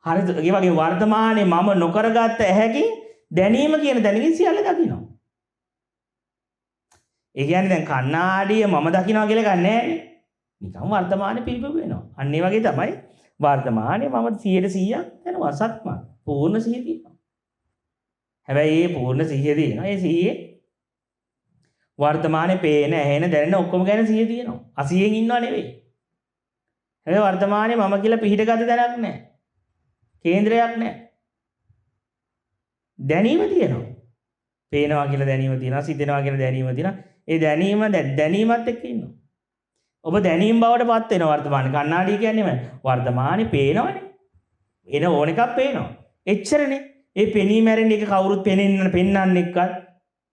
A: හරිද? ඒ වගේ වර්තමානයේ මම නොකරගත්ත ඇහැකින් දැනීම කියන දැනකින් සියල්ල දකිනවා. ඒ කියන්නේ දැන් කණ්ණාඩිය මම දකිනවා කියලා ගන්න නෑනේ. නිකන් වර්තමානයේ පිළිබිඹු වෙනවා. අන්න ඒ වගේ තමයි වර්තමානයේ මම 100% යනවා සත්‍යම. පූර්ණ සිහිය තියෙනවා. හැබැයි මේ පූර්ණ සිහිය තියෙනවා. ඒ සිහියේ වර්තමානයේ පේන ඇහෙන දැනෙන ඔක්කොම ගැන සිහිය තියෙනවා. අසියෙන් ඉන්නව නෙවෙයි. හැබැයි වර්තමානයේ මම කියලා පිහිටගත දැනක් නැහැ. කේන්ද්‍රයක් නැහැ. දැනීම තියෙනවා. පේනවා කියලා දැනීම තියෙනවා. සිතෙනවා කියලා දැනීම තියෙනවා. ඒ දැනීමත් එක්ක ඉන්නවා. ඔබ දැනීම බවට පත් වෙන වර්තමානයේ කණ්ණාඩිය කියන්නේ වර්තමානයේ පේනවනේ. එන ඕන එකක් පේනවා. එච්චරනේ. ඒ පෙනී මැරෙන එක කවුරුත් පෙන්නන්න එක්කත්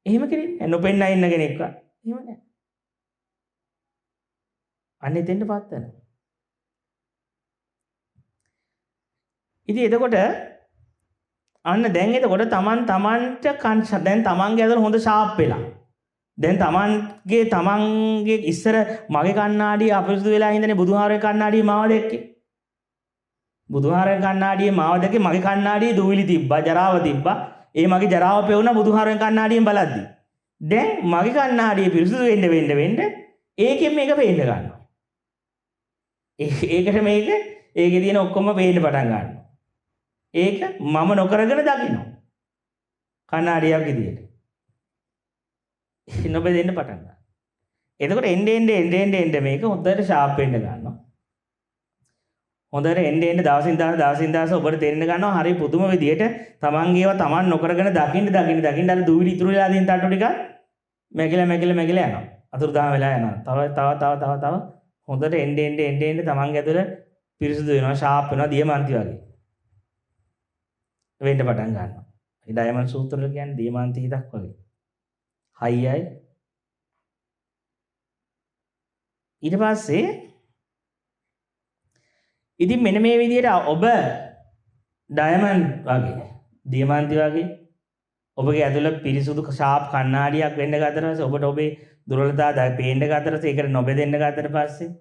A: එහෙම කෙනෙක් නෑ. නොපෙන්නා ඉන්න කෙනෙක්වත් එහෙම නෑ. අන්න එතෙන්ටපත් වෙනවා. ඉතින් එතකොට අන්න දැන් එතකොට තමන්ට දැන් තමන්ගේ අතර හොඳ ෂාප් වෙලා. දැන් තමන්ගේ ඉස්සර මගේ කණ්ණාඩිය අපිරිසුදු වෙලා ඉඳනේ බුදුහාරේ කණ්ණාඩිය මාව දැක්කේ. බුදුහාරේ කණ්ණාඩිය මාව දැක්කේ මගේ කණ්ණාඩිය දුවිලි තිබ්බා, ජරාව තිබ්බා. ඒ මගේ ජරාව පෙවුණා බුදුහාරේ කණ්ණාඩියෙන් බලද්දි. දැන් මගේ කණ්ණාඩිය පිරිසුදු වෙන්න ඒකෙන් මේක පේන්න ගන්නවා. ඒකේ තියෙන ඔක්කොම පේන්න පටන් ගන්නවා. ඒක මම නොකරගෙන දකිනවා. කණ්ණාඩියක් විදියට. නොබෙදෙන්න පටන් ගන්නවා. එතකොට එන්න මේක හොඳට ෂාප් වෙන්න ගන්නවා. හොඳට එන්න දවසින් දවස ඔබට තේරෙන්න ගන්නවා හරි පුදුම විදියට තමන්ගේව තමන් නොකරගෙන දකින්න අර දුවිලි ඉතුරු වෙලා තියෙන තට්ටු ටික මැකිලා යනවා. අතුරුදහන් වෙලා යනවා. තව හොඳට එන්න තමන්ගේ ඇතුළ පිරිසුදු වෙනවා, ෂාප් වෙනවා, දියමන්ති වගේ. වෙන්න පටන් ගන්නවා. ඒ ඩයමන්ඩ් සූත්‍රවල කියන්නේ දියමන්ති හිතක් වගේ. හයියයි. ඊට පස්සේ ඉතින් මෙන්න මේ විදිහට ඔබ ඩයමන්ඩ් වගේ දියමන්ති වගේ ඔබගේ ඇතුළ පිරිසුදු ෂාප් කණ්ණාඩියක් වෙන්න ගත්තට පස්සේ ඔබට ඔබේ දුර්වලතා පේන්න ගත්තට පස්සේ ඒකට නොබෙදෙන්න ගත්තට පස්සේ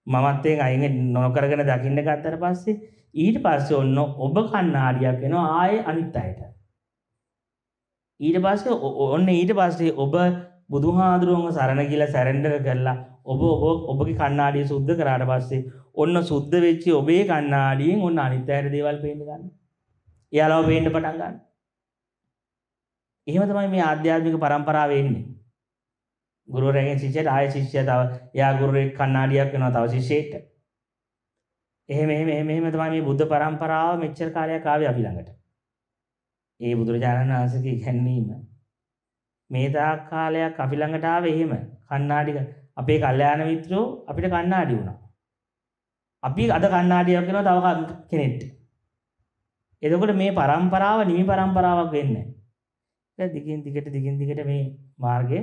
A: මමත්වයෙන් අයින් නොකරගෙන දකින්න ගත්තට පස්සේ ඊට පස්සේ ඔන්න ඔබ කණ්ණාඩියක් වෙනවා ආයේ අනිත් අයට. ඊට පස්සේ ඊට පස්සේ ඔබ බුදුහාඳුරුවන්ව සරණ ගිහලා සැරෙන්ඩර් කරලා ඔබගේ කණ්ණාඩිය සුද්ධ කරාට පස්සේ ඔන්න සුද්ධ වෙච්ච ඔබේ කණ්ණාඩියෙන් ඔන්න අනිත් අයට දේවල් පේන්න ගන්න. එයාලව පේන්න පටන් ගන්න. එහෙම තමයි මේ ආධ්‍යාත්මික පරම්පරාව එන්නේ. ගුරුවරයාගෙන් ශිෂ්‍යයට ආයෙ ශිෂ්‍යයා තව එයා ගුරුවරයෙක් කණ්ණාඩියක් වෙනවා තව ශිෂ්‍යයෙක්ට. එහෙම තමයි මේ බුද්ධ පරම්පරාව මෙච්චර කාලයක් ආවේ අපි ළඟට. ඒ බුදුරජාණන් වහන්සේගේ ඉගැන්වීම මේ තාක් කාලයක් අපි ළඟට ආවේ එහෙම කණ්ණාඩි අපේ කල්යාණ මිත්‍රෝ අපිට කණ්ණාඩි වුණා. අපි අද කණ්ණාඩියක් වෙනවා තව කෙනෙක්ට. එතකොට මේ පරම්පරාව නිමි පරම්පරාවක් වෙන්නේ නැහැ. දිගින් දිගට මේ මාර්ගයේ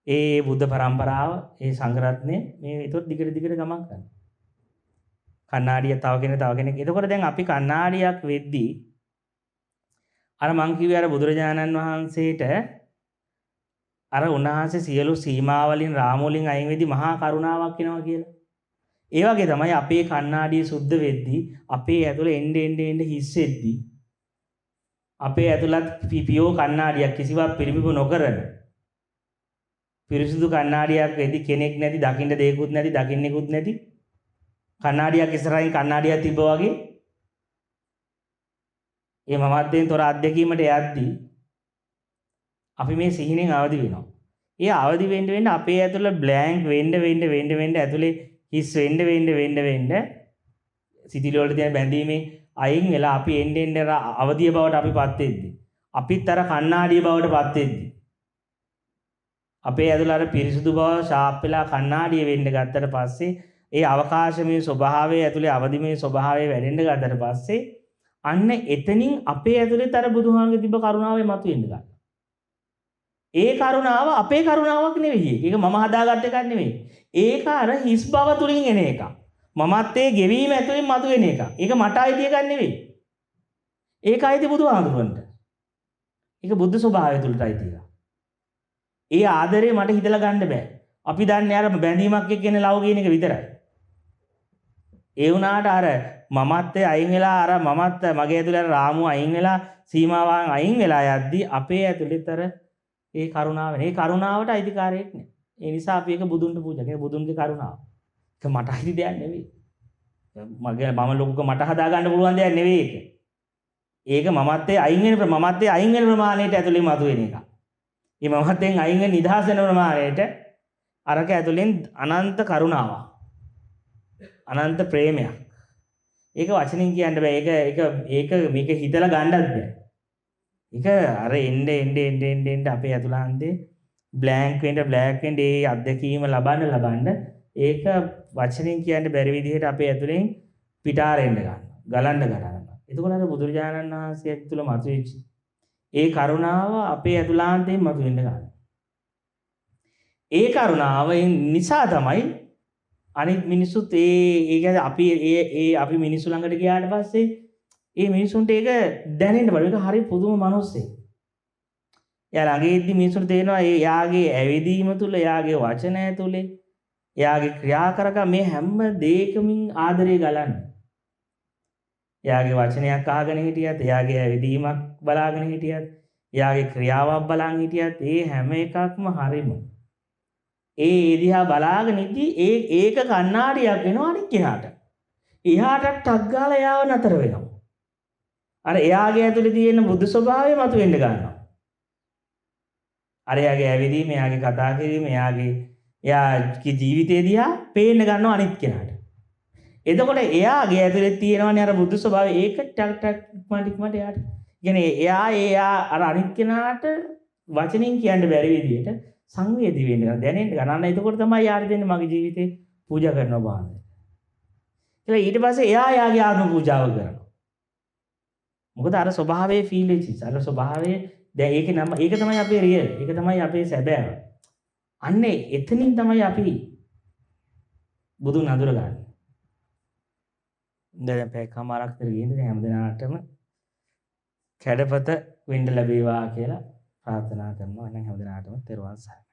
A: ඒ බුද්ධ පරම්පරාව ඒ සංඝ රත්නය මේ ඒතොත් දිගට ගමන් කරනවා. කණ්ණාඩිය තව කෙනෙක්. එතකොට දැන් අපි කණ්ණාඩියක් වෙද්දී අර මං කිව්වේ අර බුදුරජාණන් වහන්සේට අර උන්වහන්සේ සියලු සීමාවලින් රාමවලින් අයින් වෙද්දී මහා කරුණාවක් එනවා කියලා. ඒ වගේ තමයි අපේ කණ්ණාඩිය සුද්ධ වෙද්දී අපේ ඇතුළේ එන්න හිස් වෙද්දී අපේ ඇතුළත් පිපියෝ කණ්ණාඩියක් කිසිවක් පිරිමිබු නොකරන පිරිසුදු කණ්ණාඩියක් වෙද්දී කෙනෙක් නැති දකින්න දෙයක්වත් නැති දකින්නෙකුත් නැති කණ්ණාඩියක් ඉස්සරහින් කණ්ණාඩියක් තිබ්බා වගේ ඒ මමත්වයෙන් තොර අත්දැකීමට යද්දී අපි මේ සිහිනෙන් අවදි වෙනවා. ඒ අවදි වෙන්න අපේ ඇතුළේ බ්ලැන්ක් වෙන්න ඇතුළේ හිස් වෙන්න සිතිවිලි වලට තියෙන බැඳීමේ අයින් වෙලා අපි එන්න අවදිය බවට අපිපත් වෙද්දී අපිත් අර කණ්ණාඩිය බවට පත් වෙද්දී අපේ ඇතුළේ අර පිරිසුදු බව ෂාප් වෙලා කණ්ණාඩිය වෙන්න ගත්තට පස්සේ ඒ අවකාශමය ස්වභාවය ඇතුළේ අවදිමය ස්වභාවය වැඩෙන්න ගත්තට පස්සේ අන්න එතනින් අපේ ඇතුළේ තර බුදුහාමුදුරුවෝ තිබ්බ කරුණාවේ මතුවෙන්න ගන්නවා. ඒ කරුණාව අපේ කරුණාවක් නෙවෙයි. ඒක මම හදාගත්ත එකක් නෙවෙයි. ඒක අර හිස් බව තුලින් එන එකක්. මමත්වයේ ගෙවීම ඇතුලින් මතුවෙන එකක්. ඒක මට අයිති එකක් නෙවෙයි. ඒක අයිති බුදුහාමුදුරුවන්ට. ඒක බුද්ධ ස්වභාවය තුලට අයිති එකක්. ඒ ආදරේ මට හිතලා ගන්න බෑ. අපි දන්නේ අර බැඳීමක් එක්ක එන ලව් කියන එක විතරයි. ඒ වුණාට අර මමත්වයේ අයින් වෙලා අර මගේ ඇතුළේ අර රාමුව අයින් වෙලා සීමාවන් අයින් වෙලා යද්දී අපේ ඇතුළේතර ඒ කරුණාව ඒ කරුණාවට අයිතිකාරයෙක් නෑ. ඒ නිසා අපි ඒක බුදුන්ට පූජා කරනවා. බුදුන්ගේ කරුණාව. ඒක මට අයිති දෙයක් නෙවෙයි. මම ලොකුක මට හදා ගන්න පුළුවන් දෙයක් නෙවෙයි ඒක. ඒක මමත්වයේ අයින් වෙන ප්‍රමාණයට ඇතුළේ මතුවෙන එක. මේ මමත්වයෙන් අයින් වෙන නිදහස් වෙන ප්‍රමාණයට අරක ඇතුළෙන් අනන්ත කරුණාවක්. අනන්ත ප්‍රේමයක්. ඒක වචනින් කියන්න බෑ. ඒක මේක හිතලා ගන්නත් බෑ. ඒක අර එන්න අපේ ඇතුළාන්තේ බ්ලැන්ක් වෙන්න ඒ අත්දැකීම ලබන්න ඒක වචනින් කියන්න බැරි විදිහට අපේ ඇතුළෙන් පිටාරෙන්න ගන්නවා. එතකොට අර බුදුරජාණන් වහන්සේ ඇතුළ මතුවෙච්ච ඒ කරුණාව අපේ ඇතුළාන්තයෙන් මතුවෙන්න ගන්නවා. ඒ කරුණාව නිසා තමයි අනිත් මිනිස්සුත් අපි මිනිස්සු ළඟට ගියාට පස්සේ ඒ මිනිසුන්ට ඒක දැනෙන්න බෑ. ඒක හරි පුදුම මිනිස්සෙක්. එයා ළඟ ඉද්දි මිනිසුන්ට තේරෙනවා එයාගේ ඇවිදීම තුළ, එයාගේ වචන ඇතුලේ, එයාගේ ක්‍රියාකරක මේ හැම දෙයකමින් ආදරය ගලන්නේ. එයාගේ වචනයක් අහගෙන හිටියත්, එයාගේ ඇවිදීමක් බලාගෙන හිටියත්, එයාගේ ක්‍රියාවක් බලන් හිටියත් ඒ හැම එකක්ම හරිම. ඒ දිහා බලාගෙන ඉද්දි ඒක කණ්ණාඩියක් වෙනවා අනිත් කෙනාට. එහාට ටක් ගාලා එයාව නතර වෙනවා. අර එයාගේ ඇතුලේ තියෙන බුදු ස්වභාවය මතුවෙන්න ගන්නවා. අර එයාගේ ඇවිදීම, එයාගේ කතා කිරීම, එයාගේ ජීවිතය දිහා පේන්න ගන්නවා අනිත් කෙනාට. එතකොට එයාගේ ඇතුලේ තියෙනවනේ අර බුදු ස්වභාවය. ඒක ටක් ඉක්මනට එයාට. කියන්නේ එයා අර අනිත් කෙනාට වචනින් කියන්න බැරි විදිහට සංවේදී වෙන්න ගන්න, දැනෙන්න ගන්න. එතකොට තමයි යාට දෙන්නේ මගේ ජීවිතේ පූජා කරනවා බාන්නේ. කියලා ඊට පස්සේ එයා යාගේ ආත්ම පූජාව කරනවා. මොකද අර ස්වභාවයේ ෆීල් වෙච්ච, අර ස්වභාවයේ දැන් ඒකේ නම ඒක තමයි අපේ රියල්. ඒක තමයි අපේ සැබෑව. අන්නේ එතනින් තමයි අපි බුදුන් අඳුරගන්නේ. දැන් පැයකමාරක් විතර ගිහින් ඉතින් හැමදෙනාටම කැඩපත වෙන්න ලැබේවා කියලා ප්‍රාර්ථනා කරනවා. එහෙනම් හැමදෙනාටම තෙරුවන් සරණයි.